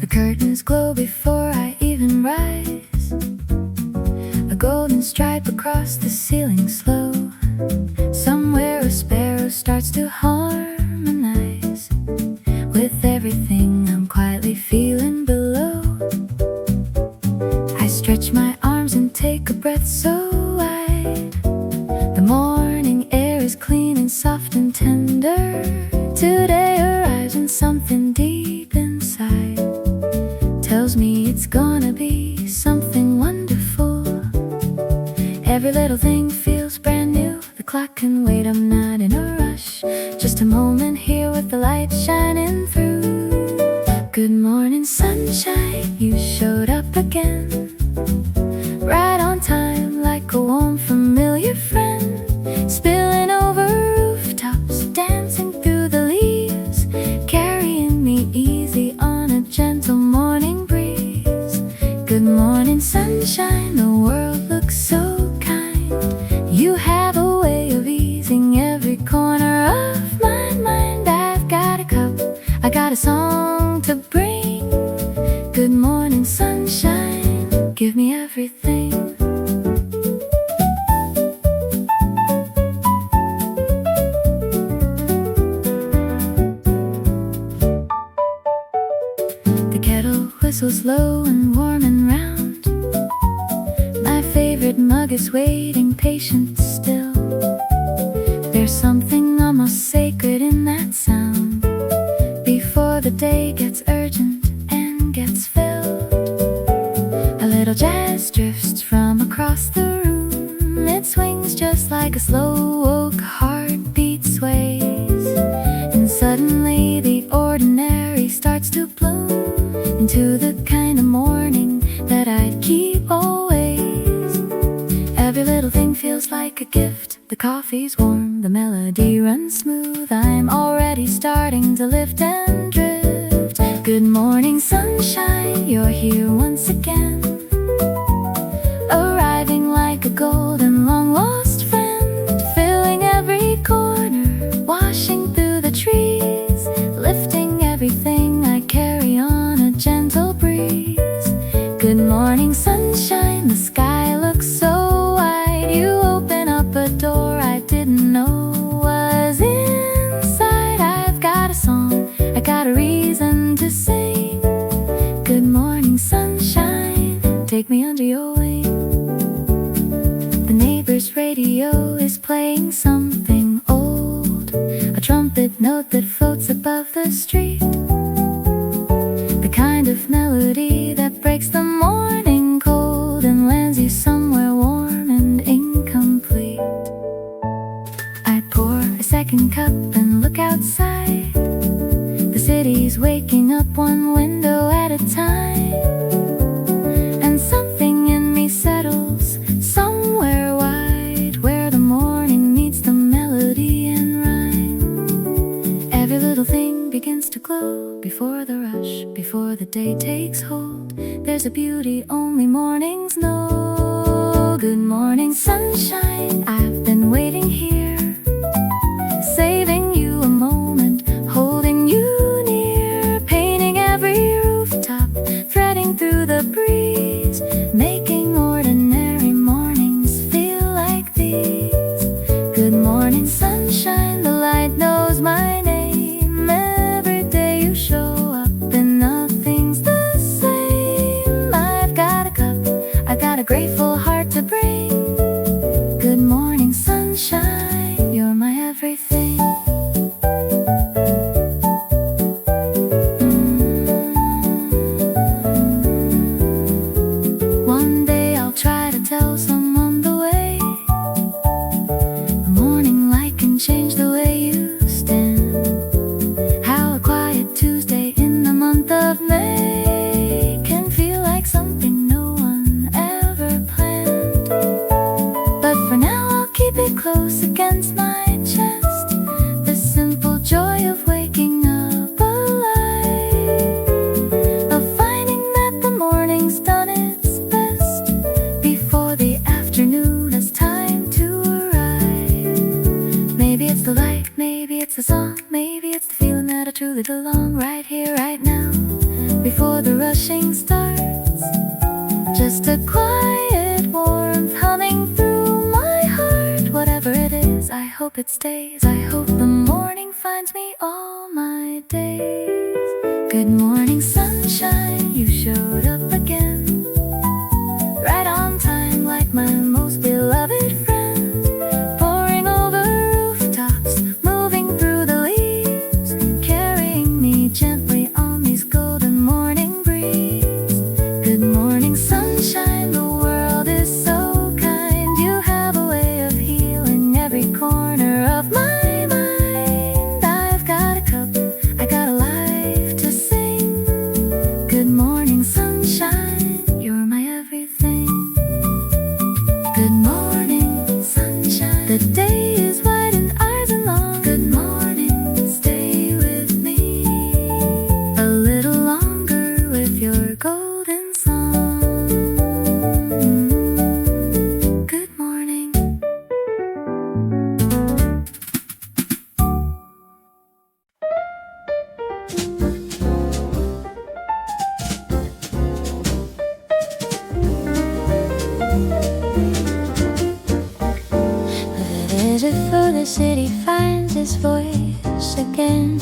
The curtains glow before I even rise. A golden stripe across the ceiling slow. Somewhere a sparrow starts to harmonize with everything I'm quietly feeling below. I stretch my arms and take a breath so wide. The morning air is clean and soft and tender. Today arrives and something deep inside tells me it's gonna be something wonderful. Every little thing feels brand new. The clock can wait, I'm not in a rush. Just a moment here with the light shining through. Good morning, sunshine, you showed up again. Right on time, like a warm, familiar friend. Spilling over rooftops, dancing through the leaves, carrying me easy on a gentle morning breeze. Good morning, sunshine, the world looks so kind. You have a way of easing every corner of my mind. I've got a cup, I got a song to bring. Good morning, sunshine, give me everything. The kettle whistles low and warm and round. My favorite mug is waiting patient still. There's something almost sacred in that sound. Before the day gets urgent and gets filled, a little jazz drifts from across the room. It swings just like a slow oak heartbeat sways. And suddenly the ordinary starts to bloom into the kind of morning that I'd keep always. Every little thing feels like a gift. The coffee's warm, the melody runs smooth. I'm already starting to lift and drift. Good morning, sunshine, you're here once again. Arriving like a golden long-lost friend. Filling every corner, washing through the trees. Lifting everything I carry on a gentle breeze. Good morning, sunshine, the sky looks so wide. You open up a door I didn't know was inside. I've got a song, I got a reason to sing. Good morning, sunshine, take me under your wing. The neighbor's radio is playing something old, a trumpet note that floats above the street. The kind of melody that breaks the morning cold and lands you somewhere warm and incomplete. I pour a second cup and look outside. The city's waking up one window at a time. And something in me settles somewhere wide, where the morning meets the melody and rhyme. Every little thing begins to glow before the rush, before the day takes hold. There's a beauty only mornings know. Good morning, sunshine, I've been waiting here, saving you a moment, holding you near. Painting every rooftop, threading through the breeze, making ordinary mornings feel like these. Good morning, sunshine, the light knows my name. Every day you show up and nothing's the same. I've got a cup, I got a grateful heart to bring. Good morning, sunshine. the song, maybe it's the feeling that I truly belong. Right here, right now, before the rushing starts. Just a quiet warmth humming through my heart. Whatever it is, I hope it stays. I hope the morning finds me all my days. Good morning, sunshine, you showed up again. Right on time, like my most beloved friend. Pouring over rooftops, moving through the leaves, carrying me gently on these golden morning breeze. Good morning, sunshine, the world is so kind. You have a way of healing every corner of my mind. I've got a cup, I got a life to sing. Good morning, sunshine, you're my everything. Good morning, sunshine, the day is wide and ours and long. Good morning, stay with me a little longer with your golden song. Good morning. Before the city finds its voice again,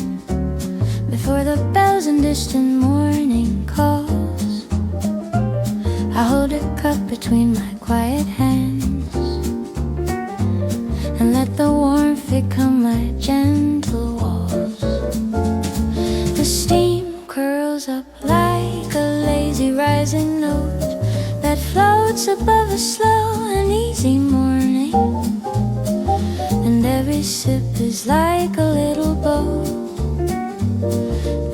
before the bells and distant morning calls, I hold a cup between my quiet hands and let the warmth become my gentle walls. The steam curls up like a lazy rising note that floats above a slow and easy morning. And every sip is like a little boat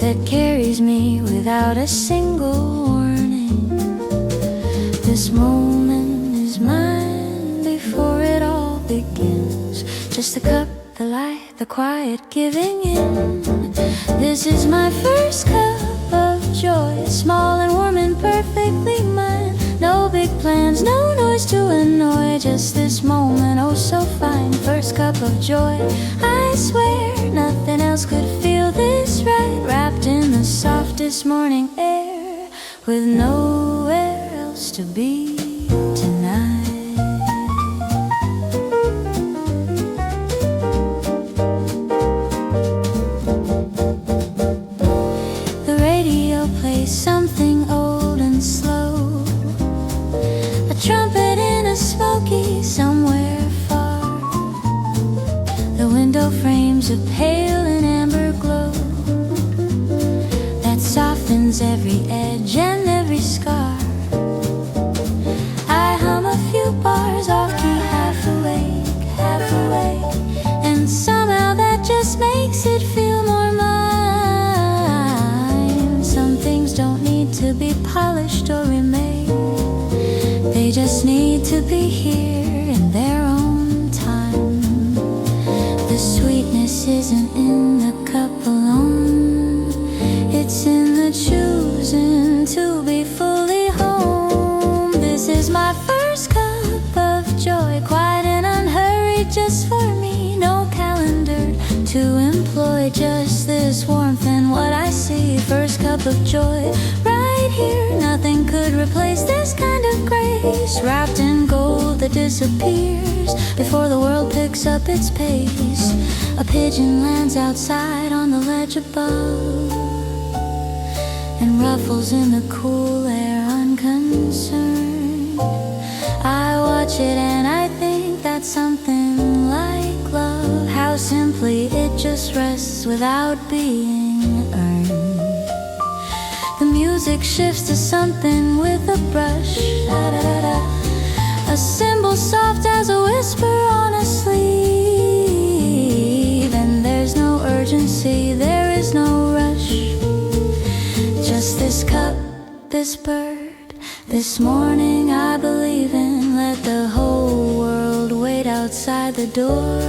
that carries me without a single warning. This moment is mine before it all begins. Just a cup, the light, the quiet giving in. This is my first cup of joy, small and warm and perfectly mine. No big plans, no noise to annoy, just this moment, oh so fine. First cup of joy, I swear nothing else could feel this right. Wrapped in the softest morning air, with nowhere else to be tonight. The radio plays something old and slow, a trumpet in a smoky somewhere far. The window frames a pale and amber glow that softens every edge and every scar. I hum a few bars off key, half awake, and somehow that just makes it feel more mine. Some things don't need to be polished or remade, they just need to be here in their own time. The sweetness isn't in the cup alone, it's in the choosing to be fully home. This is my first cup of joy, quiet and unhurried just for me. No calendar to employ, just this warmth and what I see. First cup of joy, right here, nothing could replace this kind of grace. Wrapped in gold that disappears before the world picks up its pace. A pigeon lands outside on the ledge above and ruffles in the cool air unconcerned. I watch it and I think that's something like love, how simply it just rests without being earned. The music shifts to something with a brush, a symbol soft as a whisper on a sleeve. And there's no urgency, there is no rush, just this cup, this bird, this morning I believe in. Let the whole world wait outside the door.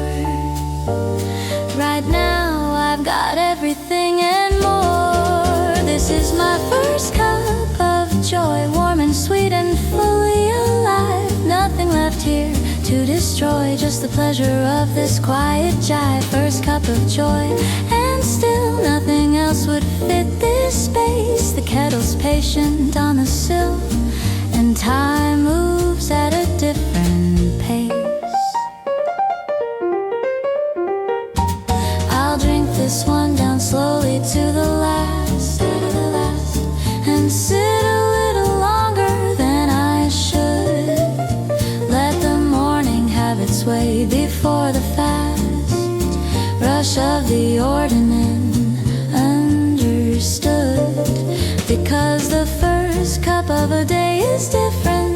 Right now I've got everything and more. This is my first cup of joy, warm and sweet and fully alive. Nothing left here to destroy, joy, just the pleasure of this quiet jive. First cup of joy, and still nothing else would fit this space. The kettle's patient on the sill, and time moves at a different pace. I'll drink this one down slowly to the last, and sit a little longer than I should. Let the morning have its way before the fast rush of the ordinance understood. Because the first cup of a day is different.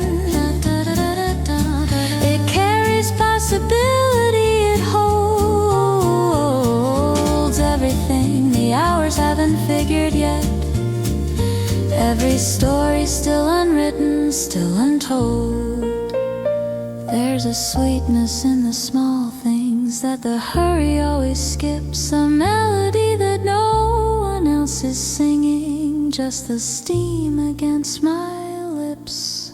It carries possibility, it holds everything the hours haven't figured yet. Every story still unwritten, still untold. There's a sweetness in the small things that the hurry always skips. A melody that no one else is singing, just the steam against my lips.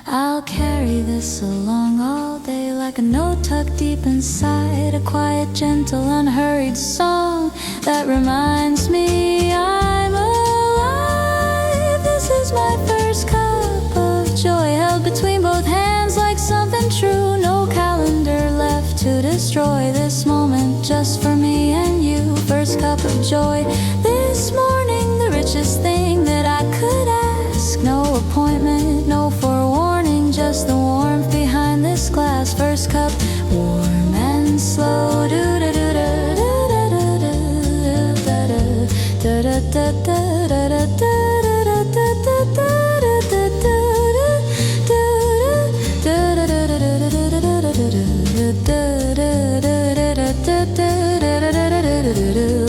I'll carry this along all day like a note tucked deep inside. A quiet, gentle, unhurried song that reminds me I'm alive. This is my first cup of joy, held between both hands like something true. No calendar left to destroy this moment, just for me and you. First cup of joy this morning, the richest thing that I could ask. No appointment, no forewarning, just the warmth behind this glass. First cup, warm and slow.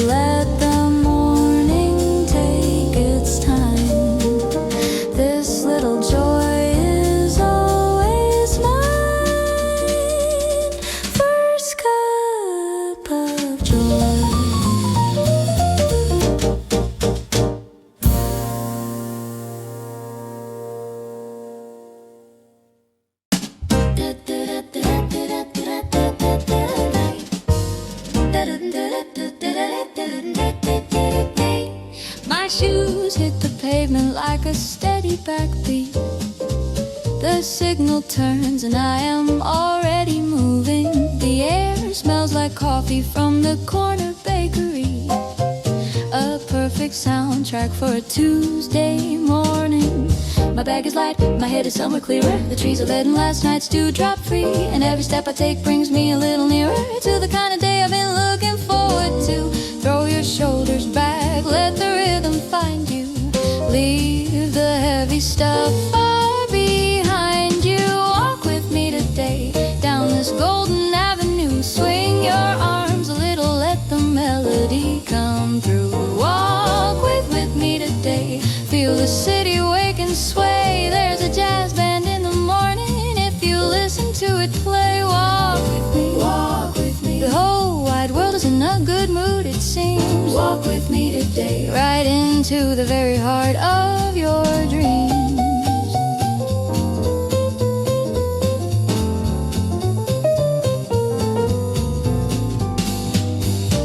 Let the morning take its time. This little joy is always mine. First cup of joy. My shoes hit the pavement like a steady backbeat. The signal turns and I am already moving. The air smells like coffee from the corner bakery. A perfect soundtrack for a Tuesday morning. My bag is light, my head is somewhere clearer. The trees are letting last night's dew drop free, and every step I take brings me a little nearer to the kind of day I've been looking forward to. Throw your shoulders back, let the rhythm find you. Leave the heavy stuff far behind you. Walk with me today down this golden avenue. Swing your arms a little, let the melody come through. Walk with me today. Feel the city wake and sway. There's a jazz band in the morning. If you listen to it play, walk with me. Walk with me. The whole wide world is in a good mood, it seems. Walk with me today, right into the very heart of your dreams.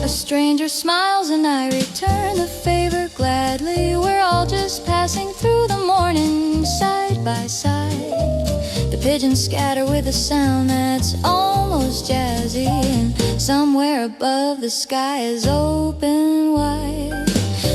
A stranger smiles and I return the favor gladly. We're all just passing through the morning side by side. The pigeons scatter with a sound that's almost jazzy, and somewhere above the sky is open wide.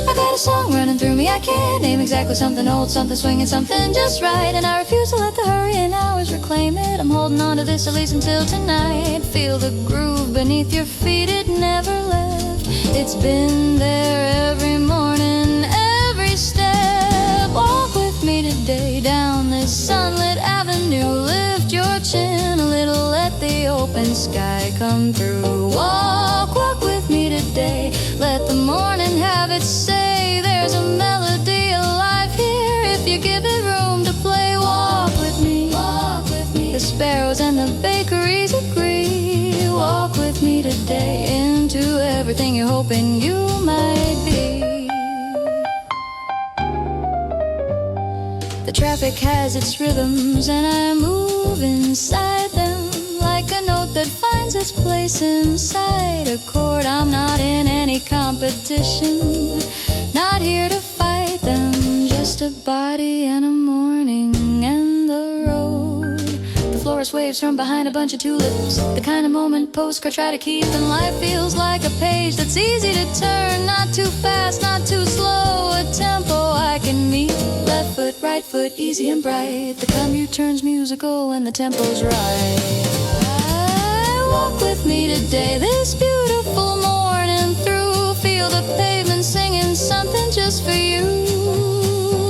I got a song running through me, I can't name exactly. Something old, something swinging, something just right. And I refuse to let the hurrying hours reclaim it. I'm holding on to this at least until tonight. Feel the groove beneath your feet, it never left. It's been there every morning, every step. Walk with me today down this sunlit avenue. Lift your chin a little, let the open sky come through. Walk with me today. Let the morning have its say. There's a melody alive here if you give it room to play. Walk with me. Walk with me. The sparrows and the bakeries agree. Walk with me today into everything you're hoping you might be. The traffic has its rhythms and I move inside them like a note note that finds its place inside a chord. I'm not in any competition, not here to fight them, just a body and a morning and the road. The florist waves from behind a bunch of tulips, the kind of moment postcard try to keep, and life feels like a page that's easy to turn, not too fast, not too slow, a tempo I can meet. Left foot, right foot, easy and bright. The commute turns musical when the tempo's right. Walk with me today, this beautiful morning through. Feel the pavement singing something just for you.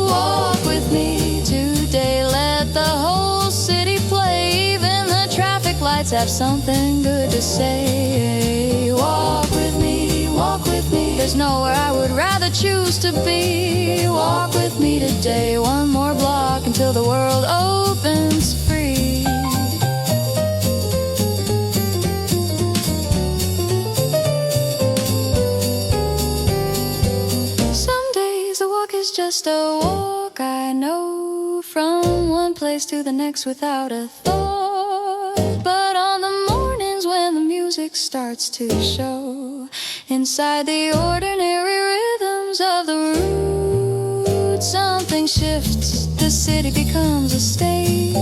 Walk with me today, let the whole city play. Even the traffic lights have something good to say. Walk with me, walk with me. There's nowhere I would rather choose to be. Walk with me today, one more block until the world opens free. It's just a walk, I know, from one place to the next without a thought. But on the mornings when the music starts to show, inside the ordinary rhythms of the route, something shifts, the city becomes a stage.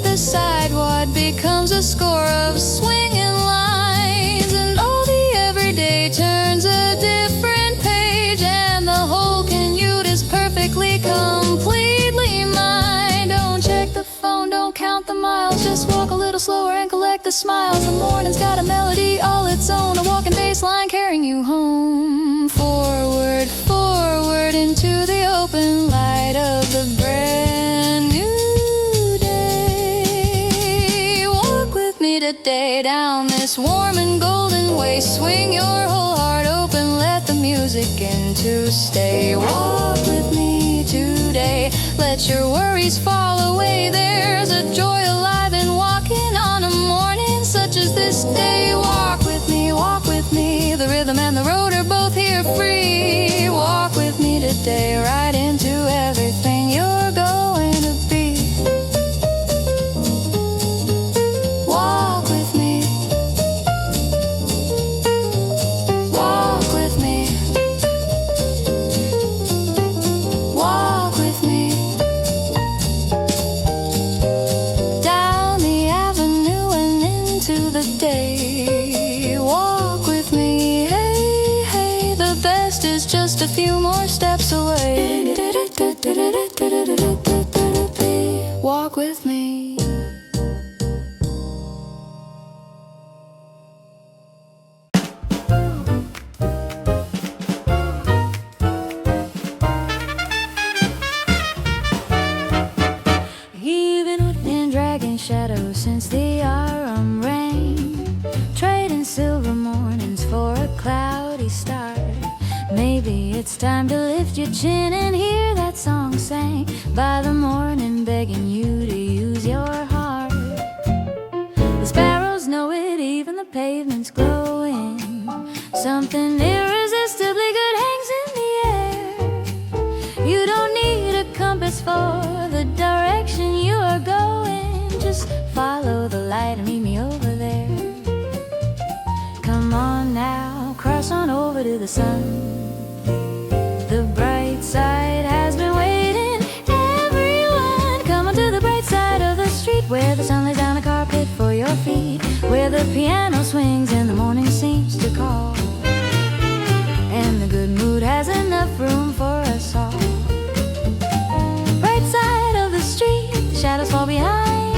The sidewalk becomes a score of swinging lines, and all the everyday turns a different page, and the whole commute is perfectly, completely mine. Don't check the phone, don't count the miles, just walk a little slower and collect the smiles. The morning's got a melody all its own, a walking bass line carrying you home. Forward, forward into the open light of the brand new day. Walk with me today down this warm and golden way. Swing your whole heart open, let the music in to stay. Walk with me today, let your worries fall away. There's a joy alive in walking on a morning such as this day. Walk with me, the rhythm and the road are both here free. Walk with me today, right into everything you're going to be. Walk with me, walk with me, walk with me, down the avenue and into the day. Walk with me, hey, hey, the best is just a few more steps away. Walk with me. Even in dragging shadows since the autumn rain, trading silver mornings for a cloudy start. Maybe it's time to lift your chin and hear that song sang by the morning, begging you to use your heart. The sparrows know it, even the pavement's glowing. Something irresistibly good hangs in the air. You don't need a compass for the direction you are going. Just follow the light and meet me over there. Come on now, cross on over to the sun. The bright side has been waiting. Everyone, come on to the bright side of the street, where the sun lays down a carpet for your feet, where the piano swings and the morning seems to call, and the good mood has enough room for us all. Bright side of the street, the shadows fall behind.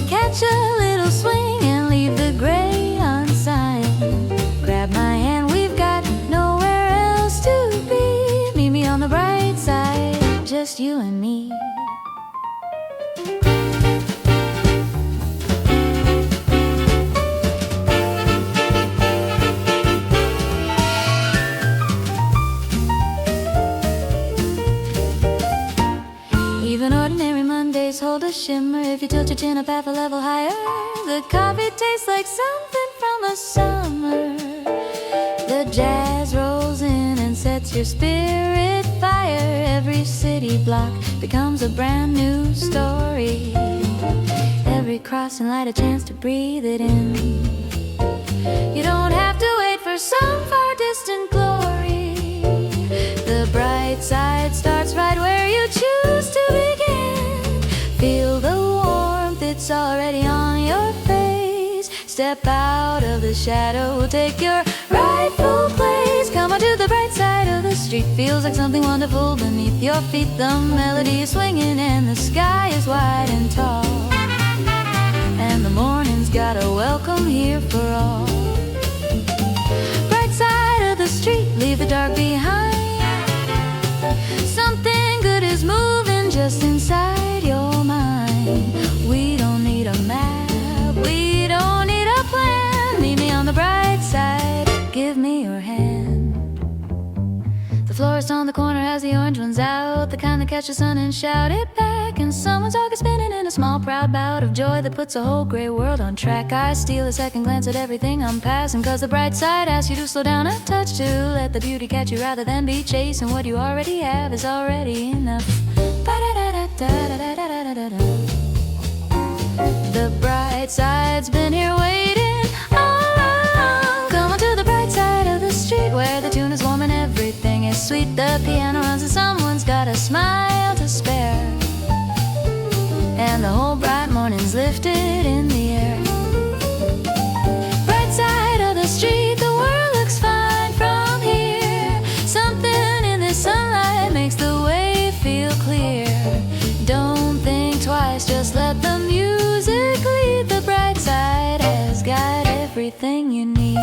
Catch a little swing and leave the gray unsigned. Grab my hand, we've got nowhere else to be. Meet me on the bright side, just you and me. Even ordinary Mondays hold a shimmer if you tilt your chin up half a level higher. The coffee tastes like something from a summer. The jazz rolls in and sets your spirit fire. Every city block becomes a brand new story. Every crossing light a chance to breathe it in. You don't have to wait for some far distant glory. The bright side starts right where you choose to begin. Feel the warmth, it's already on your face. Step out of the shadow, take your rightful place. Come on to the bright side of the street. Feels like something wonderful beneath your feet. The melody is swinging and the sky is wide and tall, and the morning's got a welcome here for all. Bright side of the street, leave the dark behind. Something good is moving just inside your mind. We don't need a map, we don't need a plan. Meet me on the bright side, give me your hand. The florist on the corner has the orange ones out, the kind that catch the sun and shout it back. And someone's dog is spinning in a small proud bout of joy that puts a whole gray world on track. I steal a second glance at everything I'm passing, cause the bright side asks you to slow down a touch, to let the beauty catch you rather than be chasing what you already have is already enough. The bright side's been here waiting all along. Come on to the bright side of the street, where the tune is warm and everything is sweet. The piano runs and someone's got a smile to spare, and the whole bright morning's lifted in the air. Bright side of the street, the world looks fine from here. Something in this sunlight makes the way feel clear. Don't think twice, just let the music lead. The bright side has got everything you need.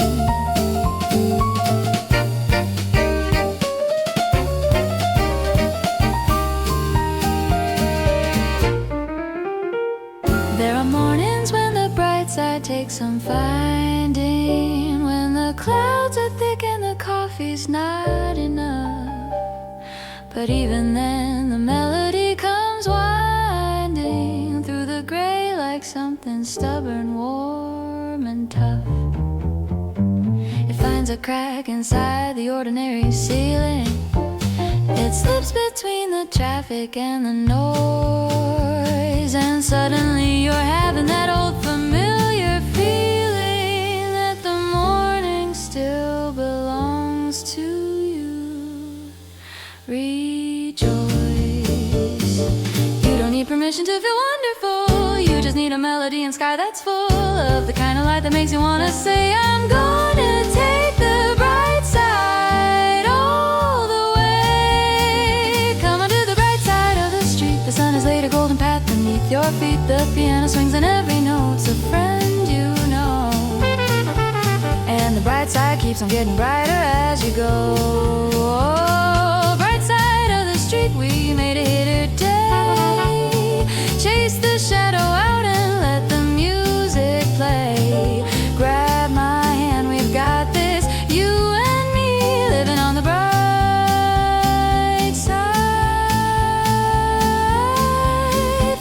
There are mornings when the bright side takes some finding, when the clouds are thick and the coffee's not enough. But even then the melody comes winding through the gray like something stubborn, warm and tough. It finds a crack inside the ordinary ceiling. It slips between the traffic and the noise, and suddenly you're having that old familiar feeling that the morning still belongs to you. Rejoice. You don't need permission to feel wonderful. You just need a melody and sky that's full of the kind of light that makes you want to say, I'm gonna take the bright side all the way. Come on to the bright side of the street. The sun has laid a golden path beneath your feet. The piano swings and every note's a friend you know, and the bright side keeps on getting brighter as you go. Oh, bright side of the street, we made it here today. Chase the shadow out and let the music play. Grab my hand, we've got this, you and me, living on the bright side,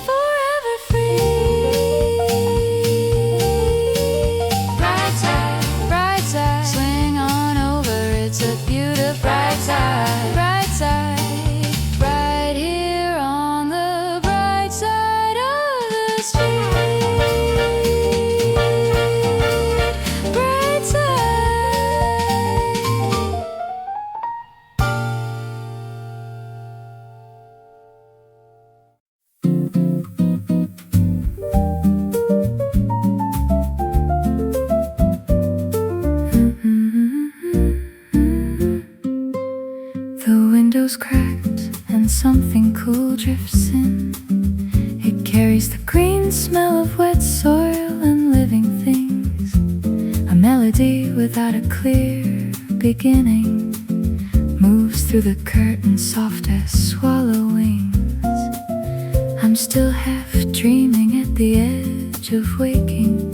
forever free. Bright side, swing on over, it's a beautiful bright side, right here on the bright side of the street. Bright side. The window's cracked and something cool drifts in. It carries the green smell of wet soil and living things. A melody without a clear beginning moves through the curtain soft as swallow wings. I'm still half dreaming at the edge of waking,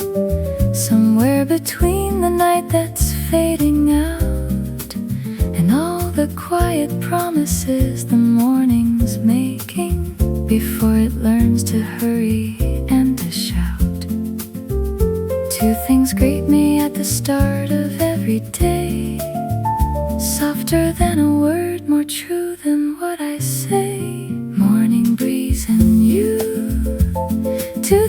somewhere between the night that's fading out and all the quiet promises the morning's making before it learns to hurry and to shout. Two things greet me at the start of every day, softer than a word, more true than what I say. Morning breeze and you, two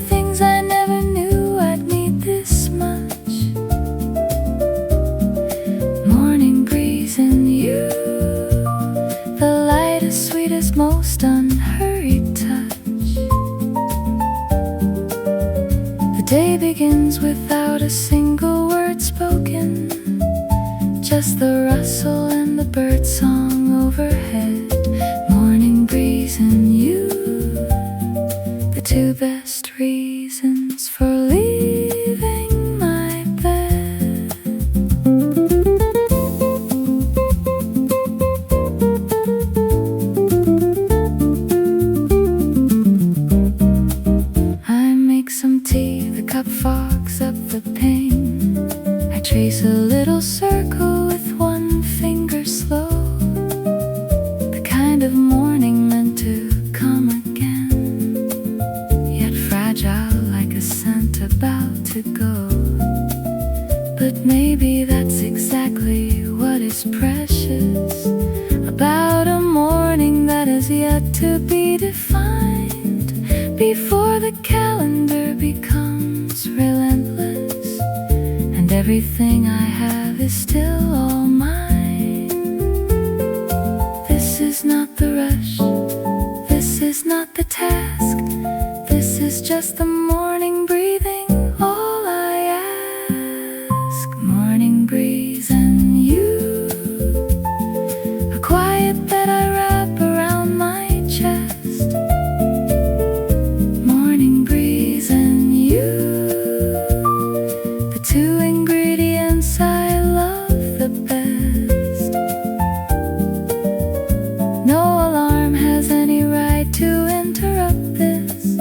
day begins without a single word spoken, just the rustle and the bird song overhead. Morning breeze and you, the two best reasons for leaving my bed. I make some tea, the cup fogs up the pain. I trace a little circle with one finger slow, the kind of morning meant to come again, yet fragile like a scent about to go. But maybe that's exactly what is precious about a morning that is yet to be defined, before the calendar becomes relentless and everything I have is still all mine. This is not the rush, this is not the task, this is just the morning breathing, all I ask. Morning breeze and you, a quiet that I wrap around my chest. Morning breeze and you, the two ingredients I love the best. No alarm has any right to interrupt this,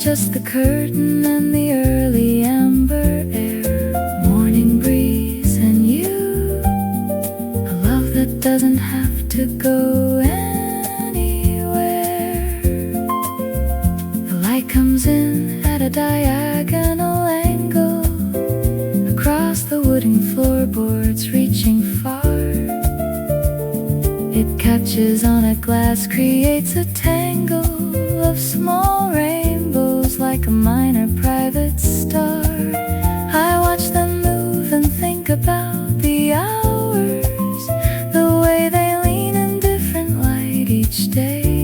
just the curtain and the early amber air. Morning breeze and you, a love that doesn't have to go anywhere. The light comes in at a diagonal angle, across the wooden floorboards reaching far. It catches on a glass, creates a tangle of small rainbows like a minor private star. I watch them move and think about the hours, the way they lean in different light each day.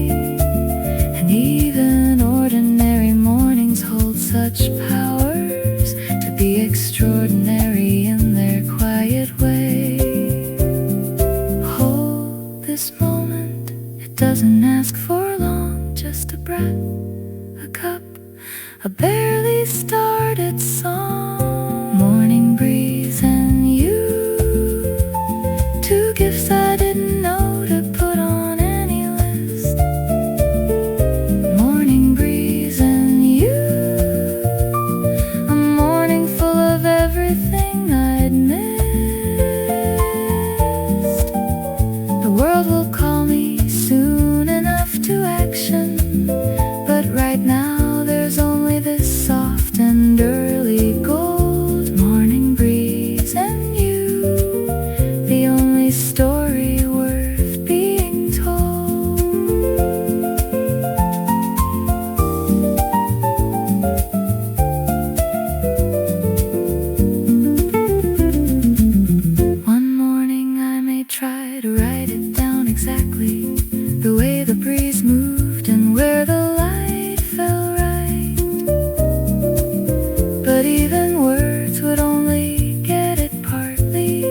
And even ordinary mornings hold such powers to be extraordinary in their quiet way. Hold this moment, it doesn't ask for long, just a breath, a cup, a barely started song. Morning breeze and you, two gifts I didn't know to put on any list. Morning breeze and you, a morning full of everything I'd missed. The world will call me soon enough to action, but right now there's only this soft and early gold. Morning breeze and you, the only story worth being told. One morning I may try to write it down exactly, the way the breeze moved and where the light fell right. But even words would only get it partly,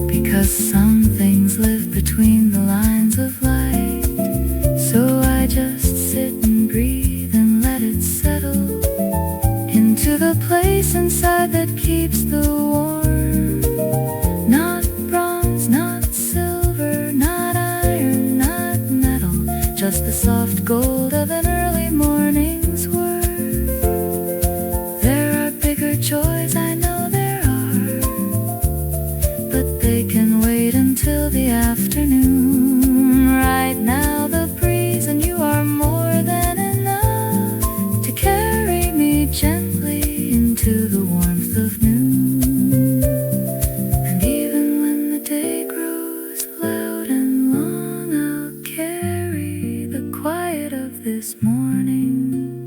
because some things live between the lines of light. So I just sit and breathe and let it settle into the place inside that keeps the warm. Not bronze, not silver, not iron, not metal, just the soft gold of an early morning's worth. There are bigger joys, I know there are, but they can wait until the afternoon. Right now the breeze and you are more than enough to carry me gently into the warmth of noon. And even when the day grows loud and long, I'll carry the quiet of this morning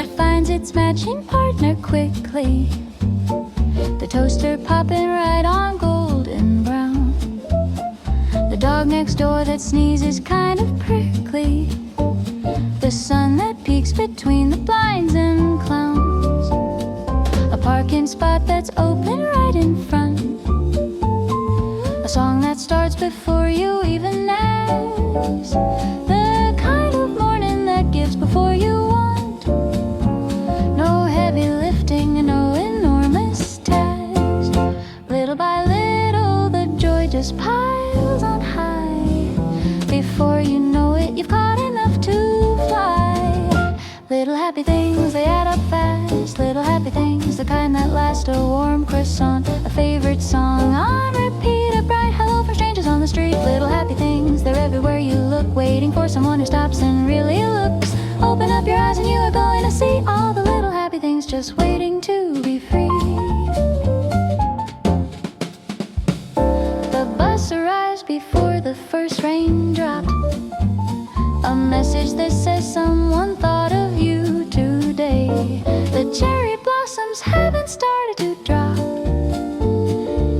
cat finds its matching partner quickly. The toaster popping right on golden brown. The dog next door that sneezes kind of prickly. The sun that peeks between the blinds and clowns. A parking spot that's open right in front. A song that starts before you even ask. The kind of morning that gives before you want. No heavy lifting and no enormous task. Little by little the joy just piles on high. Before you know it, you've caught enough to fly. Little happy things, they add up fast. Little happy things, the kind that last. A warm croissant, a favorite song on repeat, a bright hello from strangers on the street. Little happy things, they're everywhere you look, waiting for someone who stops and really looks. Open up your eyes and you are going to see all the little happy things just waiting to be free. The bus arrives before the first raindrop. A message that says someone thought of you today. The cherry blossoms haven't started to drop,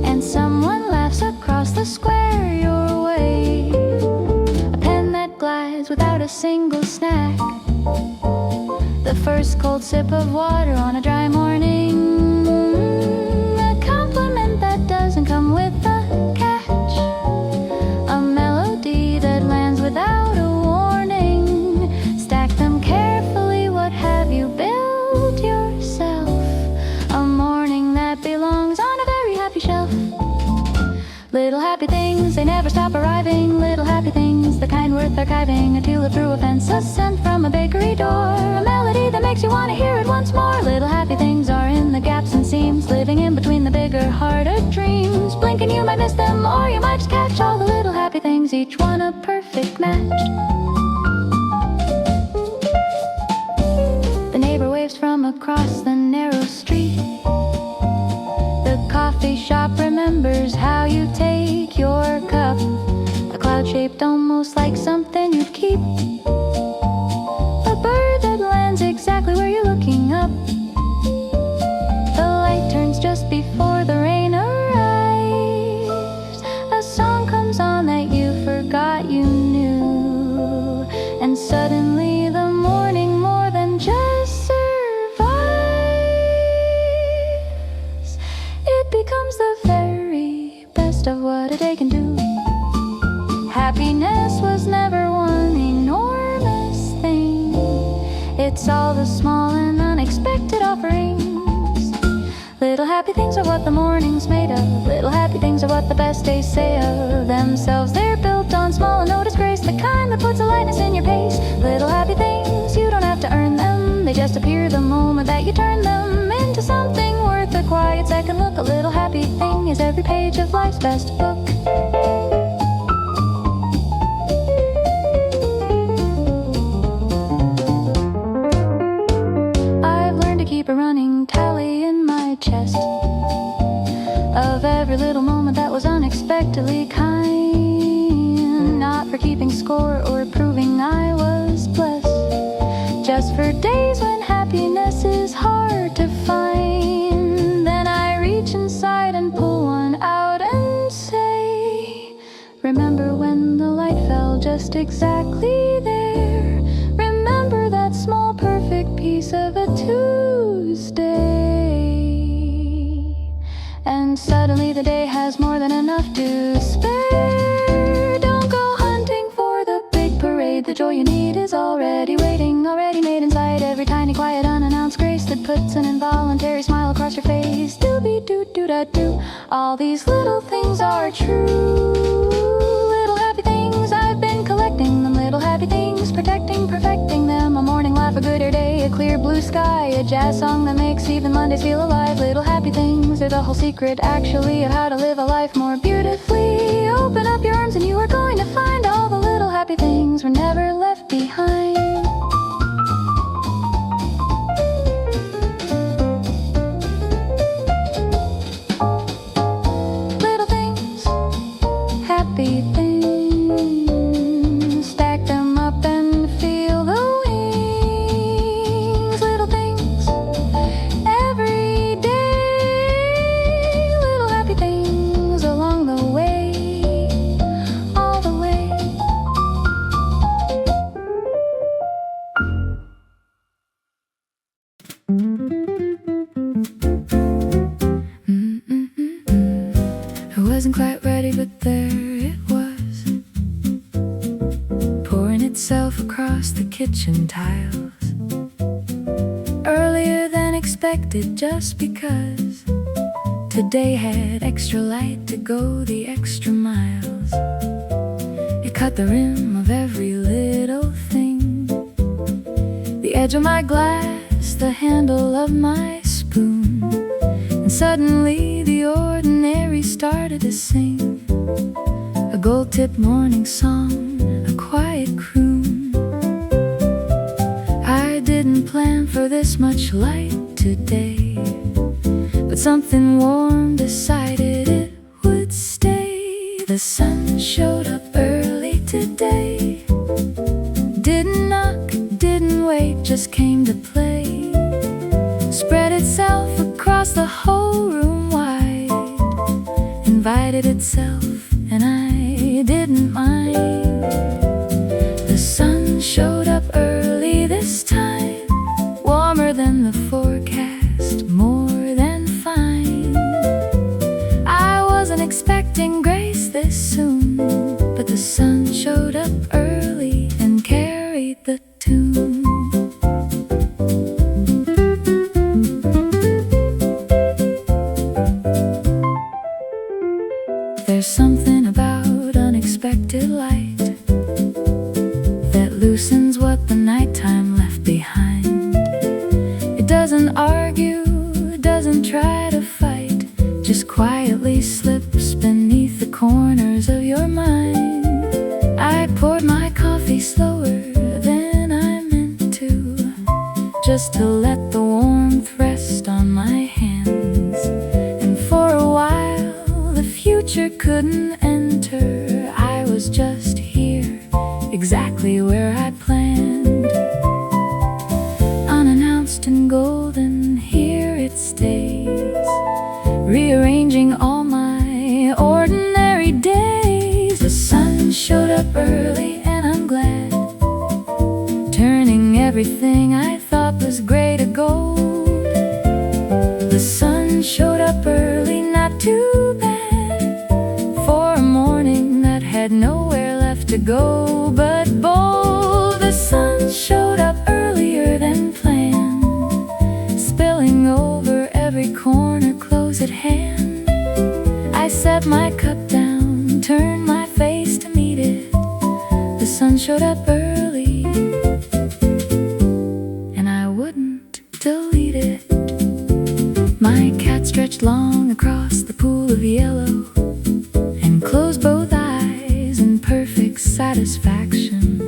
and someone laughs across the square your way. A pen that glides without a single snack. The first cold sip of water on a dry morning. A compliment that doesn't come with a catch. A melody that lands without a warning. Stack them carefully, what have you built yourself? A morning that belongs on a very happy shelf. Little happy things, they never stop arriving. Little happy things, the kind worth archiving. A tulip through a fence, a scent from a bakery door. A melody that makes you want to hear it once more. Little happy things are in the gaps and seams, living in between the bigger, harder dreams. Blink and you might miss them, or you might just catch all the little happy things, each one a perfect match. The neighbor waves from across the narrow street. The coffee shop remembers how you take your cup. A cloud shaped almost like something you'd keep. A bird that lands exactly where you're looking up. The light turns just before the rain arrives. A song comes on that you forgot you knew. And suddenly the morning more than just survives. It becomes the very best of what a day can do. Happiness was never one enormous thing. It's all the small and unexpected offerings. Little happy things are what the morning's made of. Little happy things are what the best days say of themselves. They're built on small unnoticed grace, the kind that puts a lightness in your pace. Little happy things, you don't have to earn them. They just appear the moment that you turn them into something worth a quiet second look. A little happy thing is every page of life's best book. Keep a running tally in my chest of every little moment that was unexpectedly kind. Not for keeping score or proving I was blessed, just for days when happiness is hard to find. Then I reach inside and pull one out and say, remember when the light fell just exactly there. Remember that small perfect piece of a Tuesday. And suddenly the day has more than enough to spare. Don't go hunting for the big parade. The joy you need is already waiting, already made inside every tiny quiet unannounced grace that puts an involuntary smile across your face. Do-be-do-do-da-do. All these little things are true. Little happy things, I've been collecting them. Little happy things, protecting, perfecting them. A morning laugh, a good air day, a clear blue sky, a jazz song that makes even Mondays feel alive. Little happy things are the whole secret, actually, of how to live a life more beautifully. Open up your arms and you are going to find all the little happy things were never left behind. Little things, happy things, stack them up and feel the wings. Little things I wasn't quite ready, but there it was, pouring itself across the kitchen tiles, earlier than expected, just because today had extra light to go the extra miles. It cut the rim of every little thing, the edge of my glass, the handle of my spoon, and suddenly the ordinary started to sing a gold-tipped morning song, a quiet croon. I didn't plan for this much light today, but something warm decided it would stay. The sun showed up early today, didn't knock, didn't wait, just came to play, spread itself across the whole room wide, invited itself, and I didn't mind. The sun showed up early this time, warmer than the forecast, more than fine. I wasn't expecting grace this soon, but the sun showed up early and carried the tune. There's something about unexpected light that loosens what the nighttime left behind. It doesn't argue, doesn't try to fight, just quietly slips beneath the corners of your mind. I poured my coffee slower than I meant to, just to let the warmth rest on my hands. And for a while the future couldn't enter, I was just here, exactly where I planned. Unannounced and golden, here it stays, rearranging all my ordinary days. The sun showed up early and I'm glad, turning everything I thought was gray to gold. The sun showed up early, not too bad, for a morning that had nowhere left to go but bold. The sun showed up earlier than planned, spilling over every corner close at hand. I set my cup down, turned my face to meet it. The sun showed up early, and I wouldn't delete it. My cat stretched long across the pool of yellow and closed both eyes in perfect satisfaction.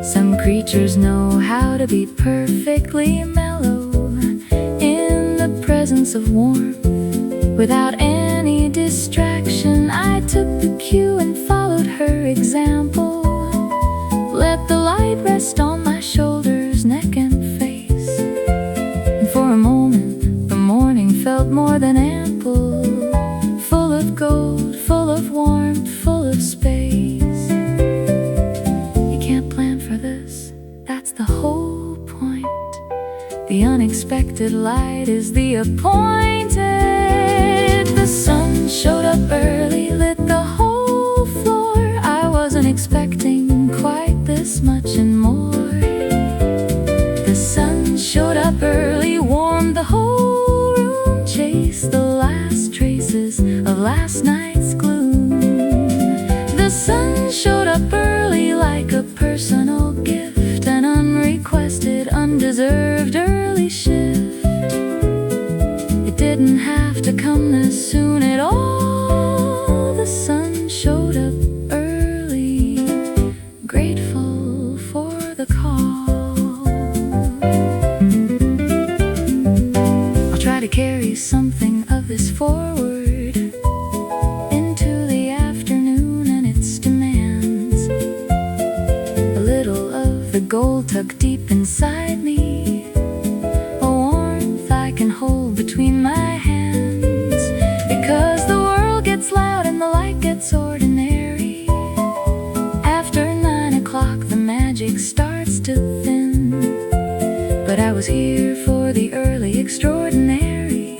Some creatures know how to be perfectly mellow in the presence of warmth, without any distraction. I took the cue and followed her example, let the light rest on my shoulders, neck and face, and for a moment the morning felt more than ample, full of gold, full of warmth, full of space. You can't plan for this, that's the whole point. The unexpected light is the appointed. The sun showed up early, lit the whole floor. I wasn't expecting quite this much and more. The sun showed up early, warmed the whole room, chased the last traces of last night's gloom. The sun showed up early like a personal gift, an unrequested, undeserved early shift. It didn't have to come this soon at all. The sun showed up early, grateful for the call. I'll try to carry something of this forward into the afternoon and its demands. A little of the gold tucked deep inside me, a warmth I can hold between my hands. Because the world gets loud and the light gets ordinary, after 9 o'clock the magic starts to thin. But I was here for the early extraordinary,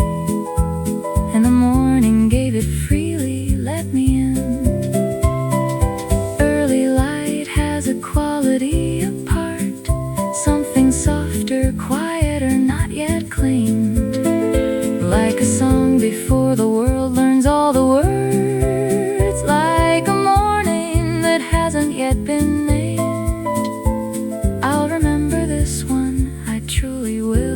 and the morning gave it freely, let me in. Early light has a quality apart, something softer, quieter, not yet claimed. Like a song before the world learns all the words, like a morning that hasn't yet been named. I'll remember this one, I truly will.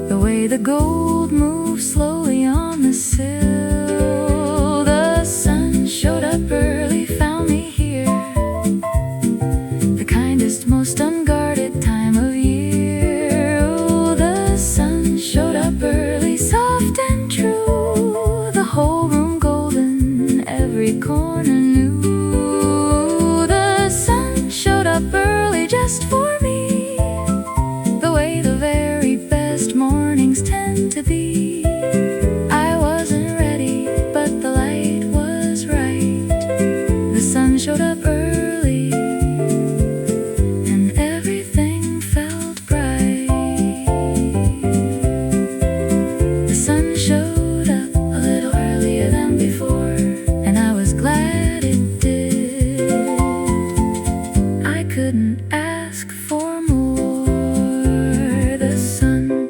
The way the gold moves slowly on the sill. The sun showed up early, found me here. The kindest, most unguarded time of year. Oh, the sun showed up early, soft and true. The whole room golden, every corner new. The sun showed up early just for me, the way the very best mornings tend to be. I wasn't ready, but the light was right. The sun showed up early, and everything felt bright. The sun showed up a little earlier than before, and I was glad it did. I couldn't ask for more. The sun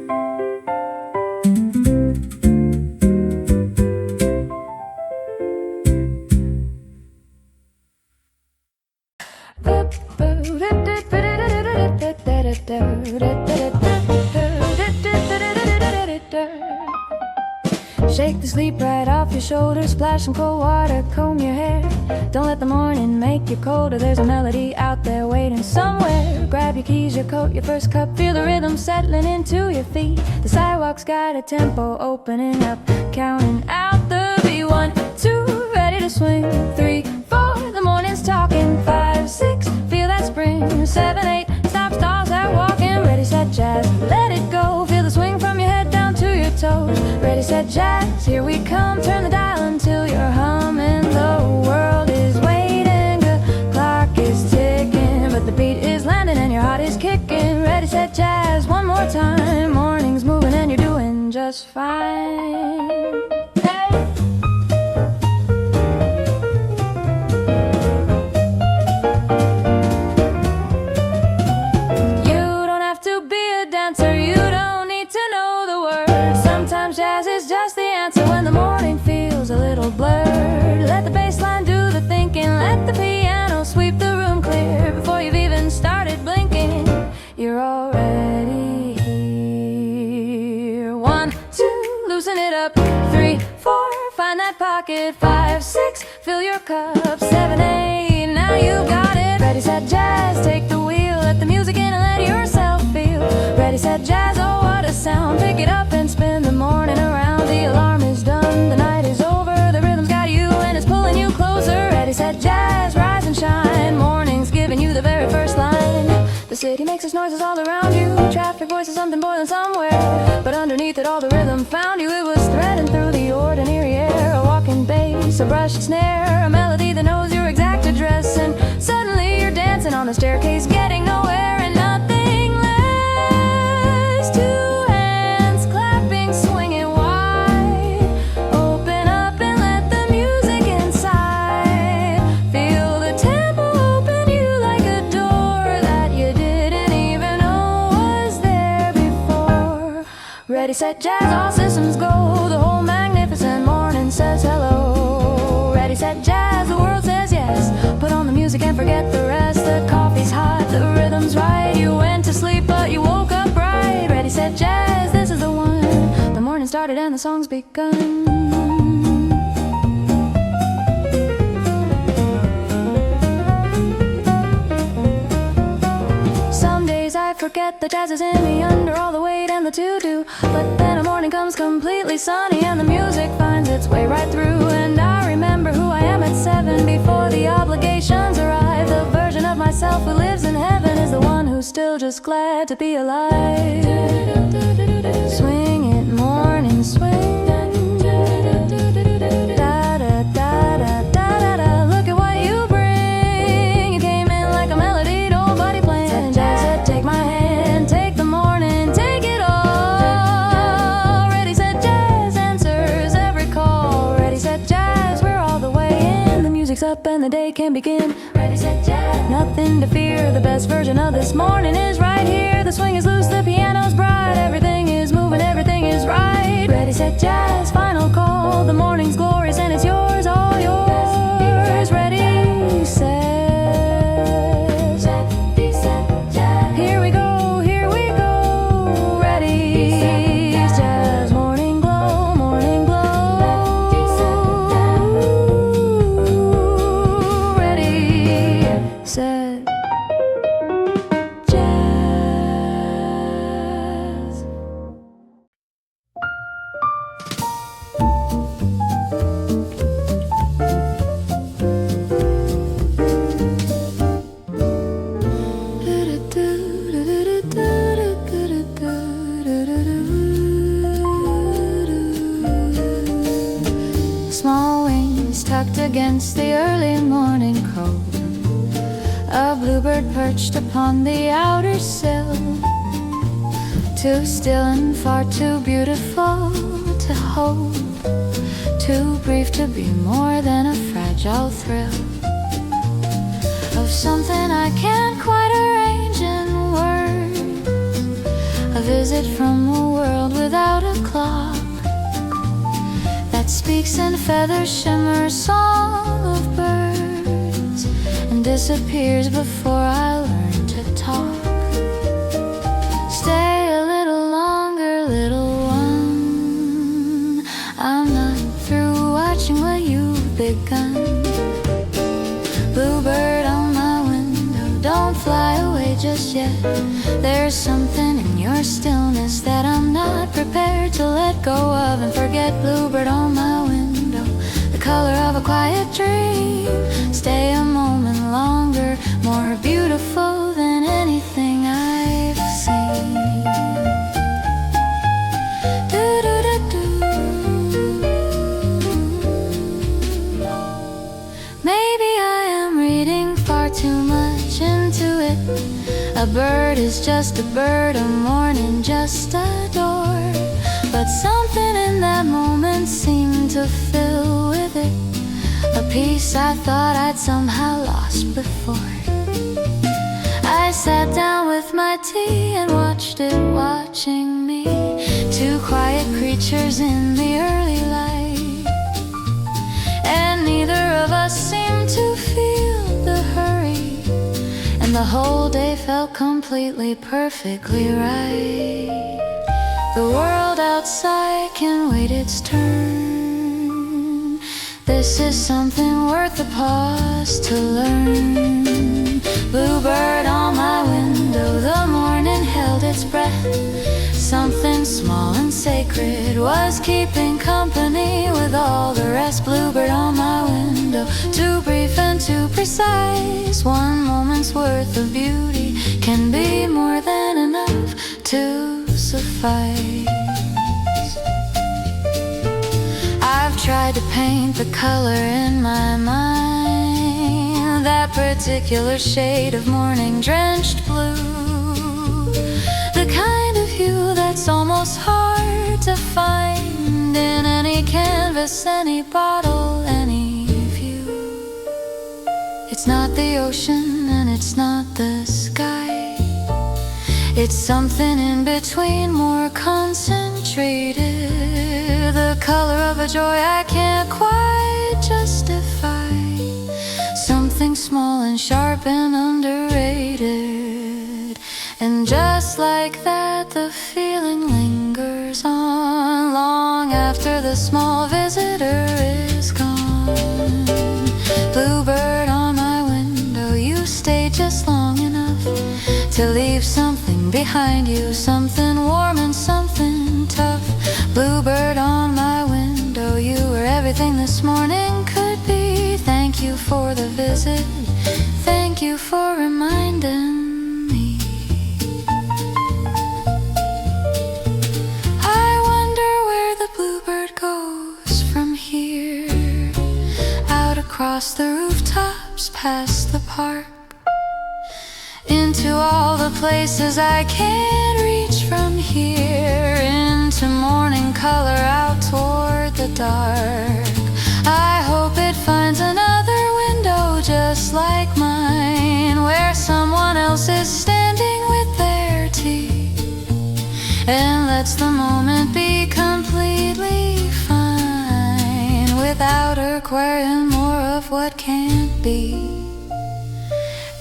shake the sleep right off your shoulders, splash some cold water, comb your hair. Don't let the morning make you colder, there's a melody out there waiting somewhere. Grab your keys, your coat, your first cup, feel the rhythm settling into your feet. The sidewalk's got a tempo opening up, counting out the beat. 1, 2, ready to swing. 3, 4, the morning's talking. 5, 6, feel that spring. 7, 8, stop, stalls that walking. Ready, set, jazz, let it go. Feel the swing from your head down to your toes. Ready, set, jazz, here we come. Turn the dial until you're humming. The world is waiting, the clock is ticking, but the beat is landing and your heart is kicking. Ready, set, jazz, one more time. Morning's moving and you're doing just fine. Hey. You don't have to be a dancer, you don't need to know the words. Sometimes jazz is just the answer when the morning feels a little blurred. Let the bass line do the thinking, let the piano sweep the room clear. Before you've even started blinking, you're already here. 1, 2, loosen it up. 3, 4, find that pocket. 5, 6, fill your cup. 7, 8, now you got it. Ready, set, jazz, take the wheel. Let the music in and let yourself feel. Ready, set, jazz, oh what a sound. Pick it up and spin the morning around. The alarm is done, the night is over. The rhythm's got you and it's pulling you closer. Ready, set, jazz, rise and shine. Morning's giving you the very first line. The city makes its noises all around you. Traffic voices, something boiling somewhere. But underneath it all the rhythm found you. It was threading through the ordinary air. A walking bass, a brushed snare, a melody that knows your exact address. And suddenly you're dancing on the staircase, getting nowhere and nothing less. 2 hands clapping, swinging wide. Open up and let the music inside. Feel the tempo open you like a door that you didn't even know was there before. Ready, set, jazz, all systems go. The whole magnificent morning says hello. Ready, set, jazz, the world says yes. Put on the music and forget the rest. The coffee's hot, the rhythm's right. You went to sleep but you woke up bright. Ready, set, jazz, this is the one. The morning started and the song's begun. Some days I forget the jazz is in me under all the weight and the to-do. But then a morning comes completely sunny and the music finds its way right through. And I remember who I am at 7 before the obligations arrive. The version of myself who lives in heaven is the one who's still just glad to be alive. Swing it, morning swing. Look at what you bring. You came in like a melody nobody planned. Jazz said, take my hand, take the morning, take it all. wakes up and the day can begin. Ready, set, jazz. Nothing to fear, the best version of this morning is right here. The swing is loose, the piano's bright, everything is moving, everything is right. Ready, set, jazz, final call, the morning's glorious and it's yours, all yours. Ready, set, jazz. Here we go, ready, jazz, morning glow, morning glow. Ready, set, jazz. Small wings tucked against the early morning cold. A bluebird perched upon the outer sill, too still and far too beautiful to hold, too brief to be more than a fragile thrill of something I can't quite arrange in words. A visit from a world without a clock that speaks in feather shimmer song of birds and disappears before I learn to talk. Stay a little longer, little one, I'm not through watching what you've begun. Bluebird on my window, don't fly away just yet. There's something in your stillness that I'm not prepared to let go of and forget. Bluebird on my window, the color of a quiet dream. Stay a moment longer, more beautiful than anything I've seen. Maybe I am reading far too much into it. A bird is just a bird, a morning just a door. But something in that moment seemed to fill with it a piece I thought I'd somehow lost before. I sat down with my tea and watched it watching me. Two quiet creatures in the early light, and neither of us seemed to feel the hurry, and the whole day felt completely, perfectly right. The world outside can wait its turn. This is something worth a pause to learn. Bluebird on my window, the morning held its breath. Something small and sacred was keeping company with all the rest. Bluebird on my window, too brief and too precise. One moment's worth of beauty can be more than enough to suffice. I've tried to paint the color in my mind, that particular shade of morning-drenched blue, the kind of hue that's almost hard to find in any canvas, any bottle, any view. It's not the ocean and it's not the sky, it's something in between, more concentrated, the color of a joy I can't quite justify. Something small and sharp and underrated, and just like that the feeling lingers on long after the small visitor is gone. Bluebird on my window, you stay just long enough to leave something behind you, something warm and something tough. Bluebird on my window, you were everything this morning could be. Thank you for the visit, thank you for reminding me. I wonder where the bluebird goes from here, out across the rooftops, past the park, into all the places I can't reach from here, into morning color out toward the dark. I hope it finds another window work, wearing more of what can't be.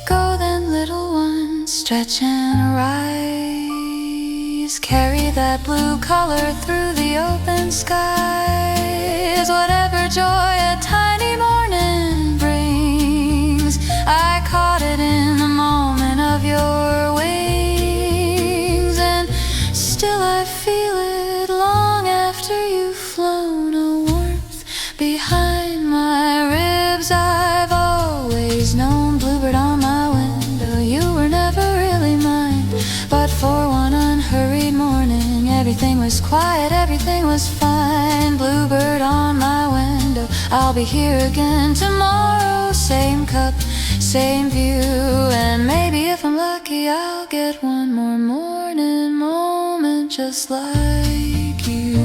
Go then, little one, stretch and rise. Carry that blue color through the open skies. Whatever joy a tiny morning brings, I caught it in the moment of your wings. And still I feel it long after you've flown. A warmth behind my ribs I've always known. Bluebird on my window, you were never really mine. But for one unhurried morning, everything was quiet, everything was fine. Bluebird on my window, I'll be here again tomorrow. Same cup, same view, and maybe if I'm lucky I'll get one more morning moment just like you.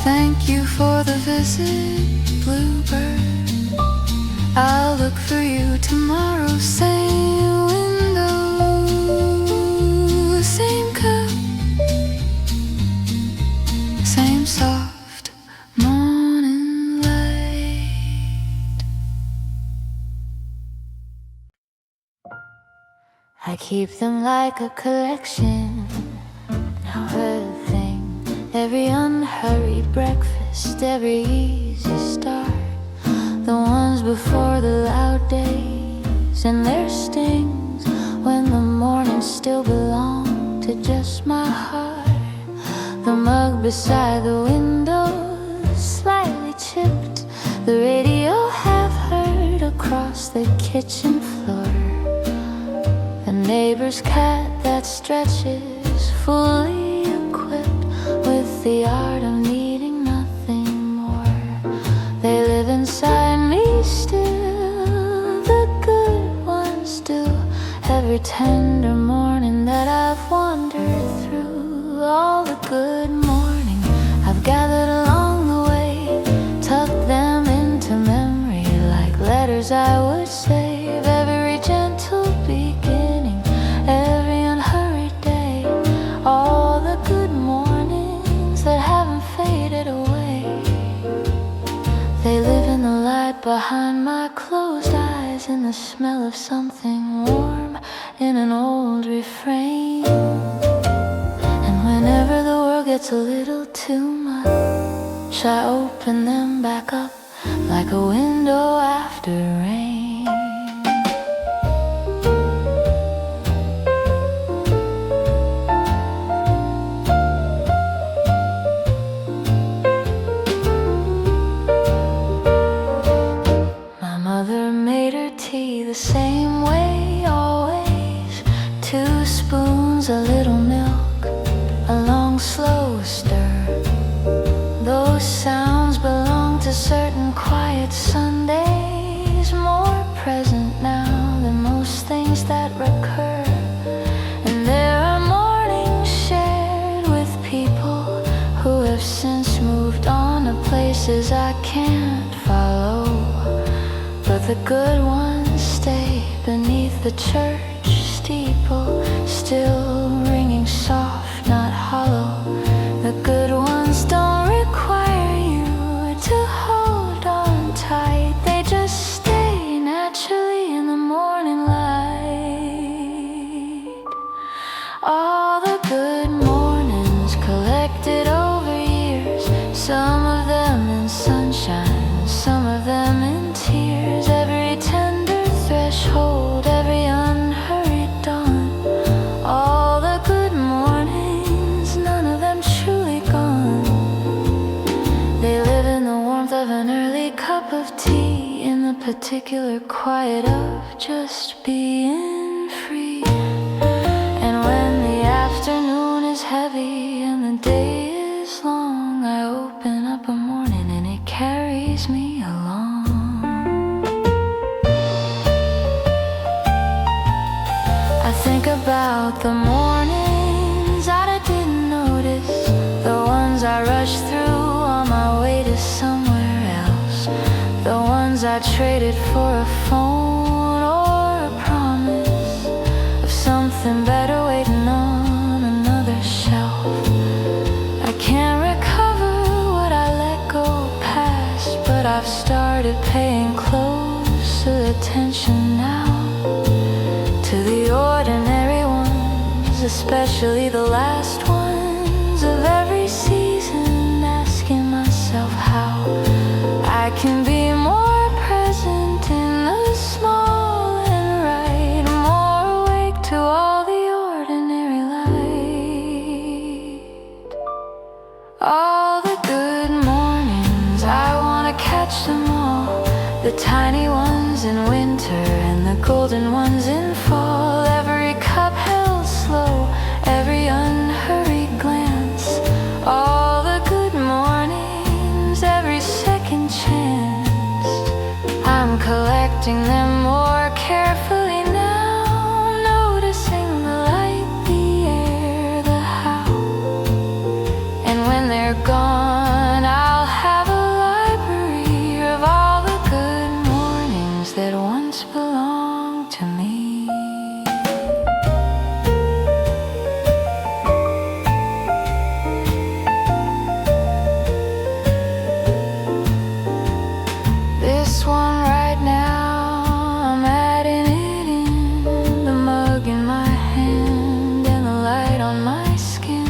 Thank you for the visit, Bluebird. I'll look for you tomorrow. Same window, same cup, same soft morning light. I keep them like a collection. Now everything, every unhurried breakfast, every easy start, the ones before the loud days and their stings, when the mornings still belong to just my heart. The mug beside the window, slightly chipped, the radio half heard across the kitchen floor. The neighbor's cat that stretches, fully equipped with the art of needing nothing more. They live inside me still, the good ones do. Every tender morning that I've wandered through, all the good morning I've gathered along the way, tucked them into memory like letters I would save. Every gentle beginning, every unhurried day, all the good mornings that haven't faded away. They live in the light behind my closed eyes, in the smell of something warm in an old refrain. And whenever the world gets a little too much, I open them back up like a window after rain. The same way always, 2 spoons, a little milk, a long slow stir. Those sounds belong to certain quiet Sundays, more present now than most things that recur. And there are mornings shared with people who have since moved on to places I can't follow, but the good ones stay beneath the church steeple, still ringing soft, not hollow. The good ones don't require you to hold on tight, they just stay naturally in the morning light. All the good mornings collected over years, some of them in sunshine, some of them in tears. Every tender threshold, every unhurried dawn, all the good mornings, none of them truly gone. They live in the warmth of an early cup of tea, in the particular quiet of just being free. about the mornings that I didn't notice, the ones I rushed through on my way to somewhere else, the ones I traded for a phone or a promise of something better waiting on another shelf. I can't recover what I let go past, but I've started paying closer attention now to the ordinary ones, especially the last ones of every season, asking myself how I can be more present in the small and right, more awake to all the ordinary light. All the good mornings, I want to catch them all, the tiny ones in winter and the golden ones in fall, every cup held slow, every unhurried glance, all the good mornings, every second chance. I'm collecting them more carefully now, noticing the light, the air, the how. And when they're gone, I'll have a library of all the good mornings that once belonged to me. This one right now, I'm adding it in, the mug in my hand and the light on my skin.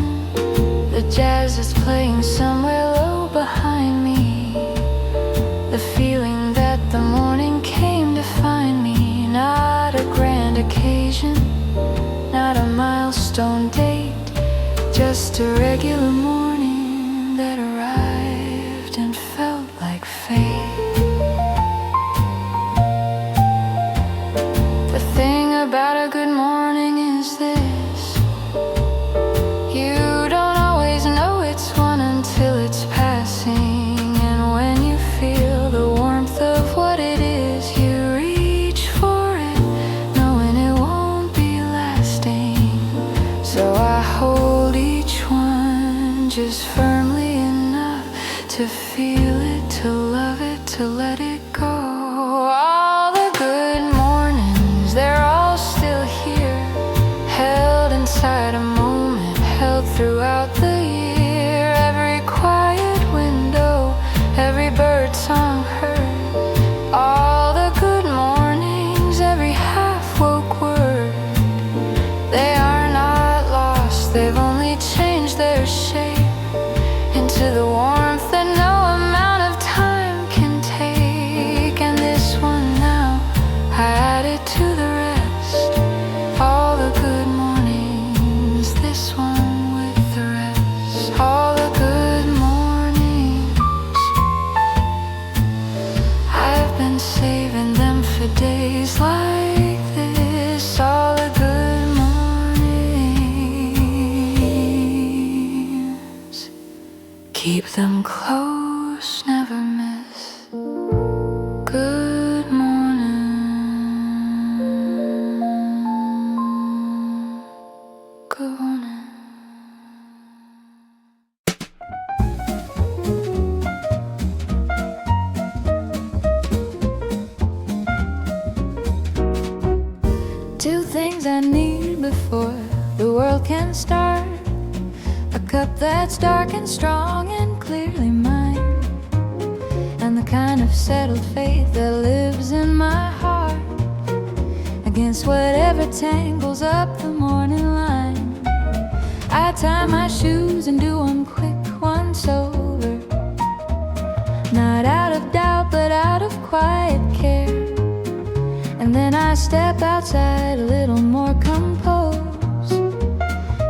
The jazz is playing somewhere low behind me, the feeling that the morning came to find me. Not a grand occasion, not a milestone date, just a regular morning that arrived and felt like fate. The thing about a good morning is this: you don't always know it's one until it's passing. And when you feel the warmth of what it is, you reach for it, knowing it won't be lasting. So I hold each one just firmly enough to feel it, to love it, to let it go. All the good mornings, they're all still here, held inside a moment, held throughout the year. Every quiet window, every bird song heard, all the good mornings, every half-woke word. They are not lost, they've only changed their shape into the warmth that no amount of time can take. And this one now, I add it to the rest, all the good mornings, this one with the rest, all the good mornings. I've been saving them for days like this, all the good mornings. Keep them close, never miss. Good morning. Good morning. Two things I need before the world can start: a cup that's dark and strong and clearly mine, and the kind of settled faith that lives in my heart against whatever tangles up the morning line. I tie my shoes and do one quick once over, not out of doubt but out of quiet care. And then I step outside a little more composed,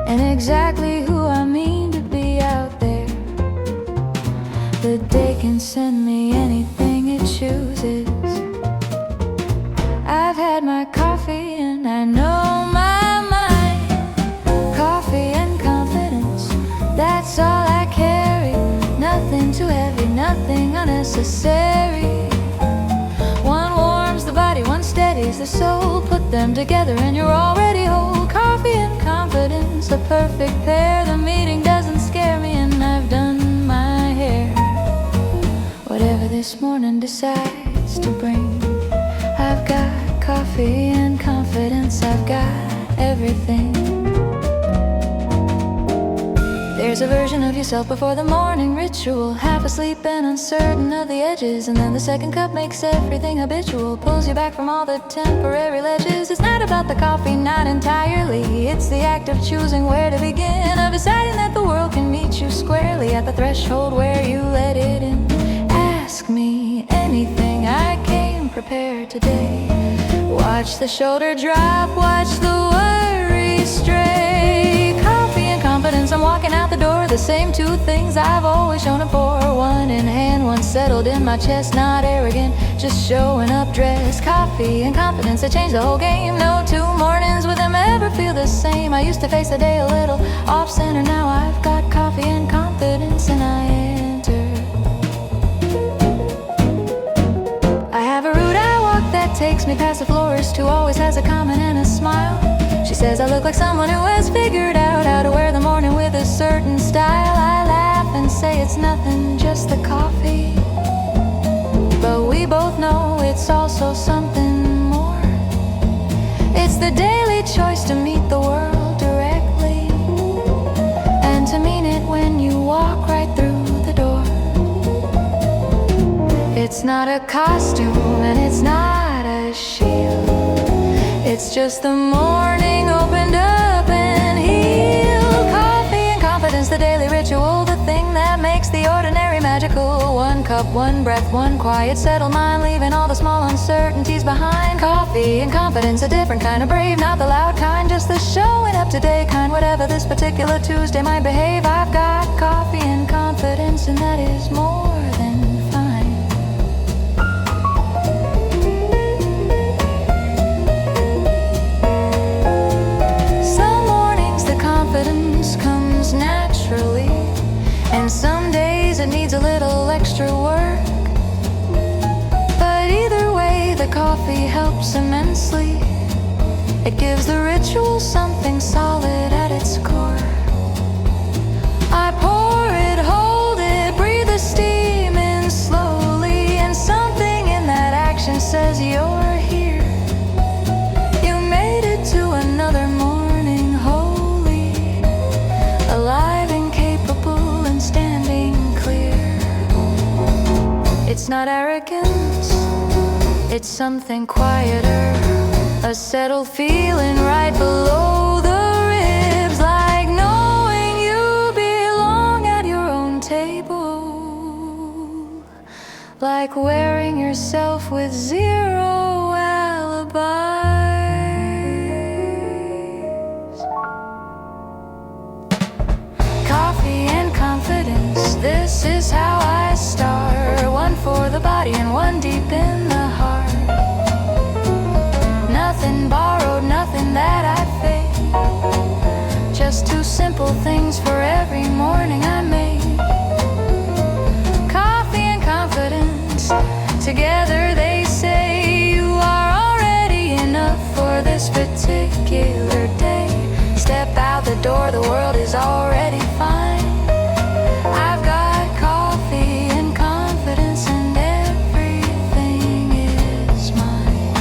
and exactly who I mean to be out there. The day can send me anything it chooses. I've had my coffee and I know my mind. Coffee and confidence, that's all I carry. Nothing too heavy, nothing unnecessary. One warms the body, one steady is the soul. Put them together and you're already whole. Coffee and confidence, a perfect pair. The meeting doesn't scare me and I've done my hair. Whatever this morning decides to bring, I've got coffee and confidence. I've got everything. There's a version of yourself before the morning ritual, half asleep and uncertain of the edges, and then the second cup makes everything habitual, pulls you back from all the temporary ledges. It's not about the coffee, not entirely. It's the act of choosing where to begin, of deciding that the world can meet you squarely at the threshold where you let it in. Ask me anything, I came prepared today. Watch the shoulder drop, watch the worry stray. Coffee and confidence, I'm walking out the door. The same two things I've always shown up for. One in hand, one settled in my chest. Not arrogant, just showing up dressed. Coffee and confidence, it changed the whole game. No two mornings with them ever feel the same. I used to face the day a little off-center. Now I've got coffee and confidence and I enter. I have a route I walk that takes me past the florist, who always has a comment and a smile. She says I look like someone who has figured out how to wear the morning with a certain style. I laugh and say it's nothing, just the coffee. But we both know it's also something more. It's the daily choice to meet the world directly, and to mean it when you walk right through the door. It's not a costume and it's not a shield. It's just the morning opened up and healed. Coffee and confidence, the daily ritual, the thing that makes the ordinary magical. One cup, one breath, one quiet, settled mind, leaving all the small uncertainties behind. Coffee and confidence, a different kind of brave, not the loud kind, just the showing up today kind. Whatever this particular Tuesday might behave, I've got coffee and confidence, and that is more than fine. Confidence comes naturally, and some days it needs a little extra work. But either way, the coffee helps immensely. It gives the ritual something solid at its core. I pour it, hold it, breathe the steam in slowly, and something in that action says you're here. You made it to another morning holy, alive and capable and standing clear. It's not arrogance, it's something quieter, a settled feeling right below the ribs, like knowing you belong at your own table, like wearing yourself with zero alibis. Coffee and confidence, this is how I start. One for the body and one deep in the heart. Nothing borrowed, nothing that I fake, just two simple things for every morning I make. Coffee and confidence, together they say you are already enough for this particular day. Step out the door, the world is already fine. I've got coffee and confidence, and everything is mine.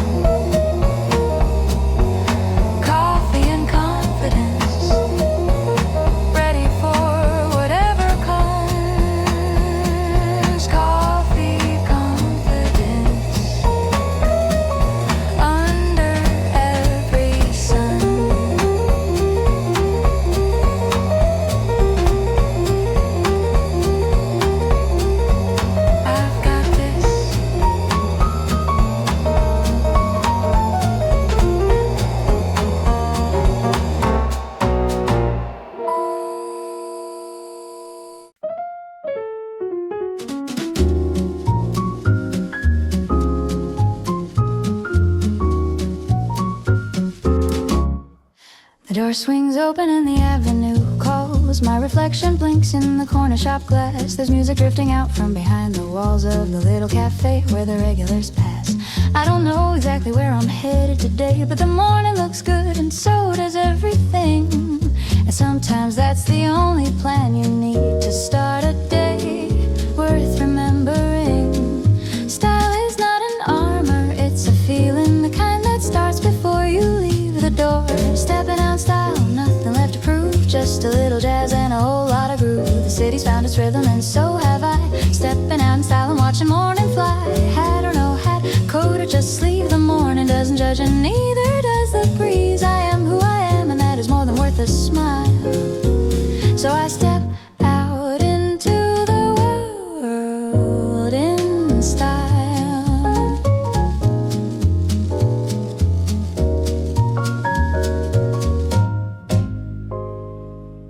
Coffee and confidence, ready for whatever comes. Coffee, confidence, under every sun. I've got this. The door swings open and the avenue calls. My reflection blinks in the corner shop glass. There's music drifting out from behind the walls of the little cafe where the regulars pass. I don't know exactly where I'm headed today, but the morning looks good and so does everything. And sometimes that's the only plan you need to start a day worth remembering. Style is not an armor, it's a feeling, the kind that starts before you leave the door. Stepping out in style, nothing left to prove, just a little jazz and a whole lot of groove. The city's found its rhythm and so have I. Stepping out in style and watching morning fly. Hat or no hat, coat or just sleeve, the morning doesn't judge and neither does the breeze. I am who I am and that is more than worth a smile. So I step out into the world in style.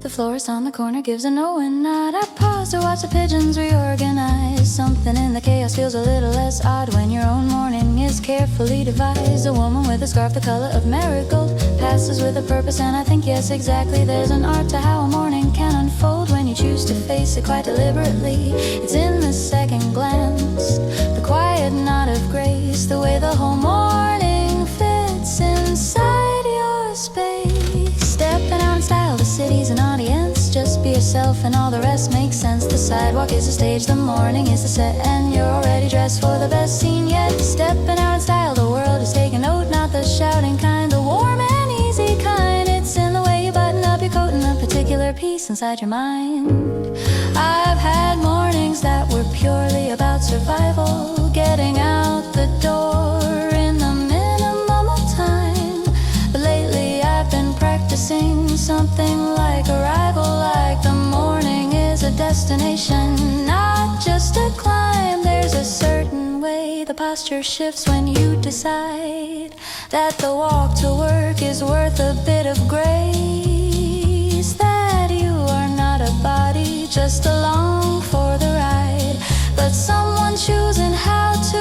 The florist on the corner gives a knowing nod. I pause to watch the pigeons reorganize. Something in the chaos feels a little less odd when your own morning is carefully devised. A woman with a scarf the color of marigold passes with a purpose, and I think yes, exactly. There's an art to how a morning can unfold when you choose to face it quite deliberately. It's in the second glance, the quiet nod of grace, the way the whole morning fits inside your space. Stepping out in style, the city's an audience. Just be yourself and all the rest makes sense. The sidewalk is the stage, the morning is the set, and you're already dressed for the best scene yet. Stepping out in style, the world is taking note, not the shouting kind, the warm and easy kind. It's in the way you button up your coat and the particular piece inside your mind. I've had mornings that were purely about survival, getting out the door in the minimum of time. But lately I've been practicing something like arrival, like the morning is a destination, not just a climb. There's a certain way the posture shifts when you decide that the walk to work is worth a bit of grace, that you are not a body just along for the ride, but someone choosing how to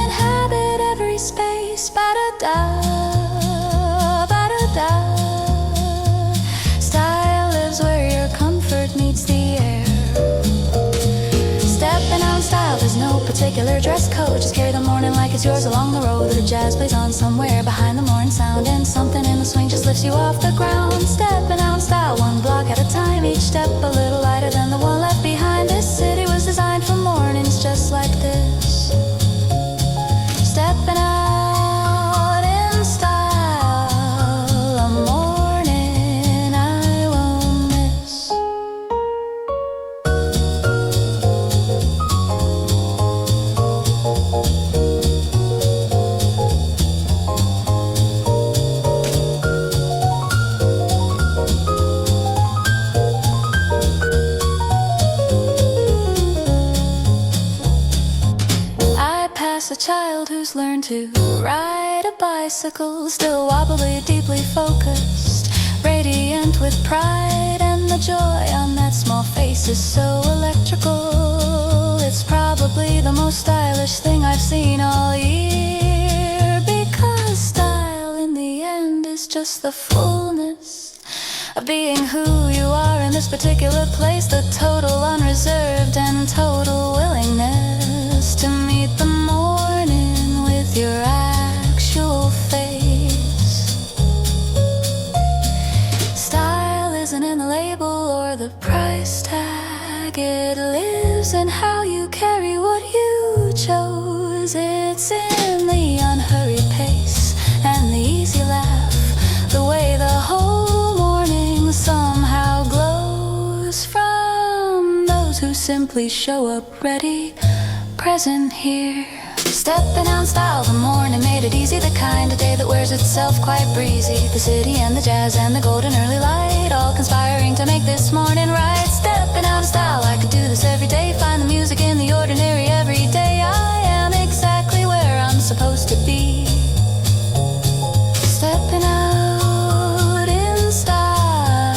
inhabit every space. Ba-da-da, ba-da-da. Style lives where your comfort meets the air. Stepping out in style, there's no particular dress code. Just carry the morning like it's yours along the road. The jazz plays on somewhere behind the morning sound, and something in the swing just lifts you off the ground. Stepping out in style, one block at a time, each step a little lighter than the one left behind. This city was designed for mornings just like this. Stepping out in style, a morning I won't miss. A child who's learned to ride a bicycle, still wobbly, deeply focused, radiant with pride, and the joy on that small face is so electrical. It's probably the most stylish thing I've seen all year, because style in the end is just the fullness of being who you are in this particular place, the total unreserved and total willingness to meet the morning with your actual face. Style isn't in the label or the price tag, it lives in how you carry what you chose. It's in the unhurried pace and the easy laugh, the way the whole morning somehow glows from those who simply show up ready, present here. Stepping out in style, the morning made it easy, the kind of day that wears itself quite breezy. The city and the jazz and the golden early light, all conspiring to make this morning right. Stepping out in style, I could do this every day, find the music in the ordinary every day. I am exactly where I'm supposed to be. Stepping out in style,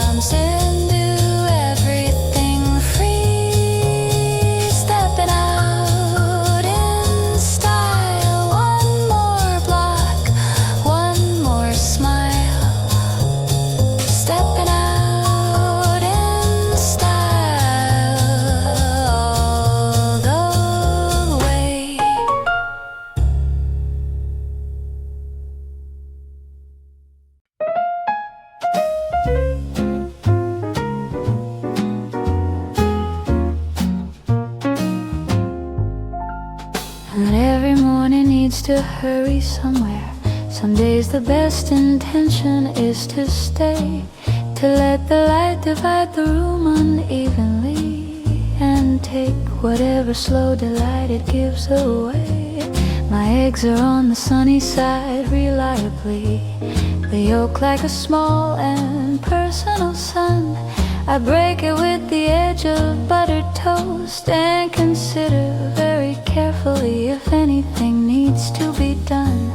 I'm saying do everything free. Stepping out in style, one more block, one more smile. Stepping out in style, although to hurry somewhere. Some days the best intention is to stay, to let the light divide the room unevenly, and take whatever slow delight it gives away. My eggs are on the sunny side reliably, the yolk like a small and personal sun. I break it with the edge of buttered toast and consider very carefully if anything needs to be done.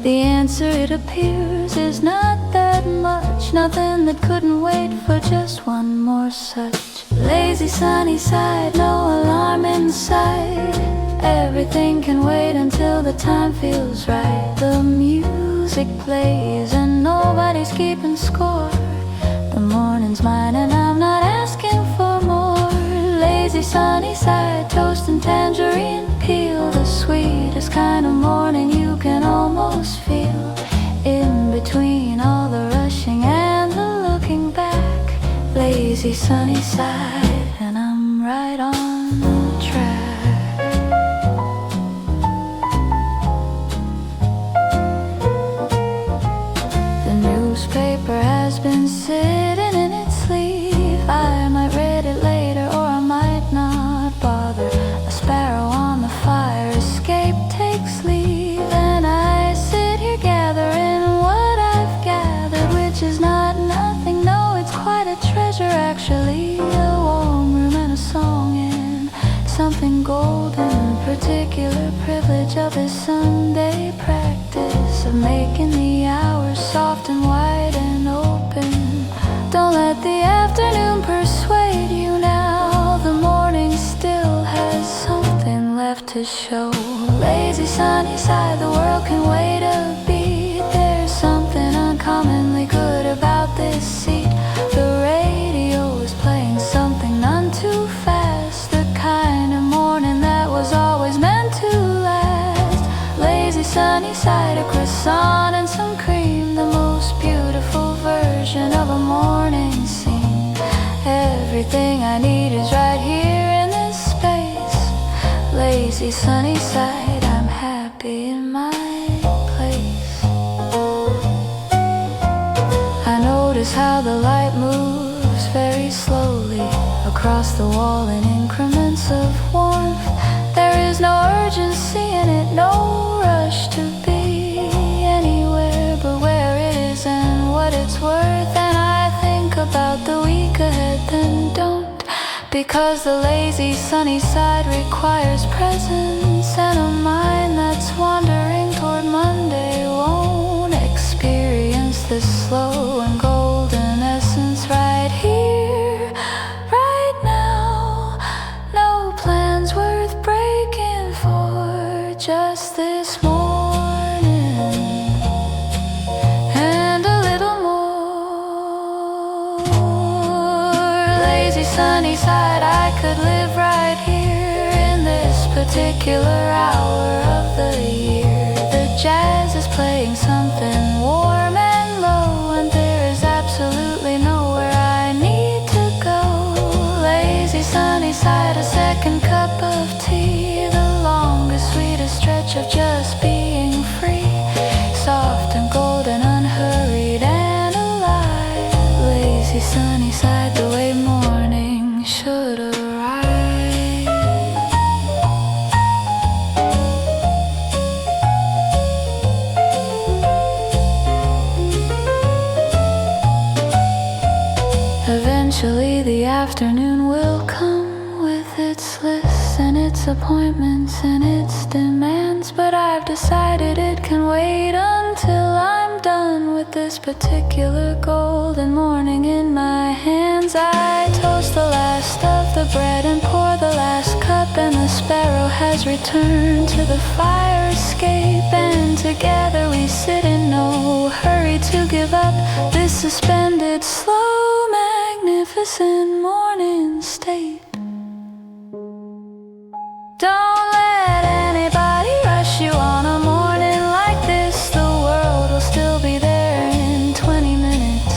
The answer, it appears, is not that much. Nothing that couldn't wait for just one more such. Lazy sunny side, no alarm inside. Everything can wait until the time feels right. The music plays and nobody's keeping score. The morning's mine and I'm not asking for more. Lazy sunny side, toast and tangerine peel, the sweetest kind of morning you can almost feel. In between all the rushing and the looking back, lazy sunny side, and I'm right on track. The newspaper has been sitting in its sleeve. I might read it later or I might not bother. A sparrow on the fire escape takes leave, and I sit here gathering what I've gathered, which is not nothing, no, it's quite a treasure actually. A warm room and a song and something golden, particular privilege of this Sunday practice of making the hours soft and wide and open. Don't let the afternoon persuade you now, the morning still has something left to show. Lazy sunny side, the world can wait a beat. There's something uncommonly good about this seat. The radio is playing something none too fast, the kind of morning that was always meant to last. Lazy sunny side, a croissant and some cream, the most beautiful version of a morning scene. Everything I need is right here in this space. Lazy sunny side, I'm happy in my place. I notice how the light moves very slowly across the wall in increments of warmth. There is no urgency in it, no rush to be anywhere but where it is and what it's worth. And I think about the week ahead, then don't, because the lazy sunny side requires presence, and a mind that's wandering toward Monday won't experience this slow and golden essence right here, right now. No plans worth breaking for just this morning and a little more. Lazy sunny side, I could live right here in this particular hour of the year. The jazz is playing something warm and low, and there is absolutely nowhere I need to go. Lazy sunny side, a second cup of tea, the longest, sweetest stretch of just being free. Soft and golden, unhurried and alive. Lazy sunny side, the way morning should arrive. Eventually the afternoon will come with its lists and its appointments and its demands, but I've decided it can wait until I'm done with this particular golden morning in my hands. I toast the last of the bread and pour the last cup, and the sparrow has returned to the fire escape, and together we sit in no hurry to give up this suspended, slow, magnificent morning state. Don't let anybody rush you on a morning like this. The world will still be there in 20 minutes.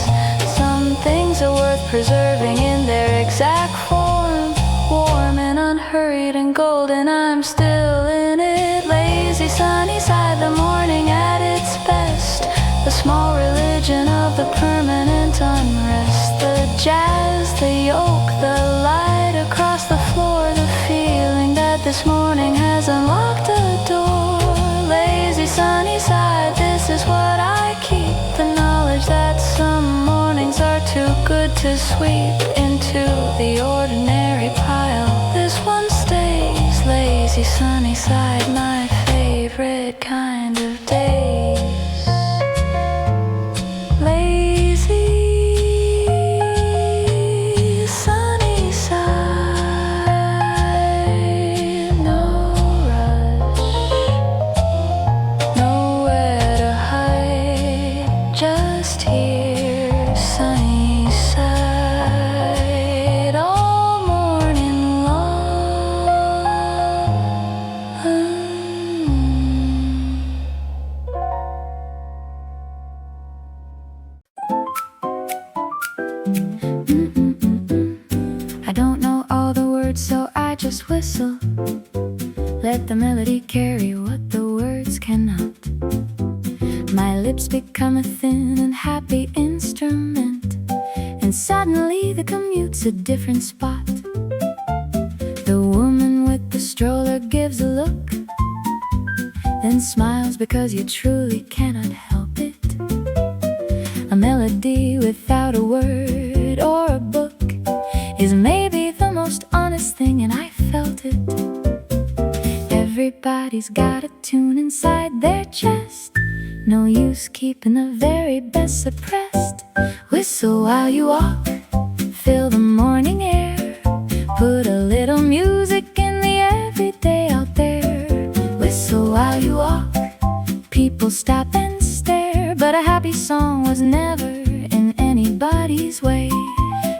Some things are worth preserving in their exact form, warm and unhurried and golden. I'm still in it. Lazy sunny side, small religion of the permanent unrest. The jazz, the yoke, the light across the floor, the feeling that this morning has unlocked a door. Lazy sunny side, this is what I keep. The knowledge that some mornings are too good to sweep into the ordinary pile. This one stays. Lazy sunny side, my favorite kind of days. Lazy sunny side, no rush, nowhere to hide, just here, sunny side, all morning long. I don't know all the words, so I just whistle. Let the melody carry what the words cannot. My lips become a thin and happy instrument, and suddenly the commute's a different spot. The woman with the stroller gives a look, then smiles because you truly cannot help it. A melody without a word or a book is maybe the most honest thing, and I felt it. Everybody's got a tune inside their chest. No use keeping the very best suppressed. Whistle while you walk, fill the morning air. Put a little music in the everyday out there. Whistle while you walk, people stop and stare. But a happy song was never in anybody's way.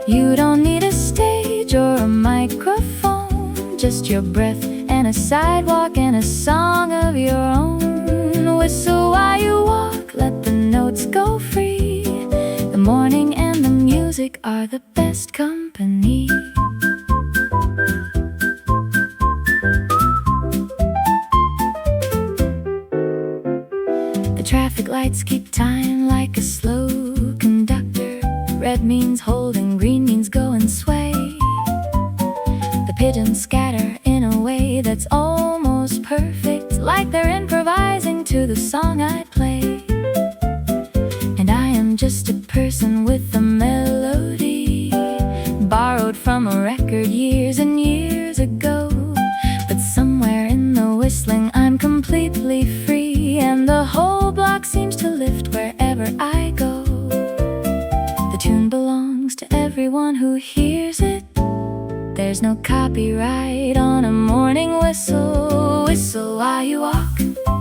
You don't need a stage or a microphone, just your breath and a sidewalk and a song of your own. Whistle while you walk, let the notes go free. The morning and the music are the best company. The traffic lights keep time like a slow conductor. Red means holding, green means go and sway. The pigeons scatter in a way that's almost perfect, like they're improvising to the song I play. And I am just a person with a melody, borrowed from a record years and years ago. But somewhere in the whistling I'm completely free, and the whole block seems to lift wherever I go. The tune belongs to everyone who hears it. There's no copyright on a morning whistle. Whistle while you walk,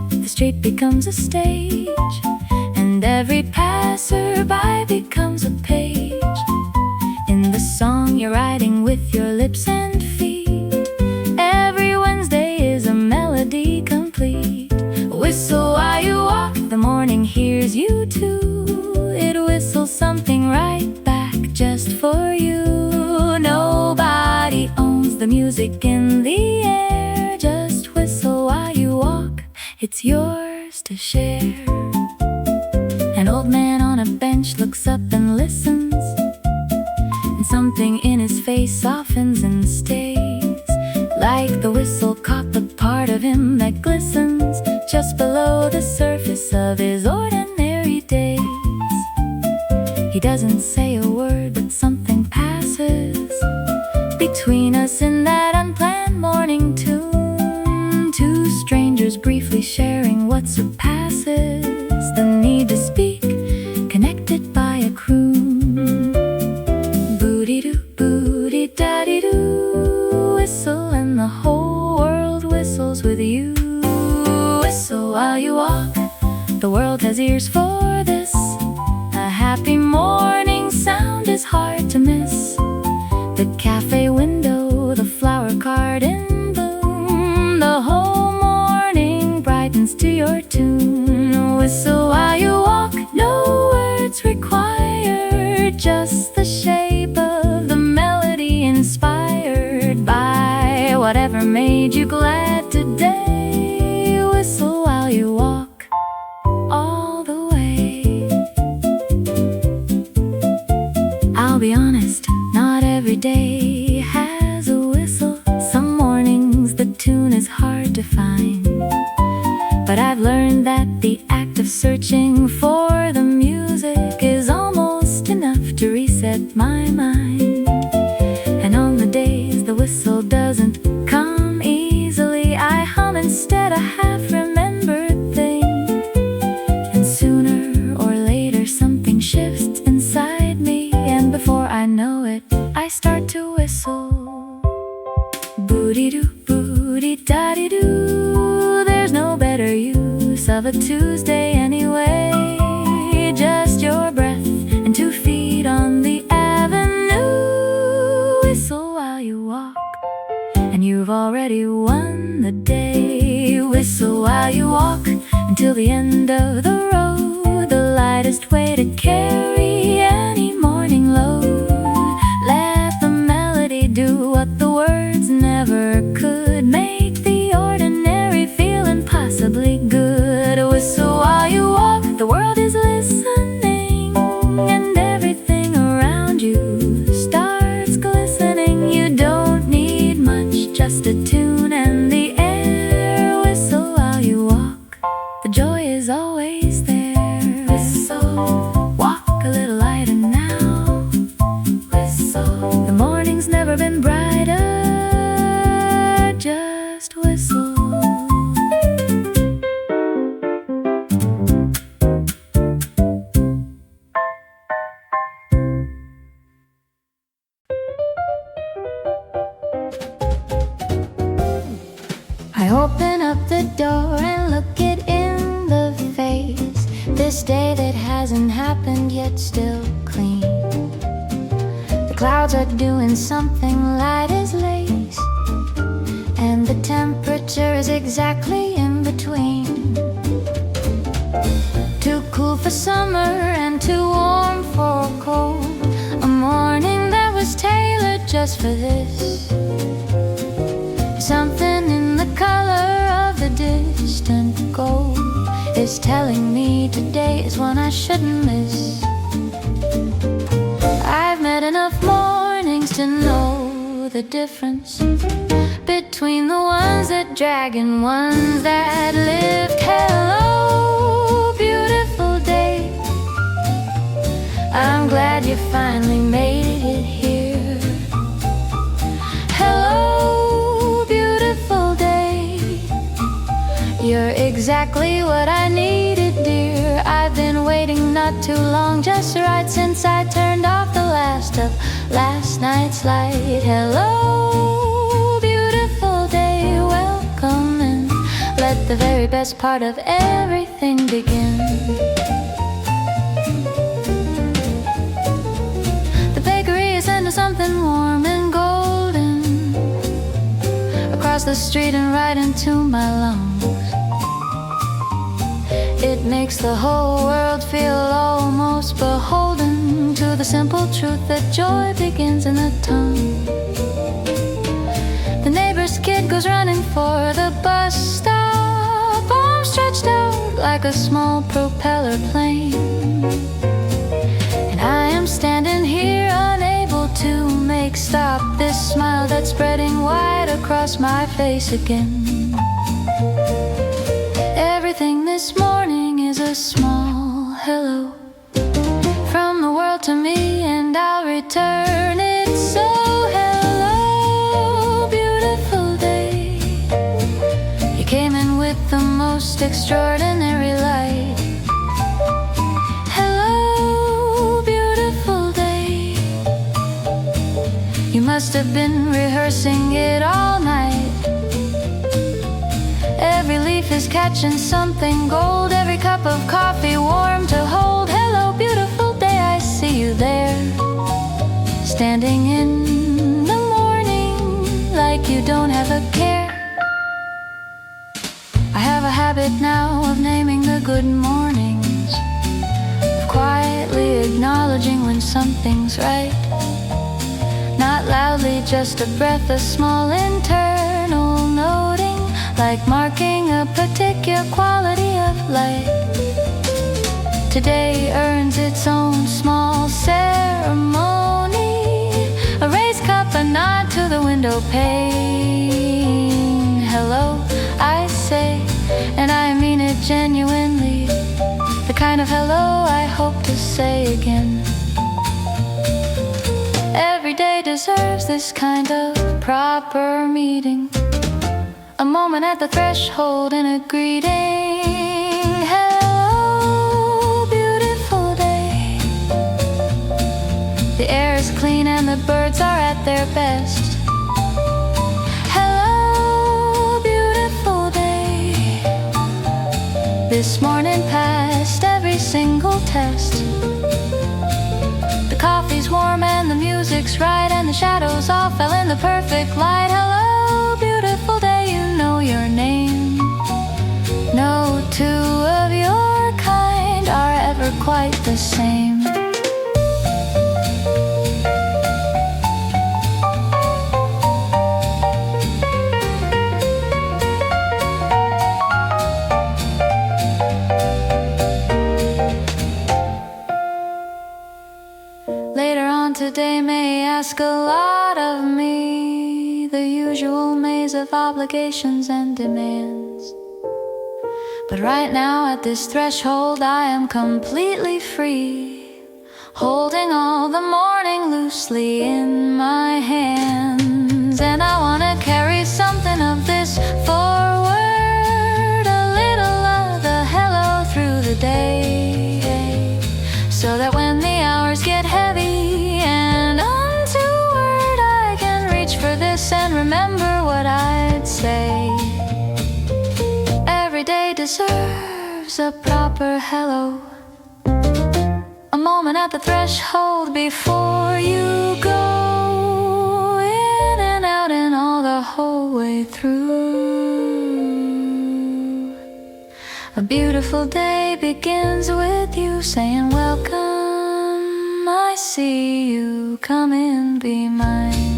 the street becomes a stage, and every passerby becomes a page in the song you're writing with your lips and feet. Every Wednesday is a melody complete. Whistle while you walk, the morning hears you too. It whistles something right back just for you. Nobody owns the music in the air. Just whistle while you walk, it's yours to share. An old man on a bench looks up and listens, and something in his face softens and stays, like the whistle caught the part of him that glistens just below the surface of his ordinary days. He doesn't say a word, but something passes between us in that unplanned morning tune. Two strangers briefly sharing what surpasses the need to speak, connected by a croon. Booty-doo, booty-daddy-doo. Whistle and the whole world whistles with you. Whistle while you walk, the world has ears for this. A happy morning sound is hard to miss. The cafe window, the flower card in bloom, the whole morning brightens to your tune. Whistle while you walk, no words required, just the shape of the melody inspired by whatever made you glad today. Whistle while you walk all the way. of searching for the music is almost enough to reset my mind. And on the days the whistle doesn't come easily, I hum instead a half-remembered thing. And sooner or later something shifts inside me, and before I know it, I start to whistle. Booty-doo, booty-da-dee-doo. There's no better use of a Tuesday anyway. Just your breath and 2 feet on the avenue. Whistle while you walk, and you've already won the day. Whistle while you walk until the end of the road, the lightest way to carry any morning load. Let the melody do what the words never could, make the ordinary feel impossibly good. Whistle while you walk, the world is listening, and everything around you starts glistening. You don't need much, just a tune and the air. Whistle while you walk, the joy is always there. Whistle, walk a little lighter now. Whistle, the morning's never been brighter. Just whistle. I open up the door and look it in the face. This day that hasn't happened yet, still clean. The clouds are doing something light as lace, and the temperature is exactly in between. Too cool for summer and too warm for cold. A morning that was tailored just for this. Something in the color of the distant gold is telling me today is one I shouldn't miss. I've met enough mornings to know the difference between the ones that drag and ones that lift. Hello, beautiful day. I'm glad you finally made it here. Hello, beautiful day. You're exactly what I needed, dear. I've been waiting not too long, just right since I turned off the last of last night's light. Hello, beautiful day. Welcome and let the very best part of everything begin. The bakery is into something warm and golden across the street and right into my lungs. It makes the whole world feel almost beholden to the simple truth that joy begins in the tongue. The neighbor's kid goes running for the bus stop, arms stretched out like a small propeller plane. And I am standing here unable to make stop this smile that's spreading wide across my face again. Everything this morning is a small hello from the world to me, and I'll return it. So hello, beautiful day. You came in with the most extraordinary light. Hello, beautiful day. You must have been rehearsing it all night. Every leaf is catching something gold, every cup of coffee warm to hold. Hello, beautiful day, I see you there, standing in the morning like you don't have a care. I have a habit now of naming the good mornings, of quietly acknowledging when something's right. Not loudly, just a breath, a small internal noting, like marking a particular quality of light. Today earns its own small ceremony, a raised cup, a nod to the window pane. Hello, I say, and I mean it genuinely. kind of hello I hope to say again. Every day deserves this kind of proper meeting, a moment at the threshold and a greeting. Hello, beautiful day. The air is clean and the birds are at their best. Hello, beautiful day. This morning passed every single test. The coffee's warm and the music's right, and the shadows all fell in the perfect light. Hello, beautiful day, you know your name. No two of your kind are ever quite the same. Today may ask a lot of me, the usual maze of obligations and demands. But right now at this threshold I am completely free, holding all the morning loosely in my hands. And I wanna carry something of this forward, a little of the hello through the day, so that when the hours get heavy and remember what I'd say. Every day deserves a proper hello, a moment at the threshold before you go in and out and all the whole way through. A beautiful day begins with you saying welcome, I see you, come in, be mine.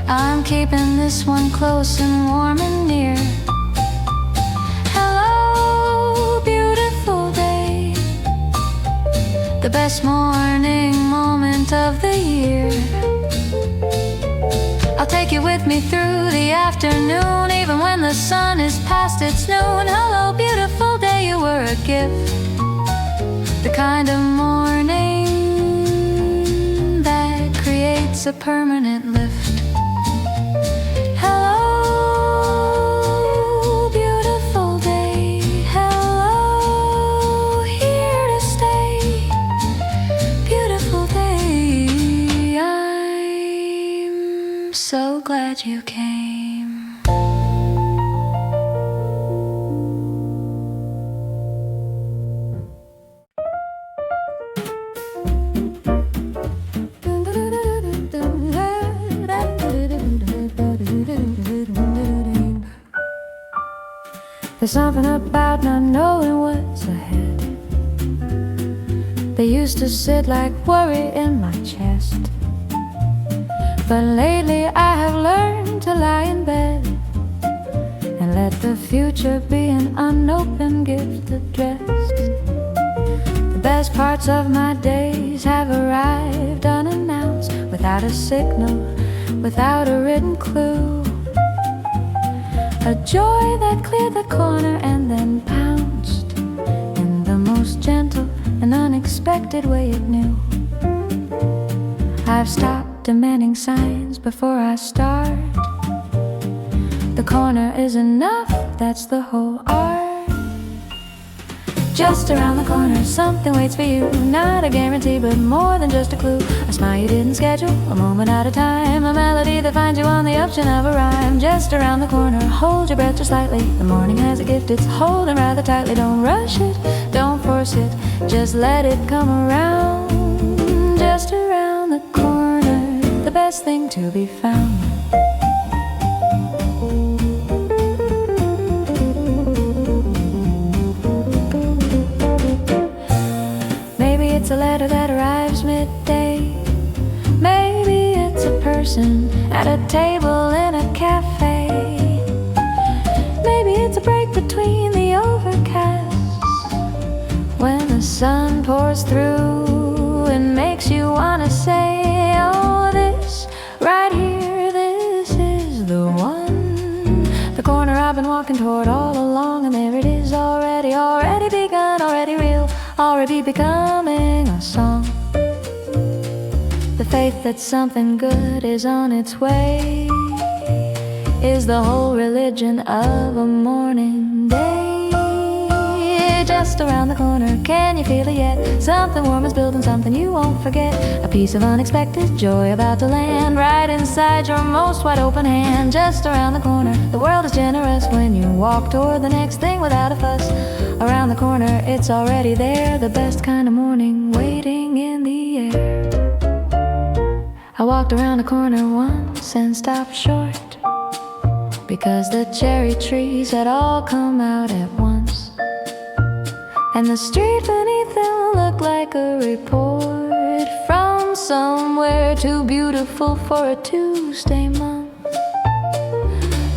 I'm keeping this one close and warm and near. Hello, beautiful day, the best morning moment of the year. I'll take you with me through the afternoon, even when the sun is past its noon. Hello, beautiful day, you were a gift, the kind of morning that creates a permanent lift. So glad you came. There's something about not knowing what's ahead. They used to sit like worry in my chest, but lately I have learned to lie in bed and let the future be an unopened gift addressed. The best parts of my days have arrived unannounced, without a signal, without a written clue. A joy that cleared the corner and then pounced in the most gentle and unexpected way it knew. I've stopped demanding signs before I start. The corner is enough, that's the whole art. Just around the corner, something waits for you. Not a guarantee, but more than just a clue. A smile you didn't schedule, a moment at a time. A melody that finds you on the option of a rhyme. Just around the corner, hold your breath just slightly. The morning has a gift, it's holding rather tightly. Don't rush it, don't force it, just let it come around. Just around the corner, the best thing to be found. Maybe it's a letter that arrives midday. Maybe it's a person at a table in a cafe. Maybe it's a break between the overcasts, when the sun pours through and makes you wanna say, oh, this right here, this is the one, the I've been walking toward all along, and there it is already begun, already real, already becoming a song. The faith that something good is on its way is the whole religion of a morning day. Just around the corner, can you feel it yet? Something warm is building, something you won't forget. A piece of unexpected joy about to land right inside your most wide open hand. Just around the corner, the world is generous when you walk toward the next thing without a fuss. Around the corner, it's already there, the best kind of morning waiting in the air. I walked around a corner once and stopped short, because the cherry trees had all come out at once, and the street beneath them looked like a report from somewhere too beautiful for a Tuesday month.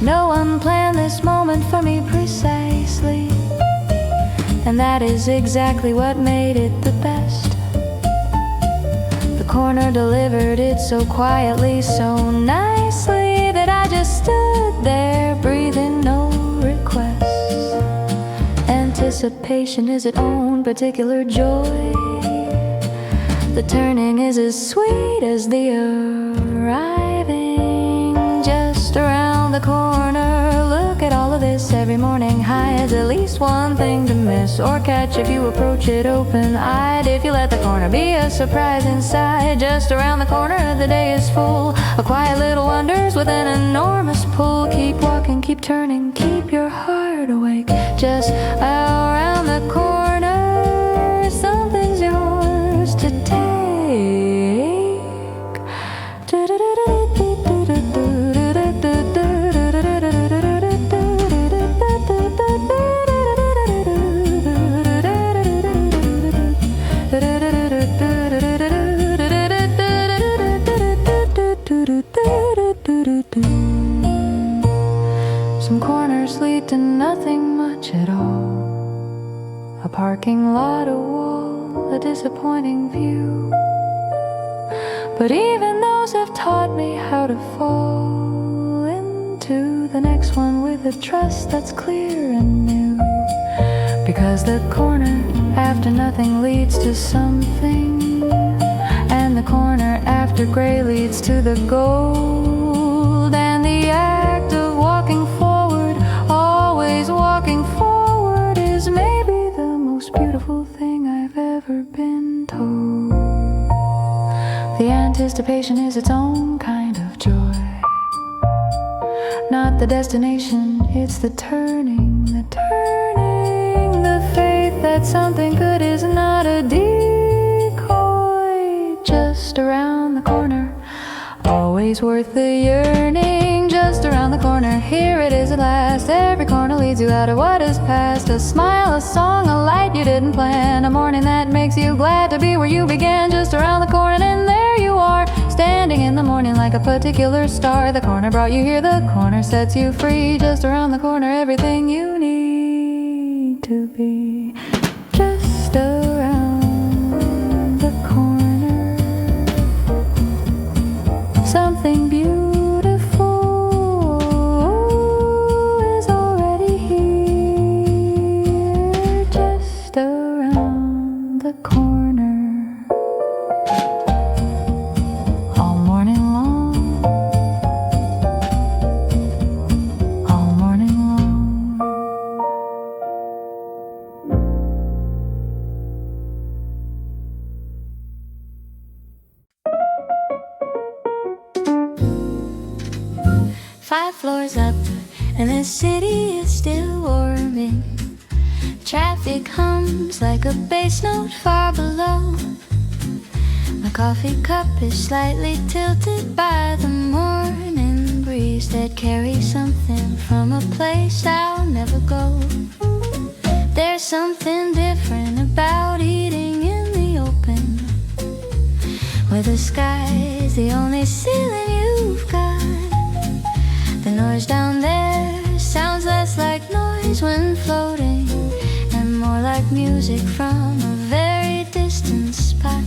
No one planned this moment for me precisely, and that is exactly what made it the best. The corner delivered it so quietly, so nicely, that I just stood there breathing no requests. Anticipation is its own particular joy. The turning is as sweet as the arriving. Just around the corner, look at all of this. Every morning hides at least one thing to miss or catch if you approach it open-eyed. If you let the corner be a surprise inside. Just around the corner, the day is full of quiet little wonders with an enormous pull. Keep walking, keep turning, keep your heart awake. Just around the corner, something's yours to take. Some corners lead to nothing much at all. A parking lot, a wall, a disappointing view. But even those have taught me how to fall into the next one with a trust that's clear and new. Because the corner after nothing leads to something, and the corner after gray leads to the gold. And the act of walking forward, always walking forward, is maybe the most beautiful thing I've ever been told. The anticipation is its own kind of joy. Not the destination, it's the turning, the turning. The faith that something good is not a decoy. Just around the corner, always worth the yearning. Just around the corner, here it is at last. Every corner leads you out of what is past. A smile, a song, a light you didn't plan. A morning that makes you glad to be where you began. Just around the corner, and there you are, standing in the morning like a particular star. The corner brought you here, the corner sets you free. Just around the corner, everything you need to be. Just around the corner, something beautiful is already here. Just around the corner. All morning long, all morning long. 5 floors up, and the city is still warming. Traffic hums like a bass note far below. My coffee cup is slightly tilted by the morning breeze that carries something from a place I'll never go. There's something different about eating in the open, where the sky's the only ceiling you've got. The noise down there sounds less like noise when floating, and more like music from a very distant spot.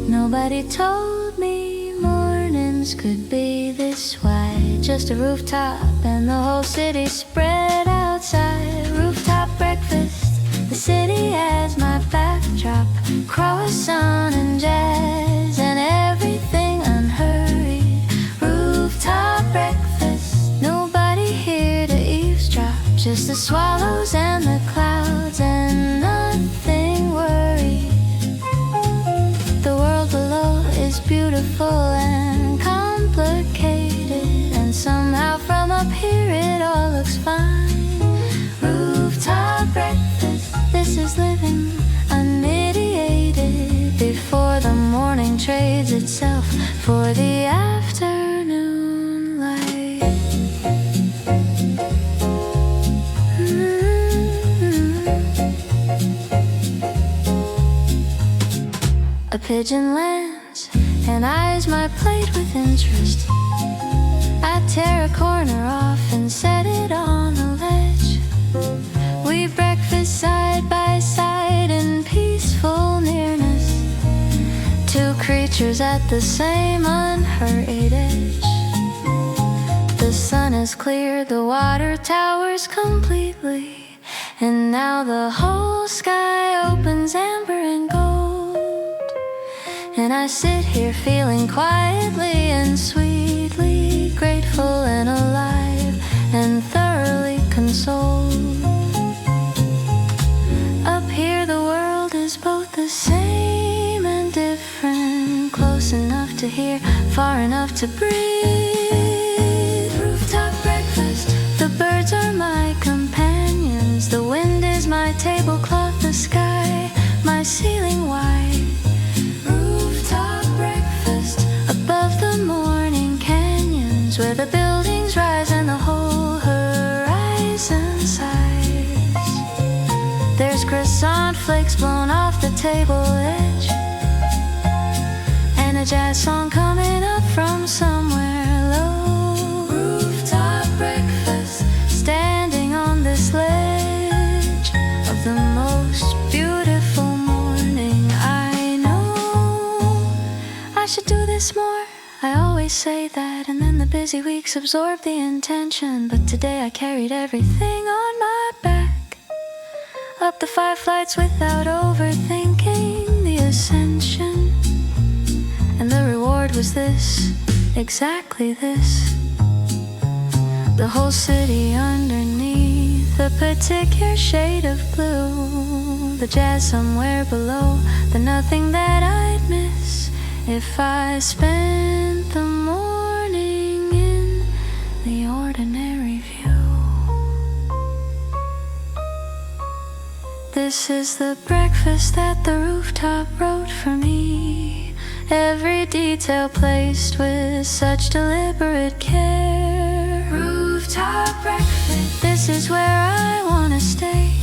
Nobody told me mornings could be this wide. just a rooftop and the whole city spread outside. Rooftop breakfast, the city as my backdrop. Croissant and jazz and everything unhurried. Rooftop breakfast, nobody here to eavesdrop. Just the swallows and the clouds and nothing worried. The world below is beautiful and complicated, and somehow from up here it all looks fine. Rooftop breakfast, this is living unmediated before the morning trades itself for the afternoon light. A pigeon lands and eyes my plate with interest. I tear a corner off and set it on the ledge. We breakfast side by side in peaceful nearness. Two creatures at the same unhurried edge. The sun is clear, the water towers completely, and now the whole sky opens amber and gold. And I sit here feeling quietly and sweetly grateful and alive and thoroughly consoled. Up here the world is both the same and different, close enough to hear, far enough to breathe. Rooftop breakfast, the birds are my companions. The wind is my tablecloth, the sky my ceiling wide. Above the morning canyons where the buildings rise and the whole horizon sighs. There's croissant flakes blown off the table edge, and a jazz song coming up from somewhere low. Rooftop breakfast, standing on this ledge of the most beautiful morning. I know I should do this more. I always say that, and then the busy weeks absorb the intention. But today I carried everything on my back, up the 5 flights without overthinking the ascension. And the reward was this, exactly this. The whole city underneath a particular shade of blue. The jazz somewhere below, the nothing that I'd miss if I spent the morning in the ordinary view. This is the breakfast that the rooftop wrote for me. Every detail placed with such deliberate care. Rooftop breakfast, this is where I wanna stay.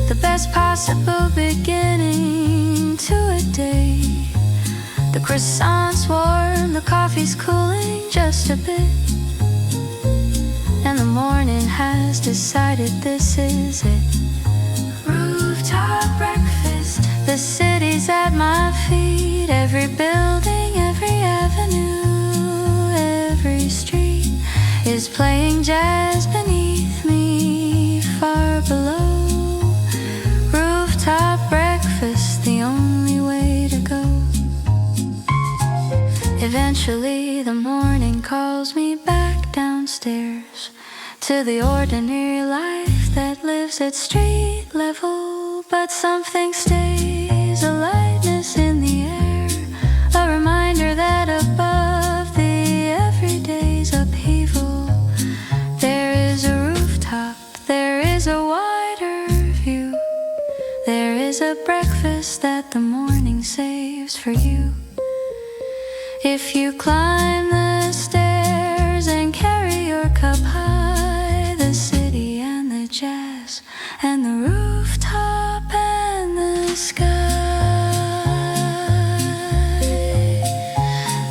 The best possible beginning to a day. The croissant's warm, the coffee's cooling just a bit, and the morning has decided this is it. Rooftop breakfast, the city's at my feet. Every building, every avenue, every street is playing jazz beneath me, far below. Rooftop breakfast, the only way to go. Eventually the morning calls me back downstairs to the ordinary life that lives at street level. But something stays, a lightness in the air, a reminder that above the everyday's upheaval, there is a rooftop, there is a wider view, there is a breakfast that the morning saves for you. If you climb the stairs and carry your cup high, the city and the jazz and the rooftop and the sky.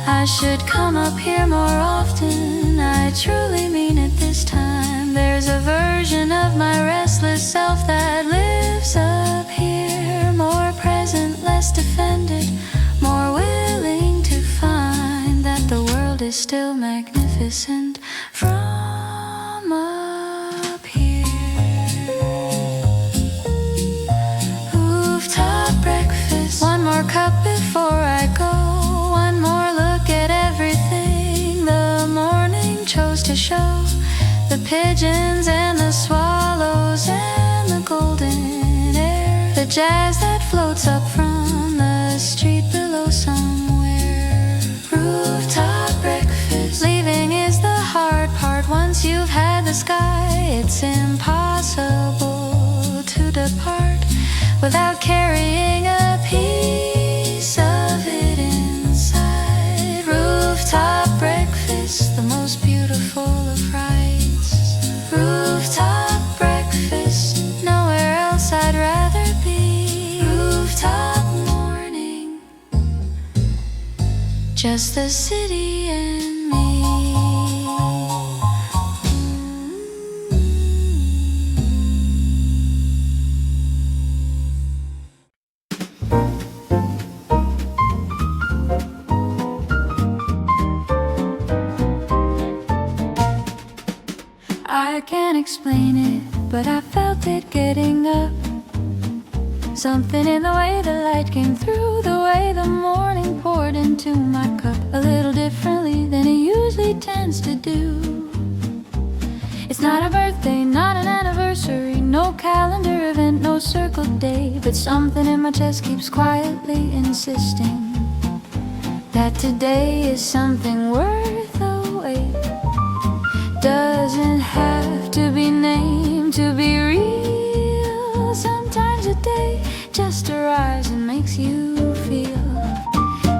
I should come up here more often, I truly mean it this time. There's a version of my restless self that lives up here, more present, less defended, more willing to find that the world is still magnificent from up here. Rooftop breakfast, one more cup before I go, one more look at everything the morning chose to show. The pigeons and the swallows and the golden air, the jazz that floats up from the street below somewhere. Rooftop breakfast, leaving is the hard part. Once you've had the sky, it's impossible to depart without carrying a piece of it inside. Rooftop breakfast, the most beautiful of rides. Rooftop breakfast, nowhere else I'd rather be. Rooftop morning, just the city and me. I can't explain it, but I felt it getting up. Something in the way the light came through, the way the morning poured into my cup, a little differently than it usually tends to do. It's not a birthday, not an anniversary, no calendar event, no circled day, but something in my chest keeps quietly insisting that today is something worth the wait. Doesn't have to be named to be real. Sometimes a day just arrives and makes you feel.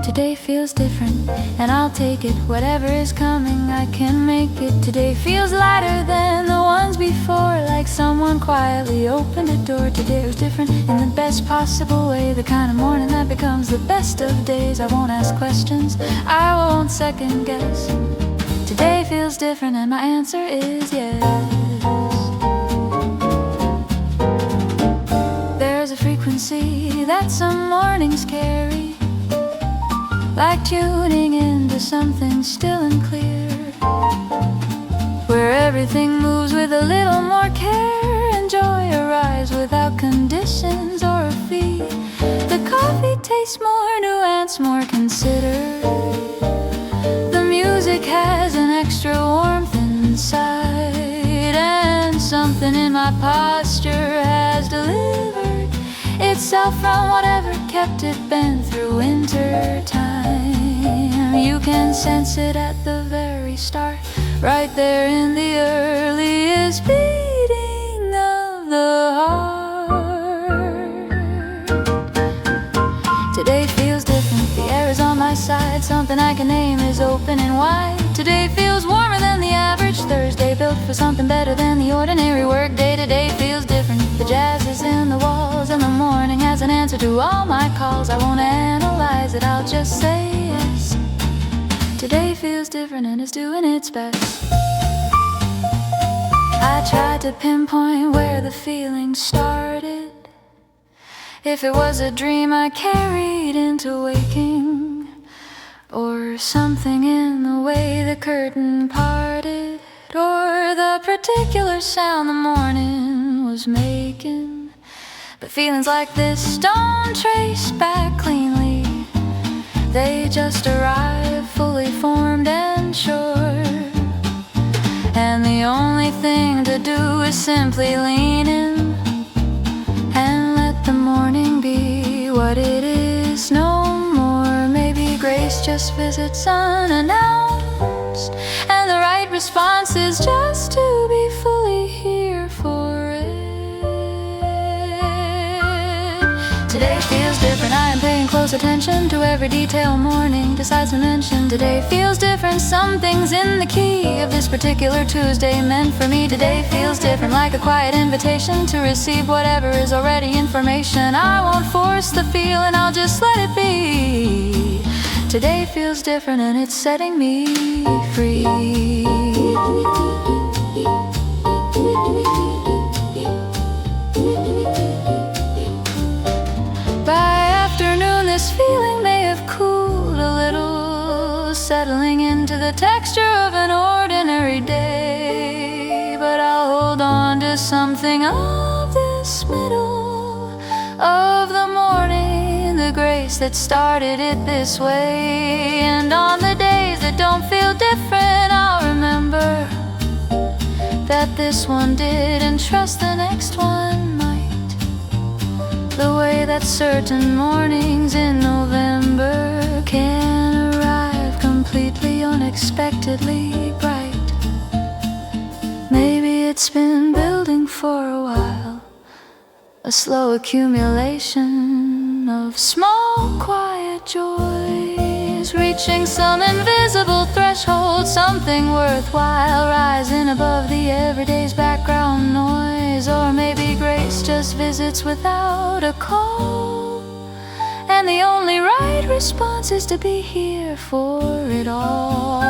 Today feels different, and I'll take it. Whatever is coming, I can make it. Today feels lighter than the ones before, like someone quietly opened a door. Today was different in the best possible way, the kind of morning that becomes the best of days. I won't ask questions, I won't second guess. Today feels different, and my answer is yes. There's a frequency that some mornings carry, like tuning into something still and clear, where everything moves with a little more care, and joy arrives without conditions or a fee. The coffee tastes more nuanced, more considered. The music has an extra warmth inside, and something in my posture has delivered itself from whatever kept it bent through winter time. You can sense it at the very start, right there in the earliest beating of the heart. Today feels different, the air is on my side, something I can name is open and wide. Today feels warmer than the average Thursday, built for something better than the ordinary work day. Today feels different, the jazz is in the walls, and the morning has an answer to all my calls. I won't analyze it, I'll just say yes. Today feels different and it's doing its best. I tried to pinpoint where the feeling started, if it was a dream I carried into waking, or something in the way the curtain parted, or the particular sound the morning was making. But feelings like this don't trace back cleanly, they just arrive fully formed and sure. And the only thing to do is simply lean in and let the morning be what it is, no more. Maybe grace just visits unannounced, and the right response is just to be fully here for it. Today feels different, I am paying close attention to every detail morning decides to mention. Today feels different, some things in the key of this particular Tuesday meant for me. Today feels different, like a quiet invitation to receive whatever is already information. I won't force the feeling, I'll just let it be. Today feels different and it's setting me free. By afternoon this feeling may have cooled a little, settling into the texture of an ordinary day. was something of this middle of the morning, the grace that started it this way. And on the days that don't feel different, I'll remember that this one did, and trust the next one might. The way that certain mornings in November can arrive completely unexpectedly bright. Maybe it's been building for a while, a slow accumulation of small quiet joys, reaching some invisible threshold, something worthwhile rising above the everyday's background noise. Or maybe grace just visits without a call, and the only right response is to be here for it all.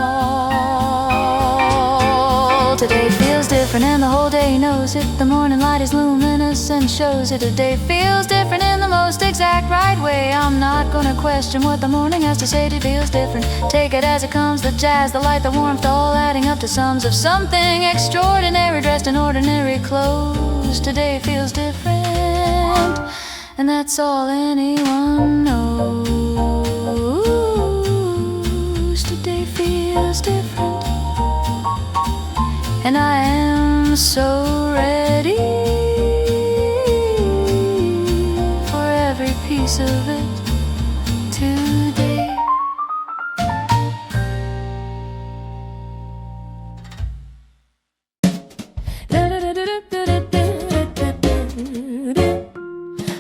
Today feels different and the whole day knows it. The morning light is luminous and shows it. Today feels different in the most exact right way. I'm not gonna question what the morning has to say. It feels different, take it as it comes. The jazz, the light, the warmth, all adding up to sums of something extraordinary, dressed in ordinary clothes. Today feels different, and that's all anyone knows. Today feels different, and I am so ready for every piece of it today.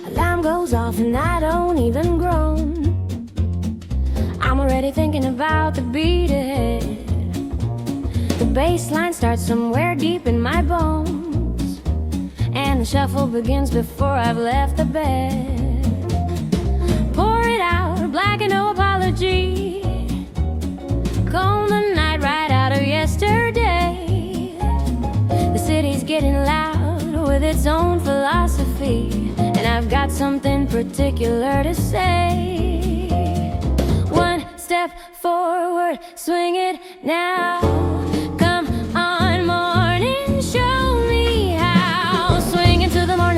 Alarm goes off and I don't even groan. I'm already thinking about the beat ahead. The bass line starts somewhere deep in my bones, and the shuffle begins before I've left the bed. Pour it out, black and no apology. Comb the night right out of yesterday. The city's getting loud with its own philosophy, and I've got something particular to say. One step forward, swing it now.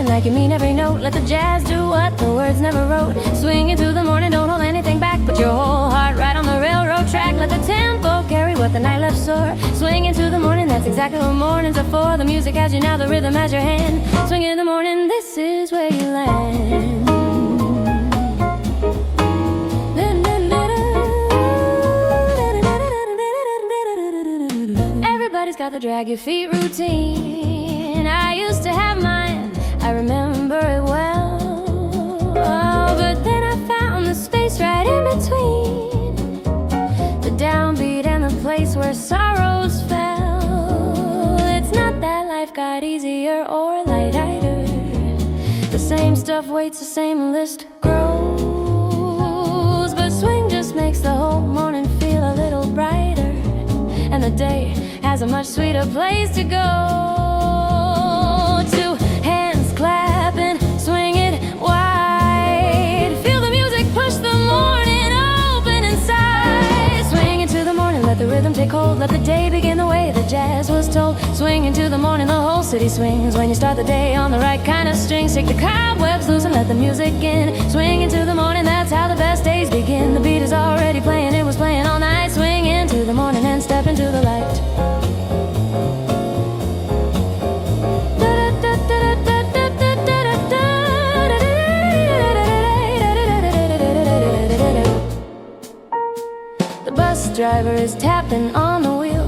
Like you mean every note, let the jazz do what the words never wrote. Swing into the morning, don't hold anything back. Put your whole heart right on the railroad track. Let the tempo carry what the night left sore. Swing into the morning, that's exactly what mornings are for. The music has you now, the rhythm has your hand. Swing in the morning, this is where you land. Everybody's got the drag your feet routine. I used to have mine, I remember it well. Oh, but then I found the space right in between, the downbeat and the place where sorrows fell. It's not that life got easier or lighter. The same stuff waits, the same list grows. But swing just makes the whole morning feel a little brighter, and the day has a much sweeter place to go. Clapping, swing it wide. Feel the music push the morning open inside. Swing into the morning, let the rhythm take hold. Let the day begin the way the jazz was told. Swing into the morning, the whole city swings. When you start the day on the right kind of strings, shake the cobwebs loose and let the music in. Swing into the morning, that's how the best days begin. The beat is already playing, it was playing all night. Swing into the morning and step into the light. Driver is tapping on the wheel.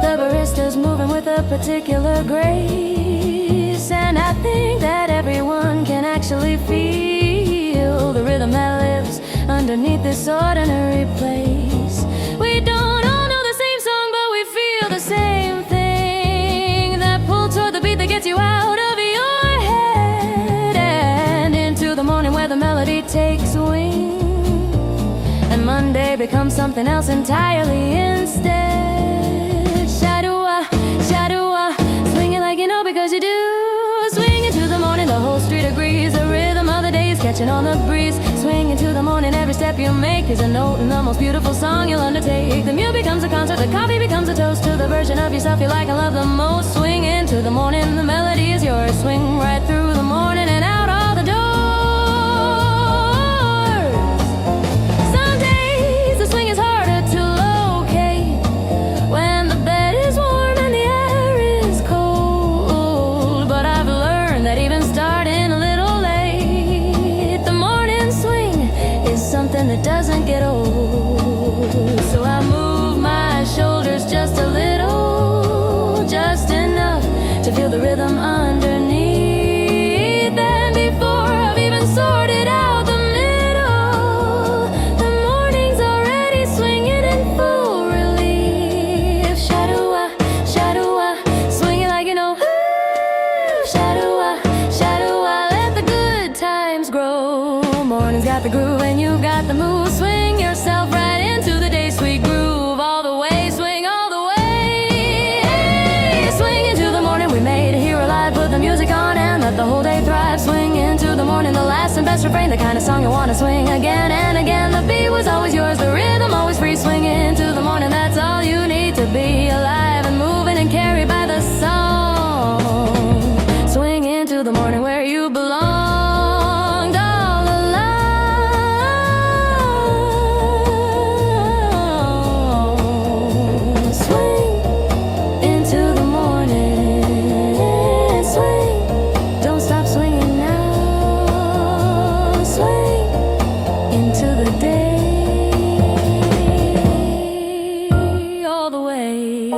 The barista's moving with a particular grace, and I think that everyone can actually feel the rhythm that lives underneath this ordinary place. We don't all know the same song, but we feel the same thing. That pull toward the beat that gets you out of your head and into the morning where the melody takes wing. Monday becomes something else entirely instead. Shadua, shadua, swing it like you know because you do. Swing into the morning, the whole street agrees. The rhythm of the day is catching on the breeze. Swing into the morning, every step you make is a note in the most beautiful song you'll undertake. The meal becomes a concert, the coffee becomes a toast to the version of yourself you like and love the most. Swing into the morning, the melody is yours. Swing right through the morning and out all the doors. Some days the swing is harder to locate when the bed is warm and the air is cold. But I've learned that even starting a little late, the morning swing is something that doesn't get old. So I move my shoulders just a little, just enough to feel the rhythm underneath. And before I've even sorted out the middle, the morning's already swinging in full relief. Shadow-ah, shadow-ah, swinging like you know. Shadow-ah, shadow-ah, let the good times grow. Morning's got the groove and you got the move. Swing yourself right into the day, sweet groove. All the way, swing all the way. Hey, swing into the morning we made here alive. Put the music on and let the whole day thrive. Swing into the morning, the last and best refrain, the kind of song you want to swing again and again. The beat was always yours, the rhythm always free. Swing into the morning, that's all you need to be alive and moving and carried by the song. Swing into the morning where you belonged all along. Swing into the morning. Swing, don't stop swinging now. Swing into the day, all the way.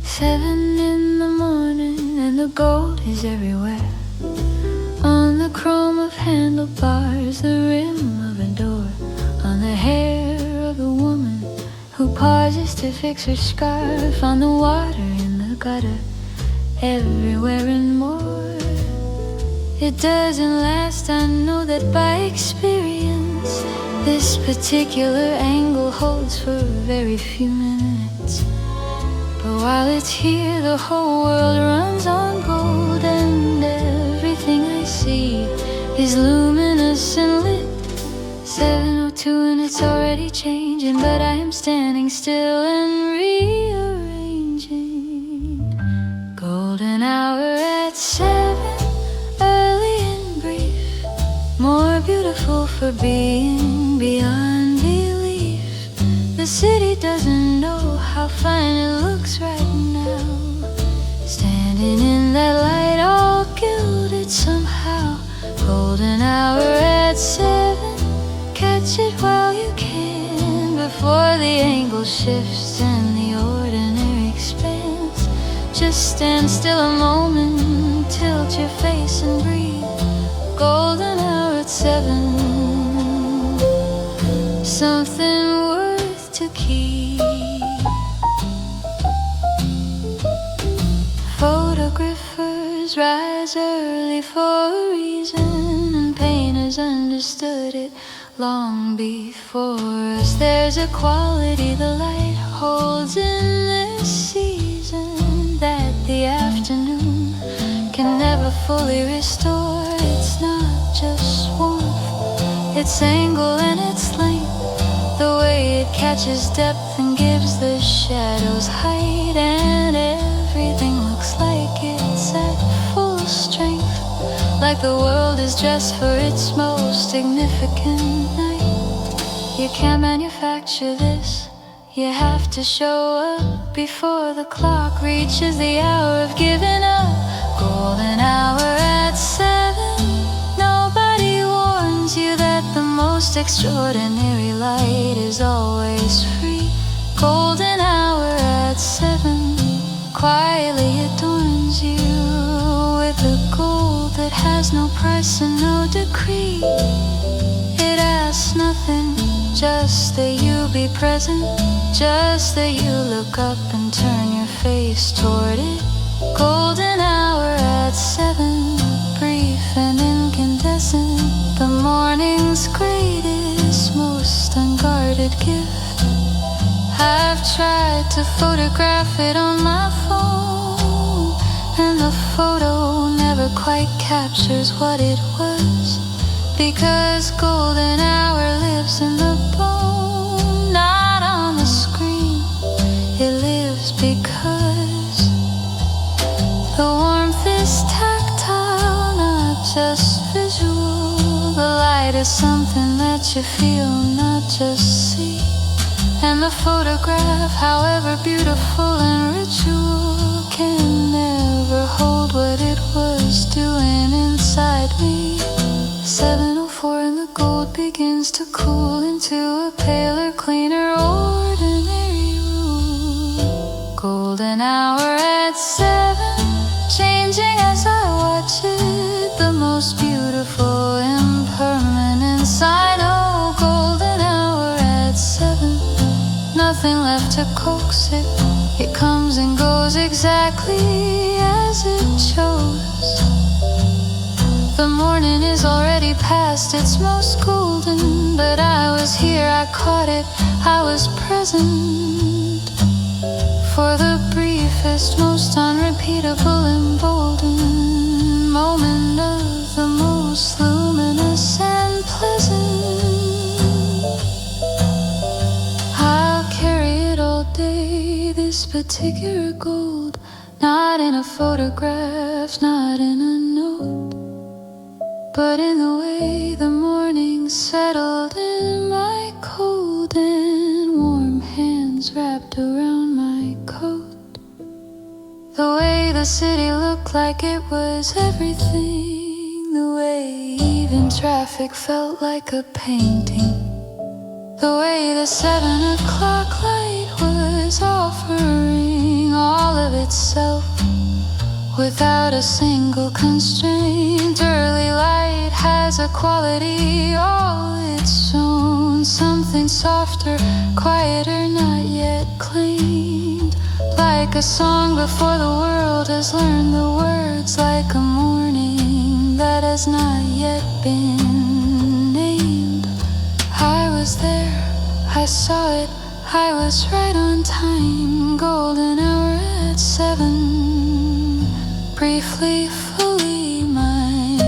Seven in the morning and the gold is everywhere. On the chrome of handlebars, the rim of a door. On the hair of a woman who pauses to fix her scarf. On the water in the gutter, everywhere and more. It doesn't last, I know that by experience. This particular angle holds for very few minutes. But while it's here, the whole world runs on gold. And everything I see is luminous and lit. 7:02 and it's already changing, but I am standing still and rearranging. Golden hour at 7, early and brief. More beautiful for being beyond belief. The city doesn't know how fine it looks right now. Standing in that light, all gilded somehow. Golden hour at 7, catch it while you can, before the angle shifts and the ordinary expands. Just stand still a moment, tilt your face and breathe. Golden hour at 7, something worth to keep. Photographers rise early for a reason, and painters understood it long before us. There's a quality the light holds in this season that the afternoon can never fully restore. It's not just warmth, it's angle and its length, the way it catches depth and gives the shadows height. And everything looks like it's at full strength, like the world is dressed for its most significant night. You can't manufacture this, you have to show up before the clock reaches the hour of giving up. Golden hour at 7, nobody warns you that the most extraordinary light is always free. Golden hour at 7 quietly adorns you with a gold that has no price and no decree. It asks nothing, just that you be present, just that you look up and turn your face toward it. Golden hour at 7, brief and incandescent, the morning's greatest, most unguarded gift. I've tried to photograph it on my phone, the photo never quite captures what it was, because golden hour lives in the bone, not on the screen. It lives because the warmth is tactile, not just visual. The light is something that you feel, not just see. And the photograph, however beautiful and ritual, can never hold what it was doing inside me. 7:04 and the gold begins to cool into a paler, cleaner, ordinary room. Golden hour at 7, changing as I watch it, the most beautiful impermanent sign. Oh, golden hour at 7, nothing left to coax it. It comes and goes exactly as it chose. The morning is already past its most golden, but I was here, I caught it, I was present for the briefest, most unrepeatable, emboldened moment of the most luminous and pleasant. I'll carry it all day, this particular gold, not in a photograph, not in a note, but in the way the morning settled in my cold and warm hands wrapped around my coat. The way the city looked like it was everything, the way even traffic felt like a painting, the way the 7 o'clock light was offering all of itself without a single constraint. Early light has a quality all its own, something softer, quieter, not yet claimed, like a song before the world has learned the words, like a morning that has not yet been named. I was there, I saw it, I was right on time. Golden hour at 7, briefly, fully mine.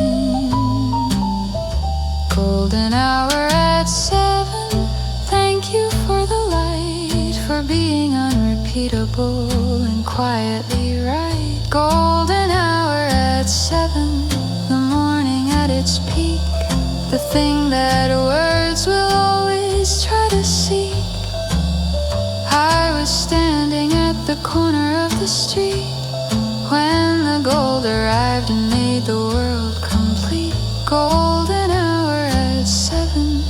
Golden hour at 7, thank you for the light, for being unrepeatable and quietly right. Golden hour at 7, the morning at its peak, the thing that words will always try to seek. I was standing at the corner of the street when the gold arrived and made the world complete. Golden hour at 7,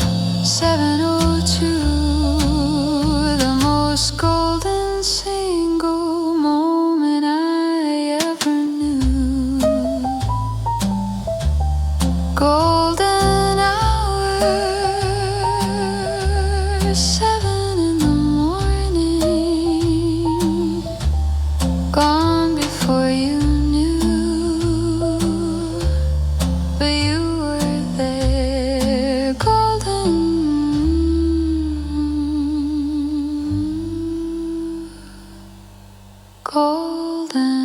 7:02, the most golden single moment I ever knew. Golden hour, 7 in the morning, gone before you knew, but you were there. Golden, golden.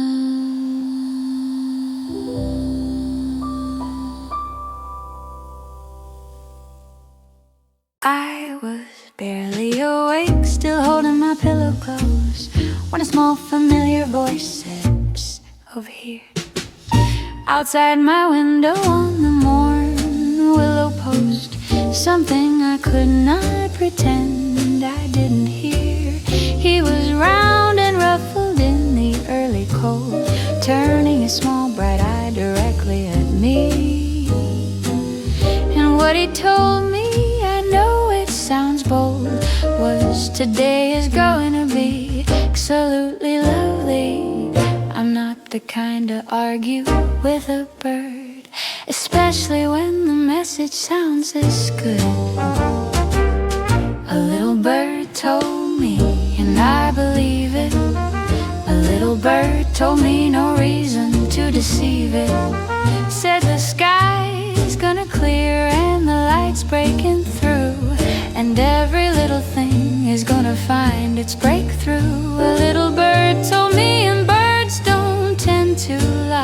I was barely awake, still holding my pillow close, when a small familiar voice said, "Psst, over here." Outside my window on the morn willow post, something I could not pretend I didn't hear. He was round and ruffled in the early cold, turning his small bright eye directly at me. And what he told me, I know it sounds bold, was today is going to be absolutely lovely. I'm not the kind to argue with a bird, especially when the message sounds this good. A little bird told me, and I believe it. A little bird told me no reason to deceive it. Said the sky's gonna clear and the light's breaking through, and every little thing is gonna find its breakthrough. A little bird told me, and birds don't tend to lie.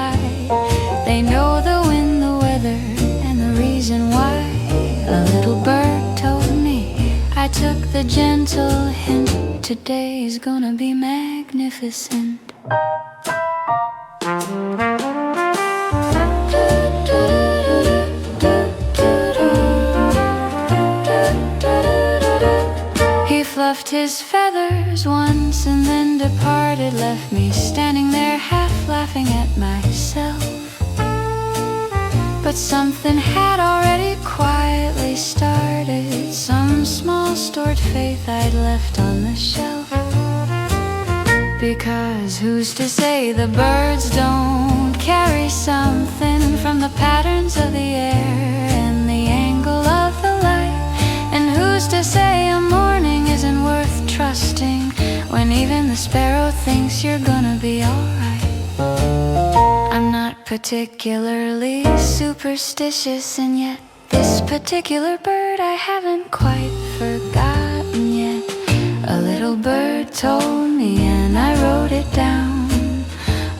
with a gentle hint. Today is gonna be magnificent. He fluffed his feathers once and then departed, left me standing there half laughing at myself. But something had already quietly started, some small stored faith I'd left on the shelf. Because who's to say the birds don't carry something from the patterns of the air and the angle of the light? And who's to say a morning isn't worth trusting when even the sparrow thinks you're gonna be alright? I'm not particularly superstitious, and yet this particular bird I haven't quite forgotten yet. A little bird told me and I wrote it down.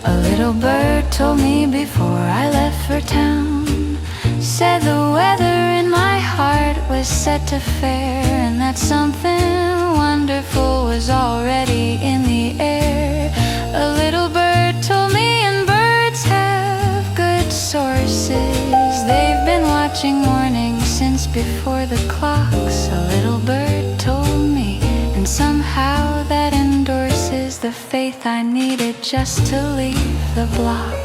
A little bird told me before I left for town. Said the weather in my heart was set to fair, and that something wonderful was already in the air. A little bird told me, and birds have good sources. They've been watching morning since before the clocks. A little bird told me, and somehow that endorses the faith I needed just to leave the block.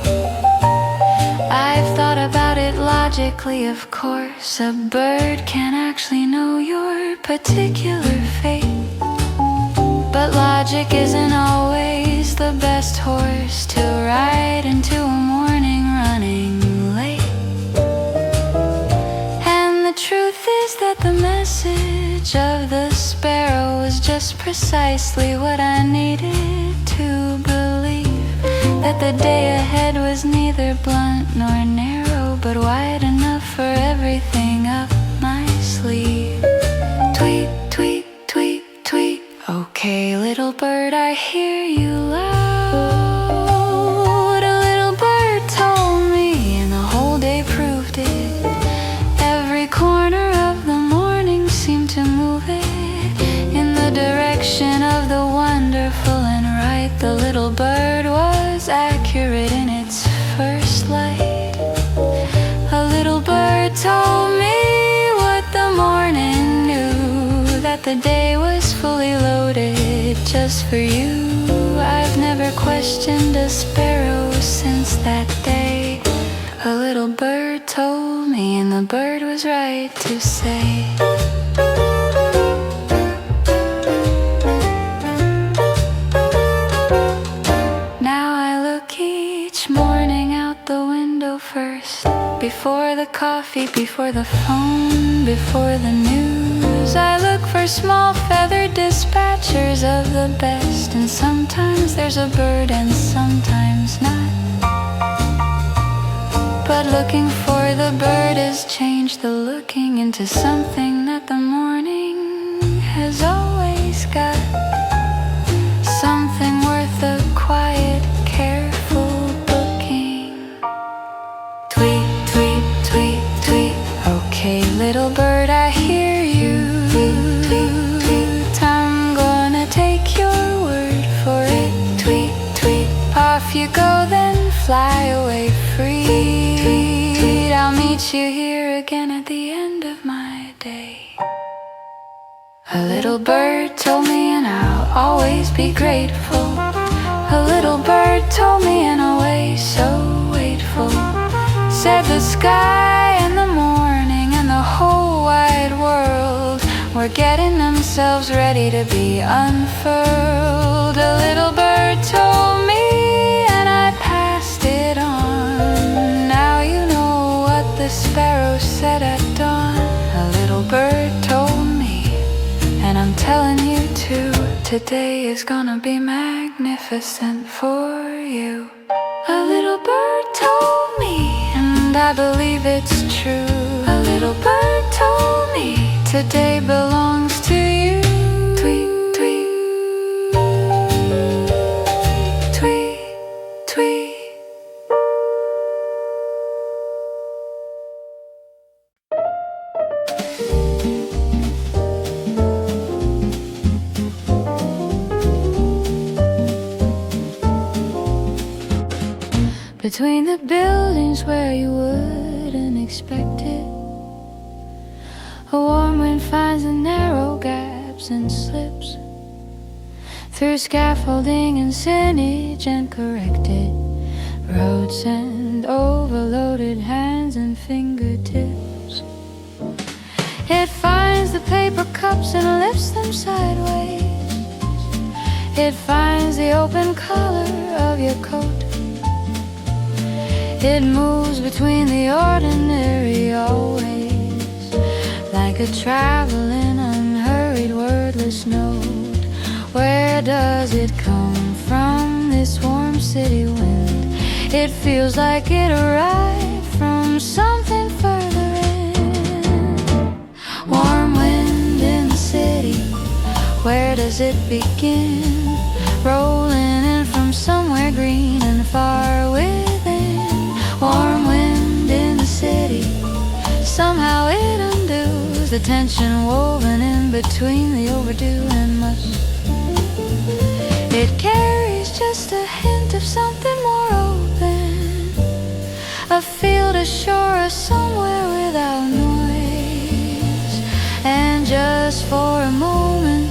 I've thought about it logically, of course. A bird can't actually know your particular fate, but logic isn't always the best horse to ride into a morning running late. And the truth is that the message of the sparrow was just precisely what I needed to believe. That the day ahead was neither blunt nor narrow, but wide enough for everything up my sleeve. Tweet, tweet, tweet, tweet. Okay, little bird, I hear you loud. A little bird told me, and the whole day proved it. Every corner of the morning seemed to move it in the direction of the wonderful and right. The little bird was accurate in its first light. A little bird told me what the morning knew, that the day was fully loaded just for you. I've never questioned a sparrow since that day. A little bird told me, and the bird was right to say. Now I look each morning out the window first, before the coffee, before the phone, before the news. I look for small feathered dispatchers of the best, and sometimes there's a bird and sometimes not. But looking for the bird has changed the looking into something that the morning has always got. Something worth a quiet, careful booking. Tweet, tweet, tweet, tweet. Okay, little bird, I hear you. Tweet, tweet, tweet. I'm gonna take your word for it. Tweet, tweet. Off you go, then fly away free. I'll meet you here again at the end of my day. A little bird told me, and I'll always be grateful. A little bird told me in a way so waitful. Said the sky and the morning and the whole wide world were getting themselves ready to be unfurled. A little bird told me, and I passed it on. Now you know what the sparrow said at dawn. A little bird told me, and I'm telling you too, today is gonna be magnificent for you. A little bird told me, and I believe it's true. A little bird told me, today belongs to you. Tweet, tweet, tweet, tweet. between the buildings where you wouldn't expect it. A warm wind finds the narrow gaps and slips through scaffolding and signage and corrected roads and overloaded hands and fingertips. It finds the paper cups and lifts them sideways. It finds the open collar of your coat. It moves between the ordinary always, like a traveling, unhurried, wordless note. Where does it come from, this warm city wind? It feels like it arrived from something further in. Warm wind in the city, where does it begin? Rolling in from somewhere green and far within. Warm wind in the city, somehow it undoes the tension woven in between the overdue and must. It carries just a hint of something more open, a field, a shore, or somewhere without noise. And just for a moment,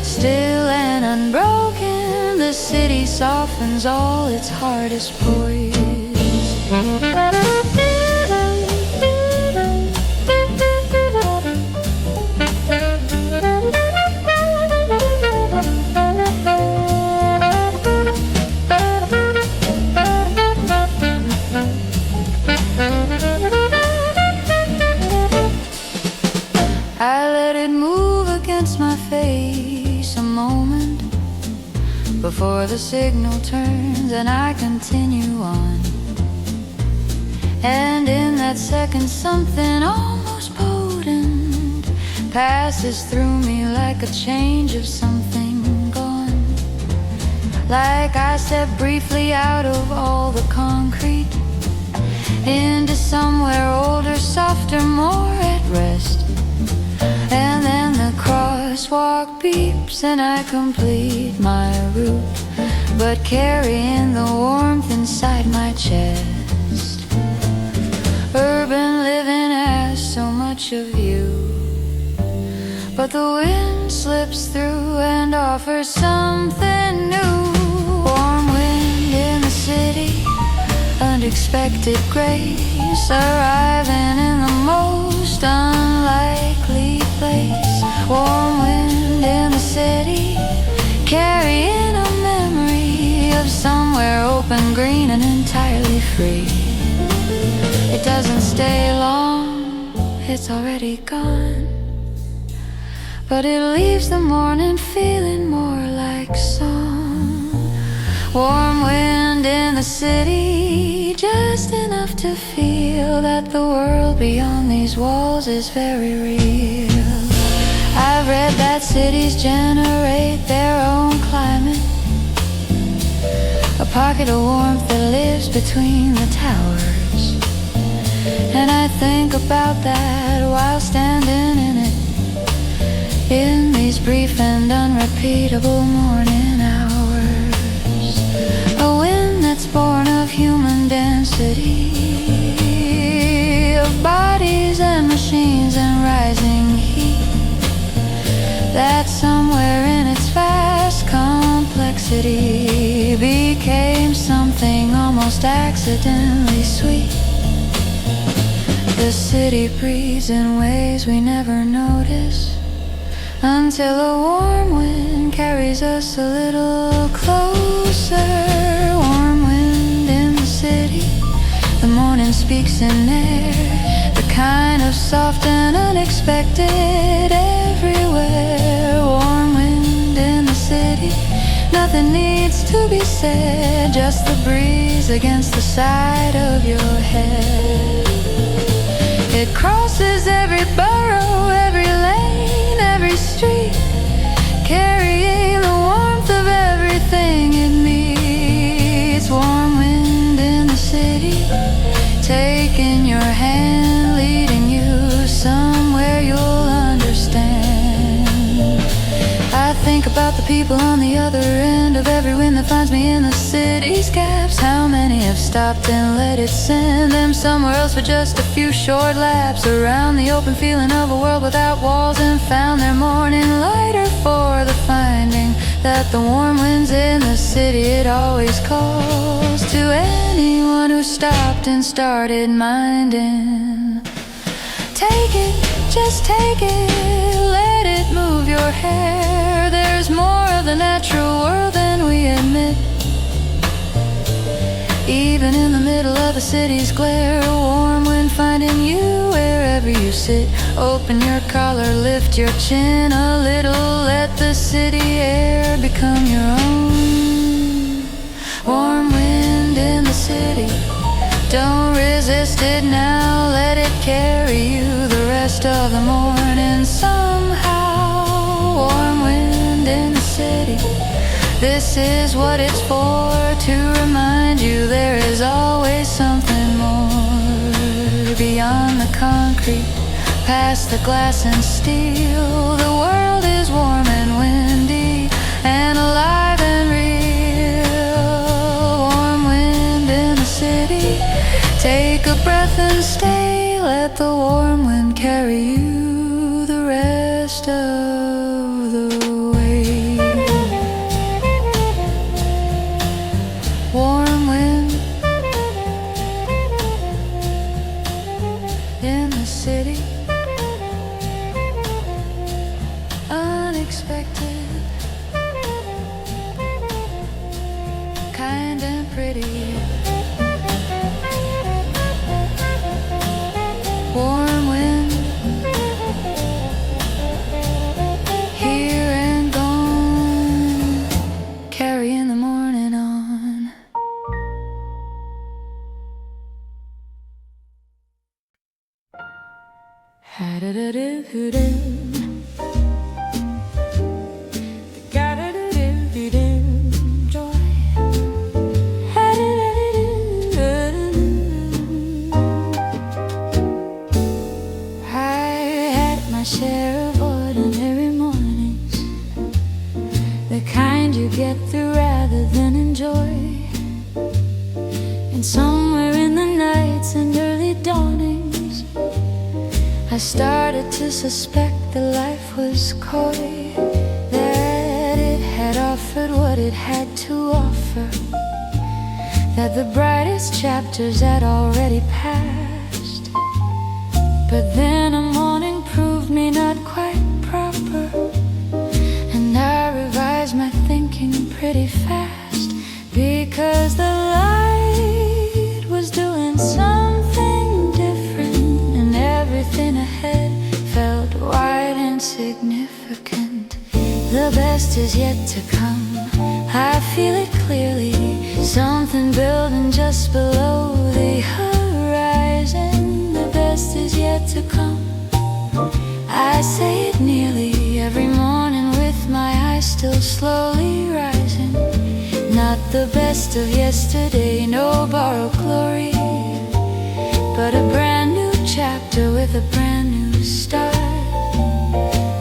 still and unbroken, the city softens all its hardest poise. I let it move against my face a moment before the signal turns and I continue on. And in that second, something almost potent passes through me like a change of something gone. Like I step briefly out of all the concrete into somewhere older, softer, more at rest. And then the crosswalk beeps and I complete my route, but carrying the warmth inside my chest. Urban living asks so much of you, but the wind slips through and offers something new. Warm wind in the city, unexpected grace, arriving in the most unlikely place. Warm wind in the city, carrying a memory of somewhere open, green, and entirely free. It doesn't stay long, it's already gone, but it leaves the morning feeling more like song. Warm wind in the city, just enough to feel that the world beyond these walls is very real. I've read that cities generate their own climate, a pocket of warmth that lives between the towers. And I think about that while standing in it, in these brief and unrepeatable morning hours. A wind that's born of human density, of bodies and machines and rising heat, that somewhere in its vast complexity became something almost accidentally sweet. The city breathes in ways we never notice, until a warm wind carries us a little closer. Warm wind in the city, the morning speaks in air, the kind of soft and unexpected everywhere. Warm wind in the city, nothing needs to be said, just the breeze against the side of your head. It crosses every borough, every lane, every street, carrying the warmth of everything it meets. Warm wind in the city, taking your hand, leading you somewhere you'll understand. I think about the people on the other end of every wind that finds me in the city's gaps, Just how many have stopped and let it send them somewhere else for just a few short laps around the open feeling of a world without walls, and found their morning lighter for the finding that the warm winds in the city, it always calls to anyone who stopped and started minding. Take it, just take it, let it move your hair. There's more of the natural world than we admit. Even in the middle of the city's glare, a warm wind finding you wherever you sit. Open your collar, lift your chin a little, let the city air become your own. Warm wind in the city, don't resist it now, let it carry you the rest of the morning somehow. Warm wind in the city, this is what it's for, to rmind you there is always something more. Beyond the concrete, past the glass and steel, the world is warm and windy and alive and real. Warm wind in the city, take a breath and stay, let the warm wind carry you the rest of the way. Warm wind in the city, unexpected, kind and pretty. Warm wind, here and gone, carrying the morning on. Share of ordinary mornings, the kind you get through rather than enjoy. And somewhere in the nights and early dawnings, I started to suspect that life was coy, that it had offered what it had to offer, that the brightest chapters had already passed. But then a morning proved me not quite proper, and I revised my thinking pretty fast, because the light was doing something different, and everything ahead felt wide and significant. The best is yet to come, I feel it clearly, something building just below the horizon. The best is yet to come, I say it nearly every morning with my eyes still slowly rising. Not the best of yesterday, no borrowed glory, but a brand new chapter with a brand new start.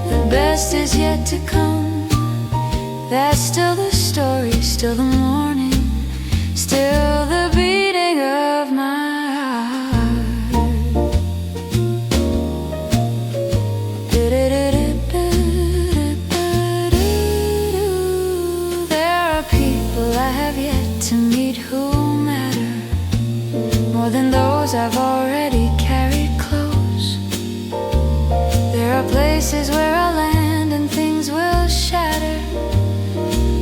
The best is yet to come, that's still the story, still the morning, still the beating of my to meet who matter more than those I've already carried close. There are places where I'll land and things will shatter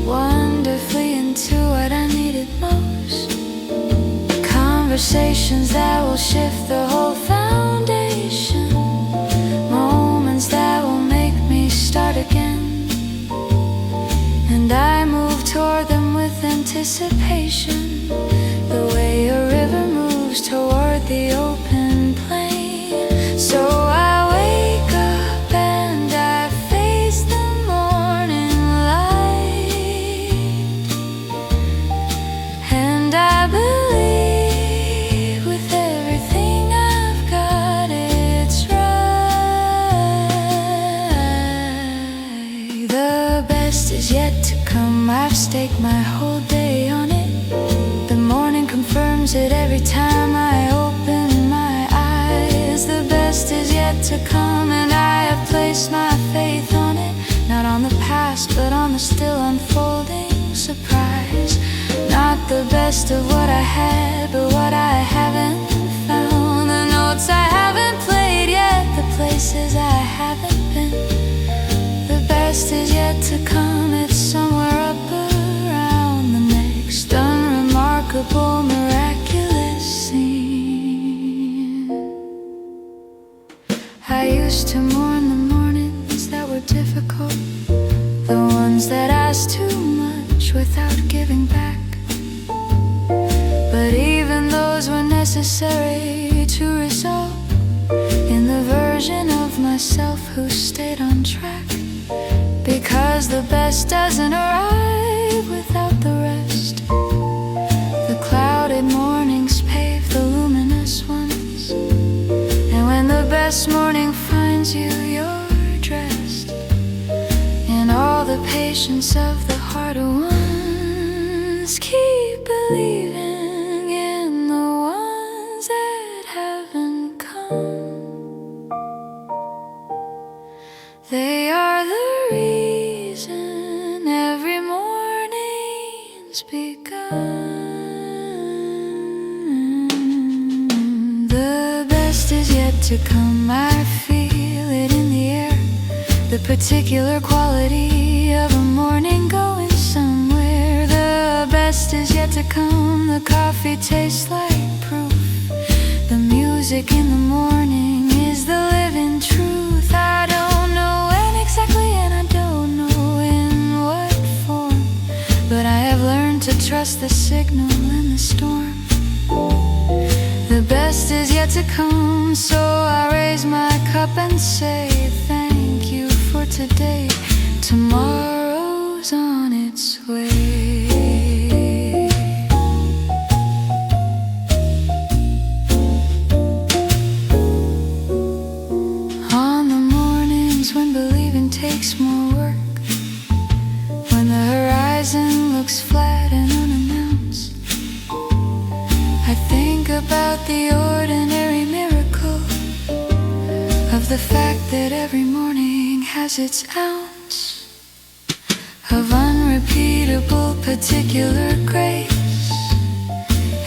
wonderfully into what I needed most. Conversations that will shift the whole foundation, moments that will make me start again. And I move toward them with anticipation, the way a river moves toward the open plain. So I wake up and I face the morning light, and I believe with everything I've got it's right. The best is yet to come, I've staked my whole day on it. The morning the best of what I had, but what I haven't found, the notes I haven't played yet, the places I haven't been. The best is yet to come, it's somewhere up around the next unremarkable, miraculous scene. I used to mourn the mornings that were difficult, the ones that asked too much without giving back. But even those were necessary to resolve in the version of myself who stayed on track. Because the best doesn't arrive without the rest. The clouded mornings pave the luminous ones, and when the best morning finds you, you're dressed in all the patience of the harder ones. Keep believing in the ones that haven't come. They are the reason every morning's begun. The best is yet to come, I feel it in the air, the particular quality of a morning going somewhere. The best is yet to come, the coffee tastes like proof. The music in the morning is the living truth. I don't know when exactly, and I don't know in what form, but I have learned to trust the signal in the storm. The best is yet to come, so I raise my cup and say thank you for today. Tomorrow's on its way. On the mornings when believing takes more work, when the horizon looks flat and unannounced, I think about the ordinary miracle of the fact that every morning has its ounce of unrepeatable particular grace.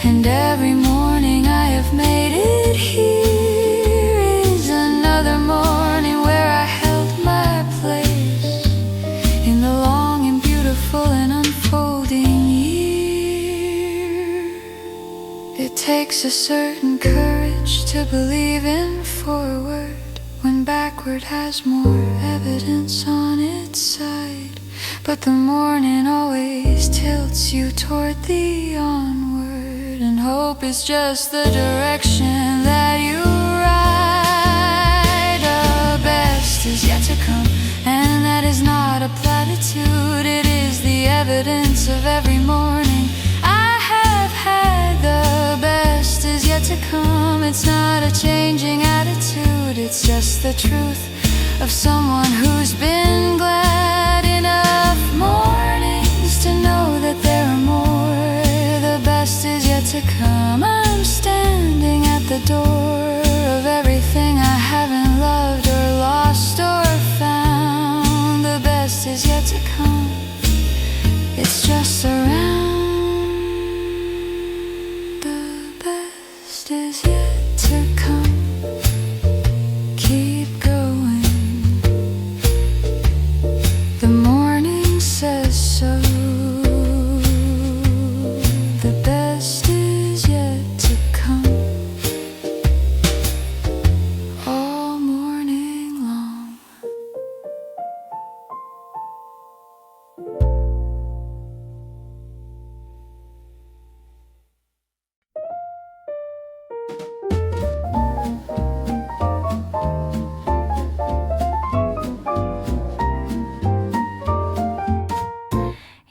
And every morning I have made it here is another morning where I held my place in the long and beautiful and unfolding year. It takes a certain courage to believe in forward when backward has more evidence on its side. But the morning always tilts you toward the onward, and hope is just the direction that you ride. The best is yet to come, and that is not a platitude. It is the evidence of every morning I have had. The best is yet to come, it's not a changing attitude, it's just the truth of someone who's been glad enough mornings to know that there are more. The best is yet to come, I'm standing at the door of everything I haven't loved or lost or found. The best is yet to come, it's just around. The best is yet to come. Keep going. The morning says so. The best is yet to come. All morning long.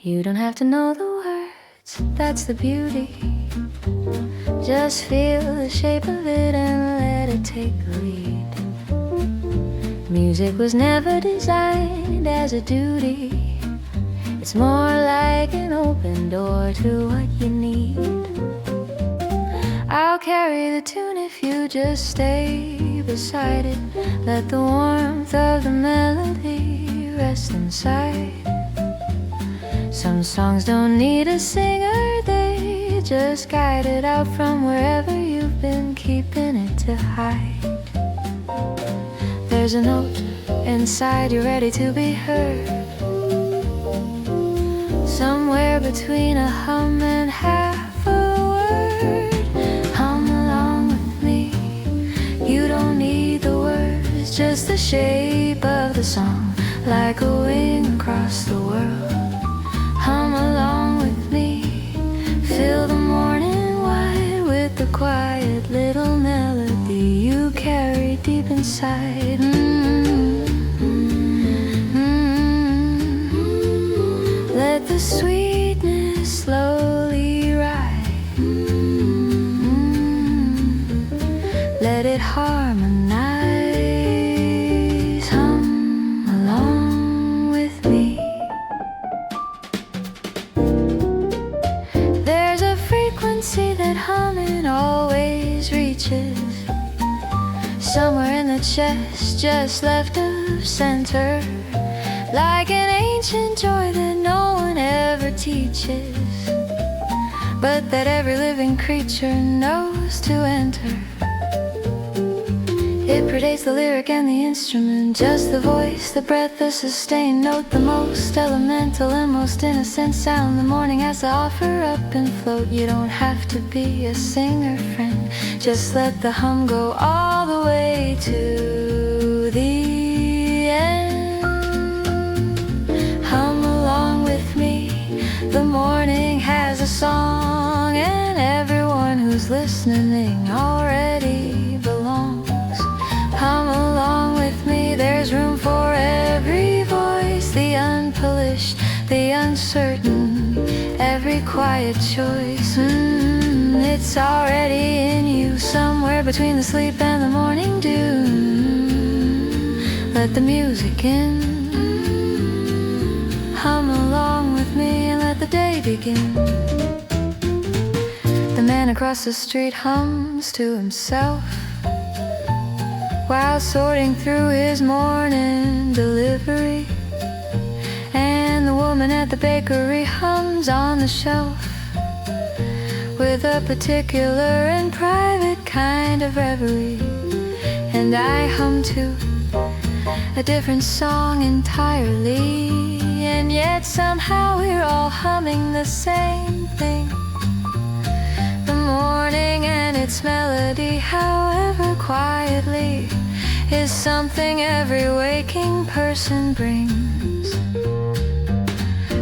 You don't have to know the words, that's the beauty. Just feel the shape of it and let it take the lead. Music was never designed as a duty. It's more like an open door to what you need. I'll carry the tune if you just stay beside it. Let the warmth of the melody rest inside. Some songs don't need a singer, they just guided out from wherever you've been keeping it to hide. There's a note inside you ready to be heard, somewhere between a hum and half a word. Hum along with me, you don't need the words, just the shape of the song, like a wing across the world. Hum along with me, fill the morning wide with the quiet little melody you carry deep inside. Let the sweetness slowly rise. Let it harmonize. Hum along with me. There's a frequency that humming always reaches, somewhere in the chest, just left of center, like an ancient joy that no one ever teaches, but that every living creature knows to enter. It predates the lyric and the instrument, just the voice, the breath, the sustained note, the most elemental and most innocent sound. The morning has to offer up and float. You don't have to be a singer, friend, just let the hum go all the way to the end. Hum along with me, the morning has a song, and everyone who's listening already belongs. Hum along with me, there's room for every voice, the unpolished, the uncertain, every quiet choice. It's already in you, somewhere between the sleep and the morning dew. Let the music in. Hum along with me and let the day begin. The man across the street hums to himself while sorting through his morning delivery, and the woman at the bakery hums on the shelf with a particular and private kind of reverie. And I hum too, a different song entirely, and yet somehow we're all humming the same thing. The morning and its melody, however quietly, is something every waking person brings.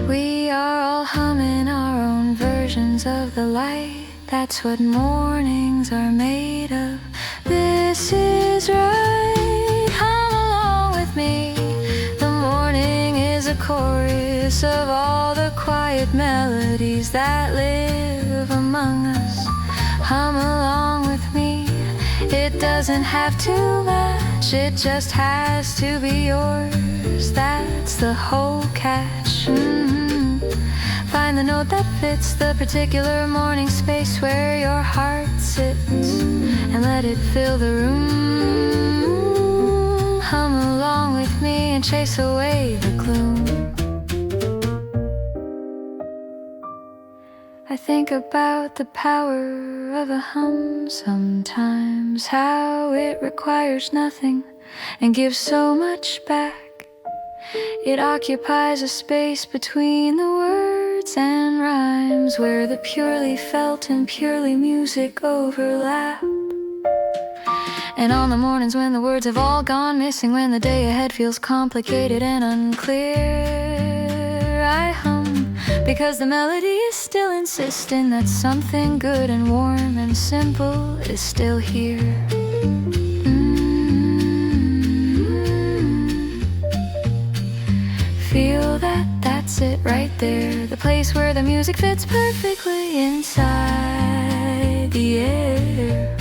We are all humming our own versions of the light. That's what mornings are made of. This is right. Hum along with me. The morning is a chorus of all the quiet melodies that live among us. Hum along with me. It doesn't have to match, it just has to be yours. That's the whole catch. Find the note that fits the particular morning space where your heart sits, and let it fill the room. Hum along with me and chase away the gloom. I think about the power of a hum sometimes, how it requires nothing and gives so much back. It occupies a space between the words and rhymes, where the purely felt and purely music overlap. And on the mornings when the words have all gone missing, when the day ahead feels complicated and unclear, I hum, because the melody is still insisting that something good and warm and simple is still here. Feel that, that's it right there, the place where the music fits perfectly inside the air.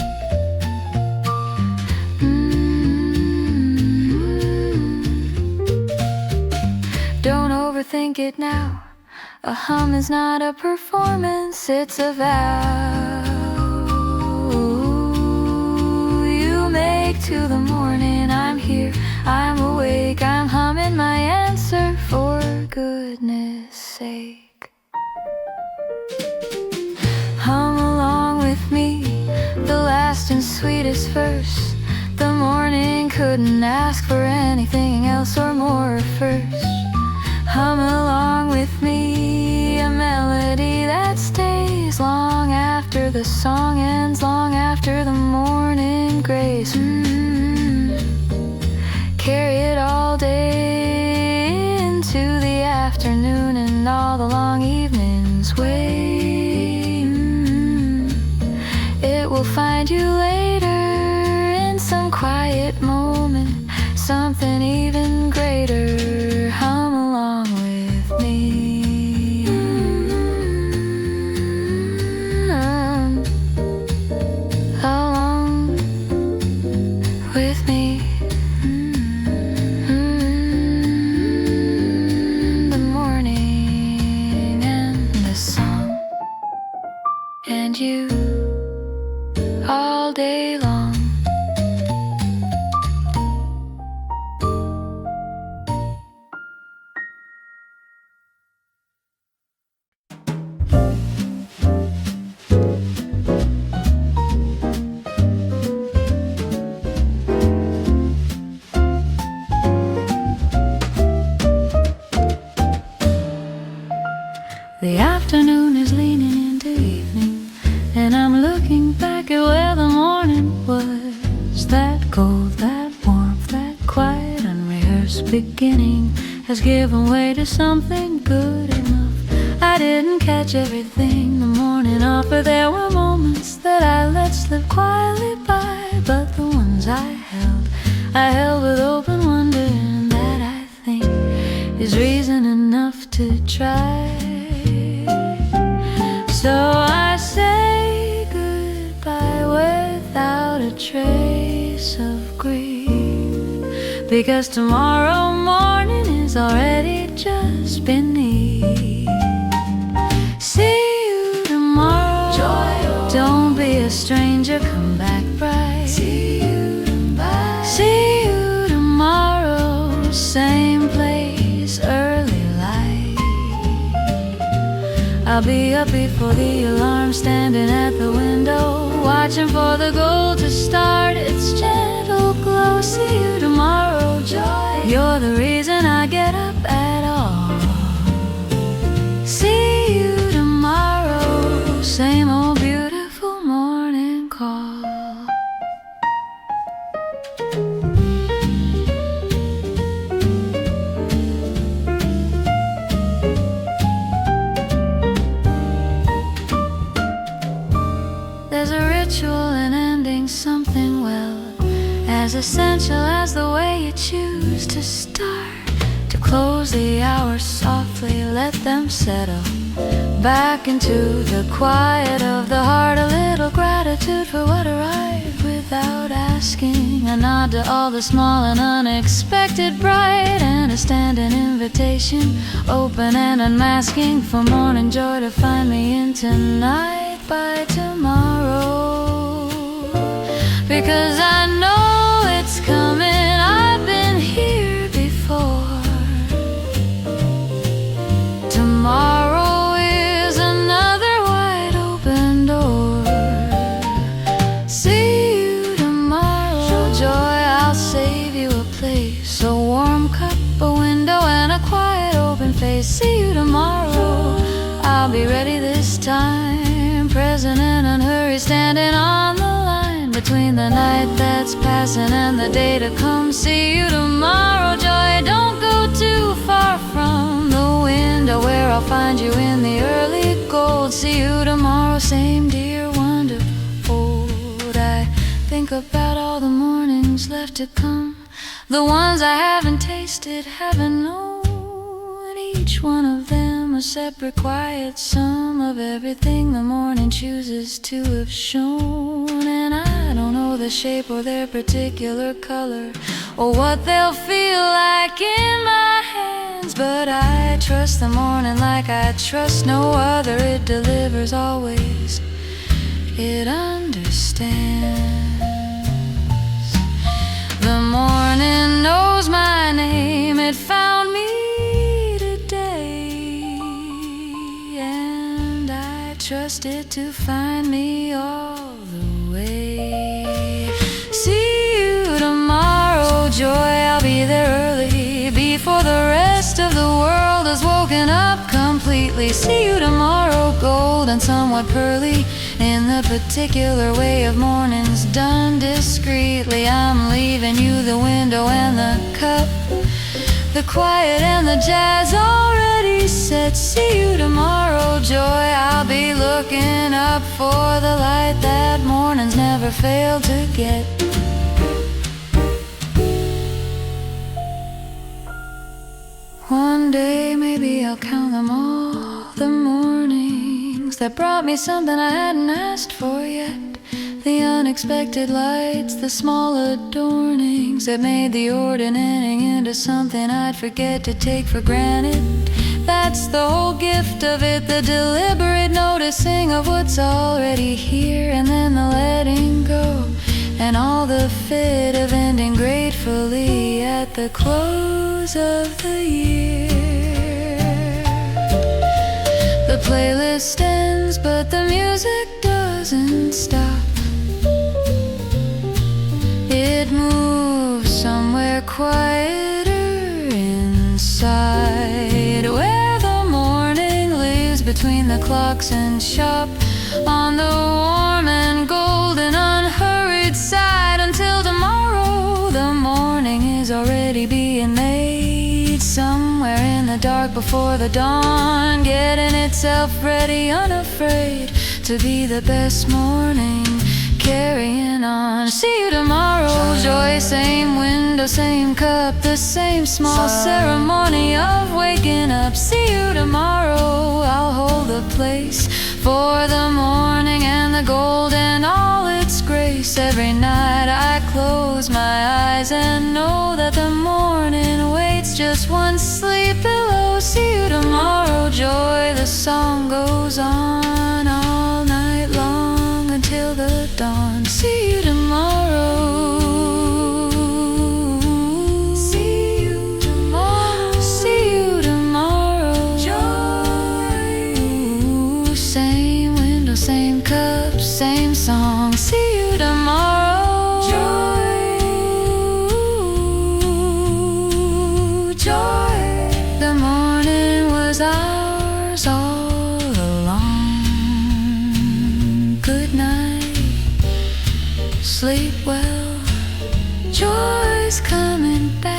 Don't overthink it now. A hum is not a performance, it's a vow you make to the morning. I'm here, I'm awake, I'm humming my answer for goodness sake. Hum sweetest verse. The morning couldn't ask for anything else or more first. Hum along with me, a melody that stays long after the song ends, long after the morning grace. Carry it all day into the afternoon and all the long evenings wait. It will find you later in some quiet moment, something even greater. Hum along with me. Along with me. The morning and the song and you all day long. The afternoon is leaning into evening, and I'm looking back at where the morning was. That cold, that warmth, that quiet, unrehearsed beginning has given way to something good enough. I didn't catch everything the morning offered. There were moments that I let slip quietly by, but the ones I held with open wonder, and that I think is reason enough to try. So I say goodbye without a trace of grief, because tomorrow morning is already just beneath. See you tomorrow. Joy. Don't be a stranger, come back bright. See you tomorrow. See you tomorrow, same place, early light. I'll be up before the alarm, standing at the window, watching for the gold to start its gentle glow. See you tomorrow, joy. You're the reason I get up at all. See you tomorrow, same old beautiful morning call. There's a ritual in ending something well, as essential as the way you choose to start. To close the hours softly, let them settle back into the quiet of the heart. A little gratitude for what arrived without asking, a nod to all the small and unexpected bright, and a standing invitation, open and unmasking, for morning joy to find me in tonight by tomorrow. Because I know it's coming, I've been here before. Tomorrow is another wide open door. See you tomorrow, joy, I'll save you a place, a warm cup, a window, and a quiet open face. See you tomorrow, I'll be ready this time, present and unhurried, standing on the line between the night that's passing and the day to come. See you tomorrow, joy, don't go too far from the window where I'll find you in the early gold. See you tomorrow, same dear wonder old. I think about all the mornings left to come, the ones I haven't tasted, haven't known, each one of them a separate quiet sum of everything the morning chooses to have shown. And I don't know the shape or their particular color, or what they'll feel like in my hands, but I trust the morning like I trust no other. It delivers always, it understands. The morning knows my name, it found me today, and I trust it to find me all the way. early. See you tomorrow, gold and somewhat pearly, in the particular way of mornings done discreetly. I'm leaving you the window and the cup, the quiet and the jazz already set. See you tomorrow, joy. I'll be looking up for the light that mornings never fail to get. One day maybe I'll count them all, the mornings that brought me something I hadn't asked for yet. The unexpected lights, the small adornings that made the ordinary into something I'd forget to take for granted. That's the whole gift of it, the deliberate noticing of what's already here, and then the letting go, and all the fit of ending gratefully at the close of the year. The playlist ends, but the music doesn't stop. It moves somewhere quieter inside, where the morning lives between the clocks and shop, on the warm and golden unhurried side. Until tomorrow, the morning is already being made, somewhere in the dark before the dawn, getting itself ready, unafraid to be the best morning, carrying on. See you tomorrow, joy. Same window, same cup, the same small ceremony of waking up. See you tomorrow, I'll hold the place for the morning and the gold and all its grace. Every night I close my eyes and know that the morning waits just one sleep below. See you tomorrow, joy. The song goes on all night long until the dawn. See you tomorrow. See you tomorrow. See you tomorrow. Joy. Same window, same cup, same song. See you tomorrow. Joy. Joy. The morning was ours all along. Good night. Sleep well, joy's coming back.